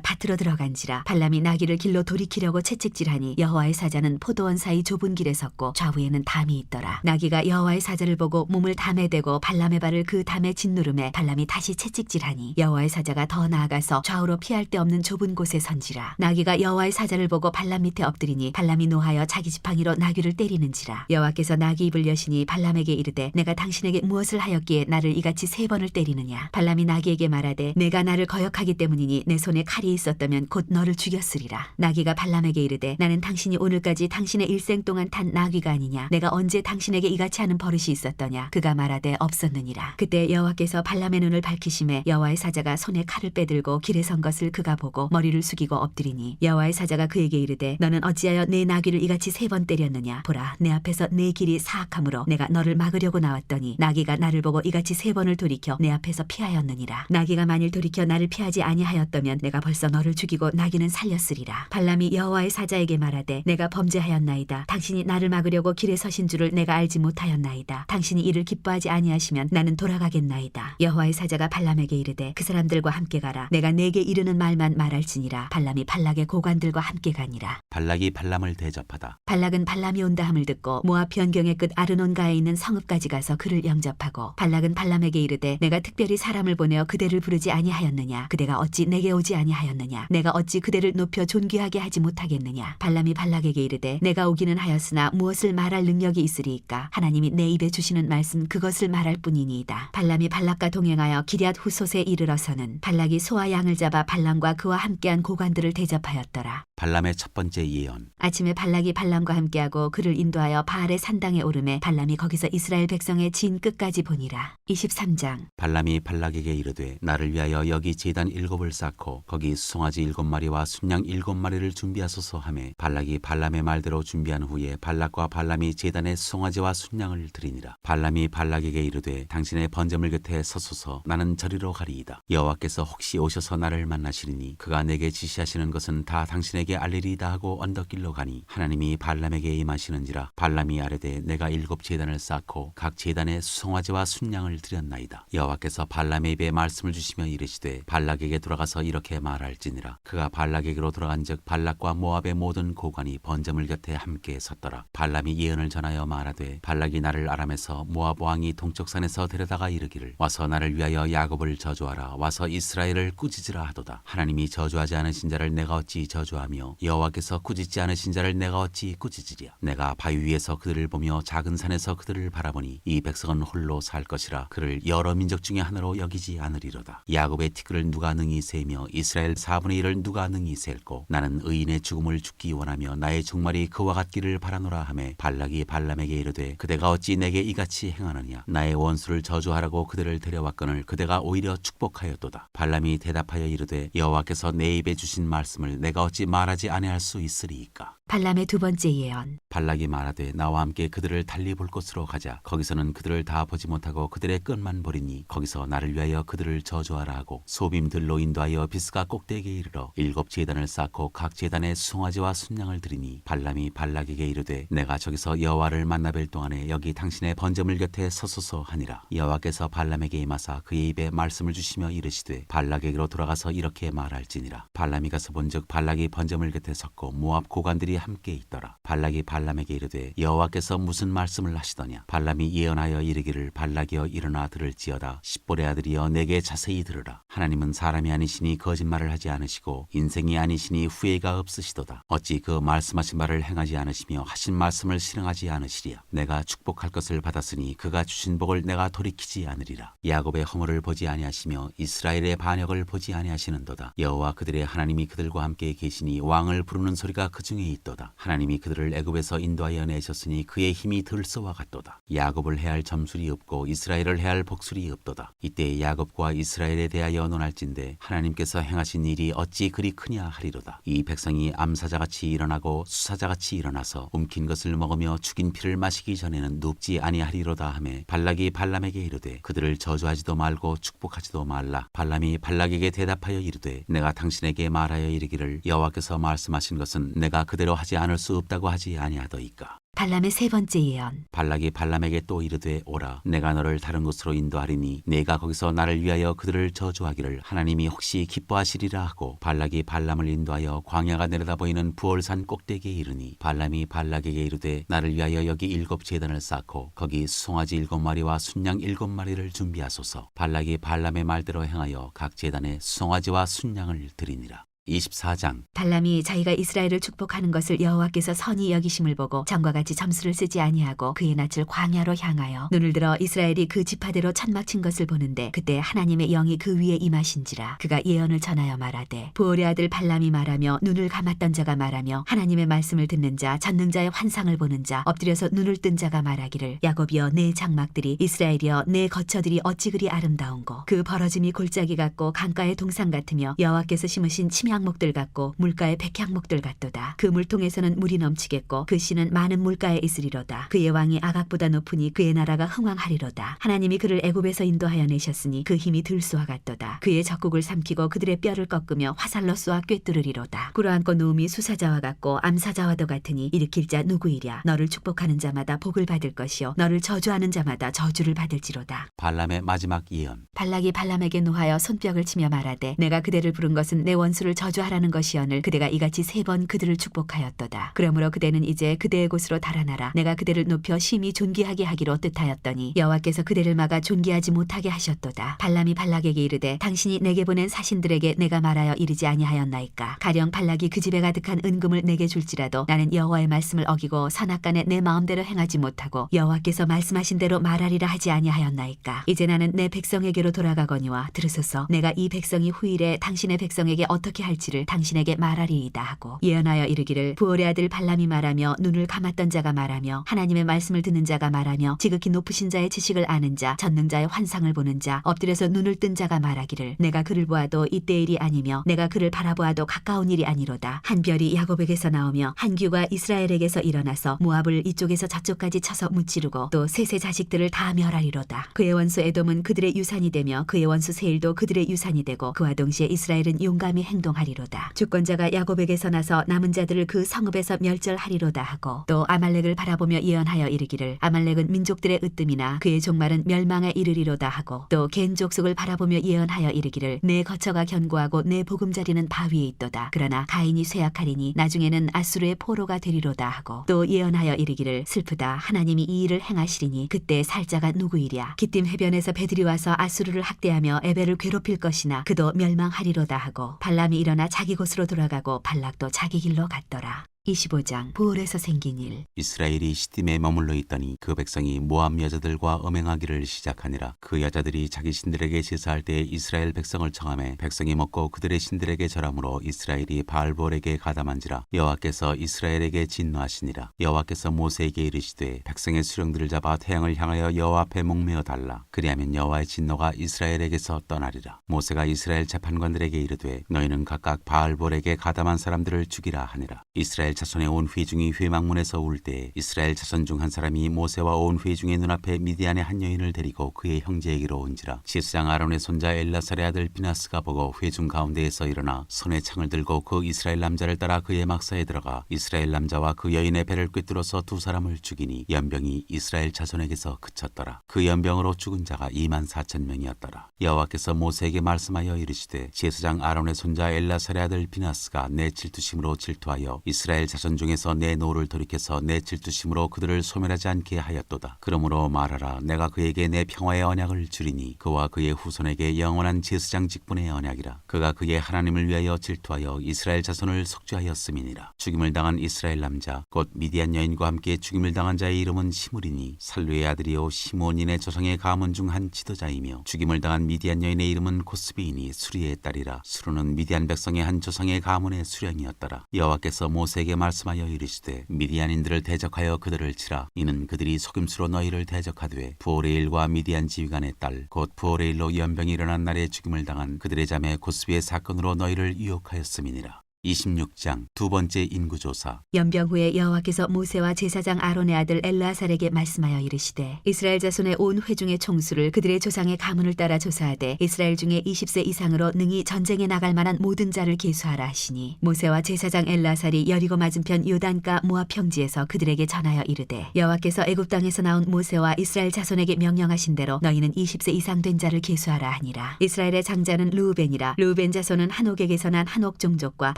밭으로 들어간지라. 발람이 나귀를 길로 돌이키려고 채찍질하니 여호와의 사자는 포도원 사이 좁은 길에 섰고 좌우에는 담이 있더라. 나귀가 여호와의 사자를 보고 몸을 담에 대고 발람의 발을 그 담에 짓누름에 발람이 다시 채찍질하니 여호와의 사자가 더 나아가서 좌우로 피할 데 없는 좁은 곳에 선지라. 나귀가 여호와의 사자를 보고 발람 밑에 엎드리니 발람이 노하여 자기 지팡이로 나귀를 때리는지라. 여호와께서 나귀 입을 여시니 발람에게 이르되 내가 당신에게 무엇을 하였기에 나를 이같이 3번을 때리느냐. 발람이 나귀에게 말하되 내가 나를 거역하기 때문이니 내 손에 칼이 있었다면 곧 너를 죽였으리라. 나귀가 발람에게 이르되 나는 당신이 오늘까지 당신의 일생 동안 탄 나귀가 아니냐. 내가 언제 당신에게 이같이 하는 버릇이 있었더냐. 그가 말하되 없었느니라. 그때 여호와께서 발람의 눈을 밝히심에 여호와의 사자가 손에 칼을 빼들고 길에 선 것을 그가 보고 머리를 숙이고 엎드리니 여호와의 사자가 그에게 이르되 너는 어찌하여 내 나귀를 이같이 3번 때렸느냐. 보라 내 앞에서 내 길이 사악함으로 내가 너를 막으려고 나왔더니 나귀가 나를 보고 이같이 3번을 돌이켜 내 앞에서 피하였느니라. 나귀가 만일 돌이켜 나를 피하지 아니하였다면 내가 벌써 너를 죽이고 나귀는 살렸으리라. 발람이 여호와의 사자에게 말하되 내가 범죄하였나이다. 당신이 나를 막으려고 길에 서신 줄을 내가 알지 못하였나이다. 당신이 이를 기뻐하지 아니하시면 나는 돌아가겠나이다. 여호와의 사자가 발람에게 이르되 그 사람들과 함께 가라. 내가 내게 이르는 말만 말할지니라. 발람이 발락의 고관들과 함께 가니라. 발락이 발람을 대접하다. 발락은 발람이 온다 함을 듣고 모압 변경의 끝 아르논가에 있는 성읍까지 가서 그를 영접하고 발락은 발람에게 이르되 내가 특별히 사람을 보내어 그대를 부르지 아니하였느냐. 그대가 어찌 내게 오지 아니하였느냐. 내가 어찌 그대를 높여 존귀하게 하지 못하겠느냐. 발람이 발락에게 이르되 내가 오기는 하였으나 무엇을 말할 능력이 있으리이까. 하나님이 내 입에 주시는 말씀 그것을 말할 뿐이니이다. 발람이 발락과 동행하여 기럇 후솥에 이르러 들어서는 발락이 소와 양을 잡아 발람과 그와 함께한 고관들을 대접하였더라. 발람의 첫 번째 예언. 아침에 발락이 발람과 함께하고 그를 인도하여 바알의 산당에 오르매 발람이 거기서 이스라엘 백성의 진 끝까지 보니라. 23장. 발람이 발락에게 이르되 나를 위하여 여기 제단 7을 쌓고 거기 수송아지 7마리와 순양 7마리를 준비하소서 하매 발락이 발람의 말대로 준비한 후에 발락과 발람이 제단에 수송아지와 순양을 드리니라. 발람이 발락에게 이르되 당신의 번제물 곁에 서소서 나는 저리로 가리이다. 여호와께서 혹시 오셔서 나를 만나시리니 그가 내게 지시하시는 것은 다 당신에게 알리리이다 하고 언덕길로 가니 하나님이 발람에게 임하시는지라. 발람이 아뢰되 내가 7 제단을 쌓고 각 제단에 수송아지와 순양을 드렸나이다. 여호와께서 발람의 입에 말씀을 주시며 이르시되 발락에게 돌아가서 이렇게 말할지니라. 그가 발락에게로 돌아간즉 발락과 모압의 모든 고관이 번제물 곁에 함께 섰더라. 발람이 예언을 전하여 말하되 발락이 나를 아람에서 모압 왕이 동쪽 산에서 데려다가 이르기를 와서 나를 위하여 야곱을 저주하라. 와서 이스라엘을 꾸짖으라 하도다. 하나님이 저주하지 않으신 자를 내가 어찌 저주하며 여호와께서 꾸짖지 않으신 자를 내가 어찌 꾸짖으랴. 내가 바위 위에서 그들을 보며 작은 산에서 그들을 바라보니 이 백성은 홀로 살 것이라. 그를 여러 민족 중에 하나로 여기지 않으리로다. 야곱의 티끌을 누가 능히 세며 이스라엘 4분의 1을 누가 능히 셀고 나는 의인의 죽음을 죽기 원하며 나의 종말이 그와 같기를 바라노라 하매 발락이 발람에게 이르되 그대가 어찌 내게 이같이 행하느냐. 나의 원수를 저주하라고 그들을 데려왔거늘 그대가 오히려 축복하였도다. 발람이 대답하여 이르되 여호와께서 내 입에 주신 말씀을 내가 어찌 말하지 아니할 수 있으리이까. 발람의 두 번째 예언. 발락이 말하되 나와 함께 그들을 달리 볼 곳으로 가자. 거기서는 그들을 다 보지 못하고 그들의 끝만 보리니 거기서 나를 위하여 그들을 저주하라 하고 소빔들로 인도하여 비스가 꼭대기에 이르러 7 제단을 쌓고 각 제단에 수송아지와 순양을 드리니 발람이 발락에게 이르되 내가 저기서 여호와를 만나뵐 동안에 여기 당신의 번제물 곁에 서소서 하니라. 여호와께서 발람에게 임하사 그의 입에 말씀을 주시며 이르시되 발락에게로 돌아가서 이렇게 말할지니라. 발람이 가서 본즉 발락이 번제물 곁에 섰고 모압 고관들이 함께 있더라. 발락이 발람에게 이르되 여호와께서 무슨 말씀을 하시더냐. 발람이 예언하여 이르기를 발락이여 일어나 들을지어다. 십볼의 아들이여 내게 자세히 들으라. 하나님은 사람이 아니시니 거짓말을 하지 않으시고 인생이 아니시니 후회가 없으시도다. 어찌 그 말씀하신 바를 행하지 않으시며 하신 말씀을 실행하지 않으시랴. 내가 축복할 것을 받았으니 그가 주신 복을 내가 돌이키지 않으리라. 야곱의 허물을 보지 아니하시며 이스라엘의 반역을 보지 아니하시는도다. 여호와 그들의 하나님이 그들과 함께 계시니 왕을 부르는 소리가 그 중에 있도다. 하나님이 그들을 애굽에서 인도하여 내셨으니 그의 힘이 들소와 같도다. 야곱을 해할 점술이 없고 이스라엘을 해할 복술이 없도다. 이때 야곱과 이스라엘에 대하여 논할진대 하나님께서 행하신 일이 어찌 그리 크냐 하리로다. 이 백성이 암사자같이 일어나고 수사자같이 일어나서 움킨 것을 먹으며 죽인 피를 마시기 전에는 눕지 아니하리로다 하매 발락이 발람에게 이르되 그들을 저주하지도 말고 축복하지도 말라. 발람이 발락에게 대답하여 이르되 내가 당신에게 말하여 이르기를 여호와께서 말씀하신 것은 내가 그대로 하지 않을 수 없다고 하지 아니하더이까. 발람의 세 번째 예언. 발락이 발람에게 또 이르되 오라. 내가 너를 다른 곳으로 인도하리니 내가 거기서 나를 위하여 그들을 저주하기를 하나님이 혹시 기뻐하시리라 하고 발락이 발람을 인도하여 광야가 내려다 보이는 부올산 꼭대기에 이르니 발람이 발락에게 이르되 나를 위하여 여기 7 제단을 쌓고 거기 수송아지 7마리와 순양 7마리를 준비하소서. 발락이 발람의 말대로 행하여 각 제단에 수송아지와 순양을 드리니라. 24장. 발람이 자기가 이스라엘을 축복하는 것을 여호와께서 선히 여기심을 보고 전과 같이 점수를 쓰지 아니하고 그의 낯을 광야로 향하여 눈을 들어 이스라엘이 그 지파대로 천막 친 것을 보는데 그때 하나님의 영이 그 위에 임하신지라. 그가 예언을 전하여 말하되 부올의 아들 발람이 말하며 눈을 감았던 자가 말하며 하나님의 말씀을 듣는 자 전능자의 환상을 보는 자 엎드려서 눈을 뜬 자가 말하기를 야곱이여 내 장막들이 이스라엘이여 내 거처들이 어찌 그리 아름다운고 그 벌어짐이 골짜기 같고 강가의 동산 같으며 여호와께서 심으신 침향목들 같고 물가의 백향목들 같도다. 그 물통에서는 물이 넘치겠고 그 씨는 많은 물가에 있으리로다. 그의 왕이 아각보다 높으니 그의 나라가 흥왕하리로다. 하나님이 그를 애굽에서 인도하여 내셨으니 그 힘이 들소와 같도다. 그의 적국을 삼키고 그들의 뼈를 꺾으며 화살로 쏘아 꿰뚫으리로다. 꿇어앉고 누움이 수사자와 같고 암사자와도 같으니 일으킬 자 누구이랴. 너를 축복하는 자마다 복을 받을 것이요 너를 저주하는 자마다 저주를 받을지로다. 발람의 마지막 예언. 발락이 발람에게 노하여 손뼉을 치며 말하되 내가 그대를 부른 것은 내 원수를 저주하라는 것이언을 그대가 이같이 3번 그들을 축복하였도다. 그러므로 그대는 이제 그대의 곳으로 달아나라. 내가 그대를 높여 심히 존귀하게 하기로 뜻하였더니 여호와께서 그대를 막아 존귀하지 못하게 하셨도다. 발람이 발락에게 이르되 당신이 내게 보낸 사신들에게 내가 말하여 이르지 아니하였나이까. 가령 발락이 그 집에 가득한 은금을 내게 줄지라도 나는 여호와의 말씀을 어기고 선악간에 내 마음대로 행하지 못하고 여호와께서 말씀하신 대로 말하리라 하지 아니하였나이까. 이제 나는 내 백성에게로 돌아가거니와 들으소서. 내가 이 백성이 후일에 당신의 백성에게 어떻게 할지를 당신에게 말하리이다 하고 예언하여 이르기를 부올의 아들 발람이 말하며 눈을 감았던 자가 말하며 하나님의 말씀을 듣는 자가 말하며 지극히 높으신 자의 지식을 아는 자 전능자의 환상을 보는 자 엎드려서 눈을 뜬 자가 말하기를 내가 그를 보아도 이때의 일이 아니며 내가 그를 바라보아도 가까운 일이 아니로다. 한 별이 야곱에게서 나오며 한 규가 이스라엘에게서 일어나서 모압을 이쪽에서 저쪽까지 쳐서 무찌르고 또 셋의 자식들을 다 멸하리로다. 그의 원수 에돔은 그들의 유산이 되며 그의 원수 세일도 그들의 유산이 되고 그와 동시에 이스라엘은 용감히 행동하리로다. 주권자가 야곱에게서 나서 남은 자들을 그 성읍에서 멸절하리로다 하고 또 아말렉을 바라보며 예언하여 이르기를 아말렉은 민족들의 으뜸이나 그의 종말은 멸망에 이르리로다 하고 또 겐 족속을 바라보며 예언하여 이르기를 내 거처가 견고하고 내 보금자리는 바위에 있도다. 그러나 가인이 쇠약하리니 나중에는 아수르의 포로가 되리로다 하고 또 예언하여 이르기를 슬프다. 하나님이 이 일을 행하시리니 그때 살자가 누구이랴. 기띔 해변에서 배들이 와서 아수르를 학대하며 에벨을 괴롭힐 것이나 그도 멸망하리로다 하고 발람이 일어나 자기 곳으로 돌아가고 발락도 자기 길로 갔더라. 25장 부올에서 생긴 일. 이스라엘이 시딤에 머물러 있더니 그 백성이 모압 여자들과 음행하기를 시작하니라. 그 여자들이 자기 신들에게 제사할 때 이스라엘 백성을 청하매 백성이 먹고 그들의 신들에게 절함으로 이스라엘이 바알볼에게 가담한지라. 여호와께서 이스라엘에게 진노하시니라. 여호와께서 모세에게 이르시되 백성의 수령들을 잡아 태양을 향하여 여호와 앞에 목매어 달라. 그리하면 여호와의 진노가 이스라엘에게서 떠나리라. 모세가 이스라엘 재판관들에게 이르되 너희는 각각 바알볼에게 가담한 사람들을 죽이라 하니라. 이스라엘 자손의 온 회중이 회막문에서 울 때 이스라엘 자손 중 한 사람이 모세와 온 회중의 눈앞에 미디안의 한 여인을 데리고 그의 형제에게로 온지라. 제사장 아론의 손자 엘라살의 아들 비나스가 보고 회중 가운데에서 일어나 손에 창을 들고 그 이스라엘 남자를 따라 그의 막사에 들어가 이스라엘 남자와 그 여인의 배를 꿰뚫어서 2사람을 죽이니 연병이 이스라엘 자손에게서 그쳤더라. 그 연병으로 죽은 자가 24,000명이었더라. 여호와께서 모세에게 말씀하여 이르시되 제사장 아론의 손자 엘라살의 아들 비나스가 내 질투심으로 질투하여 이스라엘 자손 중에서 내 노를 돌이켜서 내 질투심으로 그들을 소멸하지 않게 하였도다. 그러므로 말하라. 내가 그에게 내 평화의 언약을 주리니 그와 그의 후손에게 영원한 제사장 직분의 언약이라. 그가 그의 하나님을 위하여 질투하여 이스라엘 자손을 속죄하였음이니라. 죽임을 당한 이스라엘 남자 곧 미디안 여인과 함께 죽임을 당한 자의 이름은 시므리니 살루의 아들이요 시므온인의 조상의 가문 중 한 지도자이며 죽임을 당한 미디안 여인의 이름은 고스비이니 수리의 딸이라. 수르는 미디안 백성의 한 조상의 가문의 수령이었더라. 여호와께서 모세에게 말씀하여 이르시되 미디안인들을 대적하여 그들을 치라. 이는 그들이 속임수로 너희를 대적하되 부오레일과 미디안 지휘관의 딸 곧 부오레일로 연병이 일어난 날에 죽임을 당한 그들의 자매 고스비의 사건으로 너희를 유혹하였음이니라. 26장 두 번째 인구조사. 연병 후에 여호와께서 모세와 제사장 아론의 아들 엘르아살에게 말씀하여 이르시되 이스라엘 자손의 온 회중의 총수를 그들의 조상의 가문을 따라 조사하되 이스라엘 중에 20세 이상으로 능히 전쟁에 나갈 만한 모든 자를 계수하라 하시니 모세와 제사장 엘르아살이 여리고 맞은편 요단가 모압 평지에서 그들에게 전하여 이르되 여호와께서 애굽 땅에서 나온 모세와 이스라엘 자손에게 명령하신 대로 너희는 20세 이상 된 자를 계수하라 하니라. 이스라엘의 장자는 르우벤이라. 르우벤 자손은 한옥에게서 난 한옥 종족과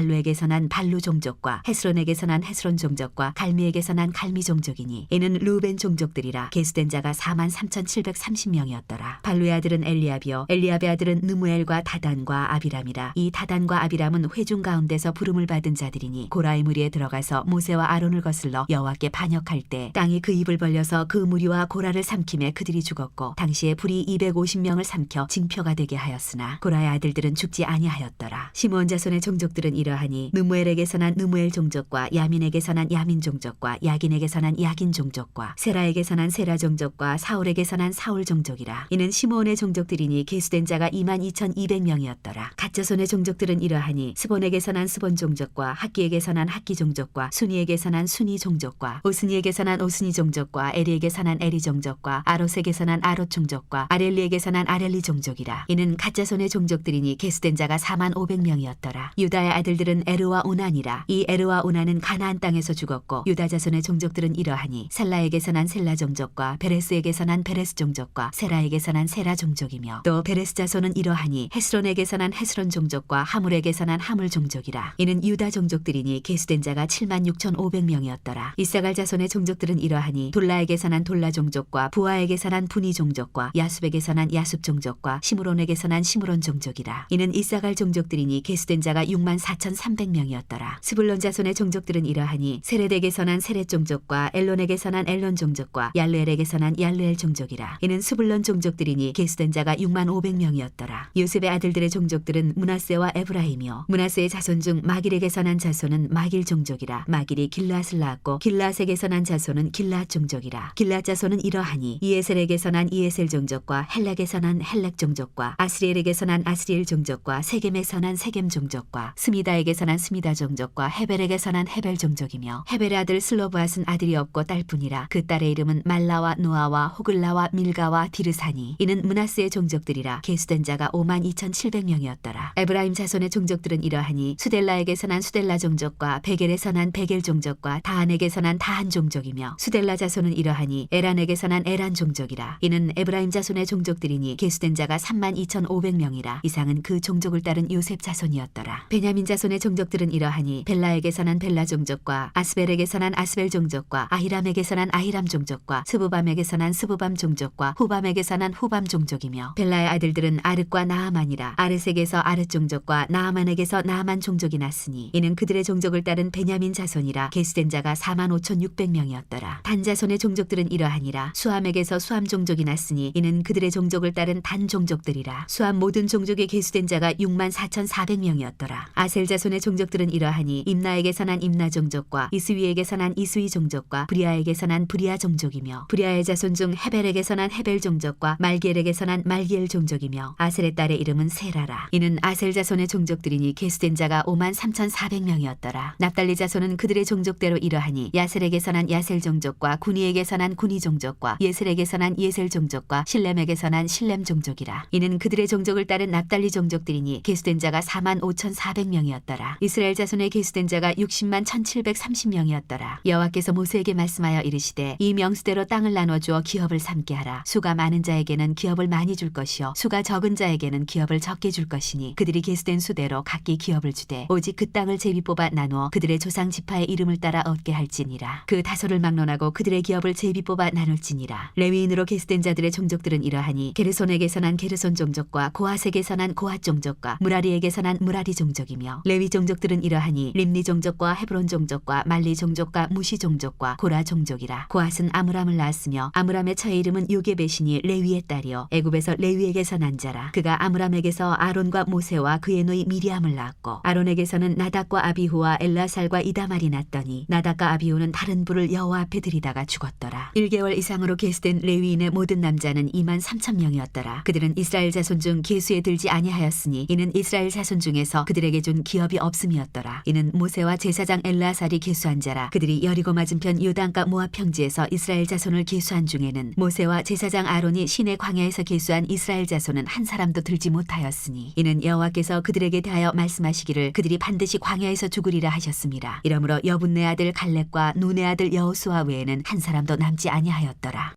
발루에게서 난 발루 종족과 헤스론에게서 난 헤스론 종족과 갈미에게서 난 갈미 종족이니 이는 르우벤 종족들이라. 계수된 자가 43,730명이었더라. 발루의 아들은 엘리압이요 엘리압의 아들은 느무엘과 다단과 아비람이라. 이 다단과 아비람은 회중 가운데서 부름을 받은 자들이니 고라의 무리에 들어가서 모세와 아론을 거슬러 여호와께 반역할 때 땅이 그 입을 벌려서 그 무리와 고라를 삼킴에 그들이 죽었고 당시에 불이 250명을 삼켜 징표가 되게 하였으나 고라의 아들들은 죽지 아니하였더라. 시므온 자손의 종족들은 이러하니 느무엘에게서 난 느무엘 종족과 야민에게서 난 야민 종족과 야긴에게서 난 야긴 종족과 세라에게서 난 세라 종족과 사울에게서 난 사울 종족이라. 이는 시므온의 종족들이니 계수된 자가 22,200명이었더라. 갓자손의 종족들은 이러하니 스본에게서 난 스본 종족과 학기에게서 난 학기 종족과 순이에게서 난 순이 종족과 오스니에게서 난 오스니 종족과 에리에게서 난 에리 종족과 아롯에게서 난 아롯 종족과 아렐리에게서 난 아렐리 종족이라. 이는 갓자손의 종족들이니 계수된 자가 45,000명이었더라. 유다의 아들들은 아들은 에르와 오난이라. 이 에르와 오난은 가나안 땅에서 죽었고 유다 자손의 종족들은 이러하니 살라에게서 난 셀라 종족과 베레스에게서 난 베레스 종족과 세라에게서 난 세라 종족이며 또 베레스 자손은 이러하니 헤스론에게서 난 헤스론 종족과 하물에게서 난 하물 종족이라. 이는 유다 종족들이니 계수된 자가 76,500명이었더라. 이사갈 자손의 종족들은 이러하니 돌라에게서 난 돌라 종족과 부하에게서 난 부니 종족과 야숲에게서 난 야숲 종족과 시므론에게서 난 시므론 종족이라. 이는 이사갈 종족들이니 계수된 자가 64,300명이었더라. 스불론 자손의 종족들은 이러하니 세렛에게서 난 세렛 종족과 엘론에게서 난 엘론 종족과 얄르엘에게서 난 얄르엘 종족이라. 이는 스불론 종족들이니 계수된 자가 65,000명이었더라. 요셉의 아들들의 종족들은 므낫세와 에브라임이요 므낫세의 자손 중 마길에게서 난 자손은 마길 종족이라. 마길이 길앗을 낳았고 길앗에게서 난 자손은 길앗 종족이라. 길앗 자손은 이러하니 이에셀에게서 난 이에셀 종족과 헬렉에서 난 헬렉 종족과 아스리엘에게서 난 아스리엘 종족과 세겜에서 난 세겜 종족과 스미다에게서 난 스미다 종족과 헤벨에게서 난 헤벨 종족이며 헤벨의 아들 슬로브앗은 아들이 없고 딸뿐이라. 그 딸의 이름은 말라와 노아와 호글라와 밀가와 디르사니. 이는 므낫세의 종족들이라. 계수된 자가 52,700명이었더라. 에브라임 자손의 종족들은 이러하니 수델라에게서 난 수델라 종족과 베겔에서 난 베겔 종족과 다한에게서 난 다한 종족이며 수델라 자손은 이러하니 에란에게서 난 에란 종족이라. 이는 에브라임 자손의 종족들이니 계수된 자가 32,500명이라. 이상은 그 종족을 따른 요셉 자손이었더라. 베냐민 자손의 종족들은 이러하니 벨라에게서 난 벨라 종족과 아스벨에게서 난 아스벨 종족과 아히람에게서 난 아히람 종족과 스부밤에게서 난 스부밤 종족과 후밤에게서 난 후밤 종족이며 벨라의 아들들은 아르과 나아만이라. 아르색에서 아르 종족과 나아만에게서 나아만 종족이 났으니 이는 그들의 종족을 따른 베냐민 자손이라. 계수된 자가 45,600명이었더라. 단 자손의 종족들은 이러하니라. 수함에게서 수함 종족이 났으니 이는 그들의 종족을 따른 단 종족들이라. 수함 모든 종족의 계수된 자가 64,400명이었더라. 아셀 자손의 종족들은 이러하니 임나에게서 난 임나 종족과 이스위에게서 난 이스위 종족과 브리아에게서 난 브리아 종족이며 브리아의 자손 중 헤벨에게서 난 헤벨 종족과 말기엘에게서 난 말기엘 종족이며 아셀의 딸의 이름은 세라라. 이는 아셀 자손의 종족들이니 계수된 자가 53,400명이었더라. 납달리 자손은 그들의 종족대로 이러하니 야셀에게서 난 야셀 종족과 구니에게서 난 구니 종족과 예셀에게서 난 예셀 종족과 실렘에게서 난 실렘 종족이라. 이는 그들의 종족을 따른 납달리 종족들이니 계수된 자가 45,400명이었더라. 이스라엘 자손의 계수된 자가 601,730명이었더라. 여호와께서 모세에게 말씀하여 이르시되 이 명수대로 땅을 나눠 주어 기업을 삼게 하라. 수가 많은 자에게는 기업을 많이 줄 것이요 수가 적은 자에게는 기업을 적게 줄 것이니 그들이 계수된 수대로 각기 기업을 주되 오직 그 땅을 제비 뽑아 나누어 그들의 조상 지파의 이름을 따라 얻게 할지니라. 그 다소를 막론하고 그들의 기업을 제비 뽑아 나눌지니라. 레위인으로 계수된 자들의 종족들은 이러하니 게르손에게서 난 게르손 종족과 고핫에게서 난 고핫 종족과 무라리에게서 난 무라리 종족이며 레위 종족들은 이러하니 림니 종족과 헤브론 종족과 말리 종족과 무시 종족과 고라 종족이라. 고핫은 아므람을 낳았으며 아므람의 처의 이름은 요게벳이니 레위의 딸이요 애굽에서 레위에게서 난 자라. 그가 아므람에게서 아론과 모세와 그의 노이 미리암을 낳았고 아론에게서는 나답과 아비후와 엘라살과 이다말이 났더니 나답과 아비후는 다른 불을 여호와 앞에 들이다가 죽었더라. 1개월 이상으로 계수된 레위인의 모든 남자는 23,000명이었더라. 그들은 이스라엘 자손 중 계수에 들지 아니하였으니 이는 이스라엘 자손 중에서 그들에게 준 기업이 없음이었더라. 이는 모세와 제사장 엘라살이 계수한 자라. 그들이 여리고 맞은편 요단과 모압 평지에서 이스라엘 자손을 계수한 중에는 모세와 제사장 아론이 시내 광야에서 계수한 이스라엘 자손은 한 사람도 들지 못하였으니 이는 여호와께서 그들에게 대하여 말씀하시기를 그들이 반드시 광야에서 죽으리라 하셨습니다. 이러므로 여분네 아들 갈렙과 눈의 아들 여호수아 외에는 한 사람도 남지 아니하였더라.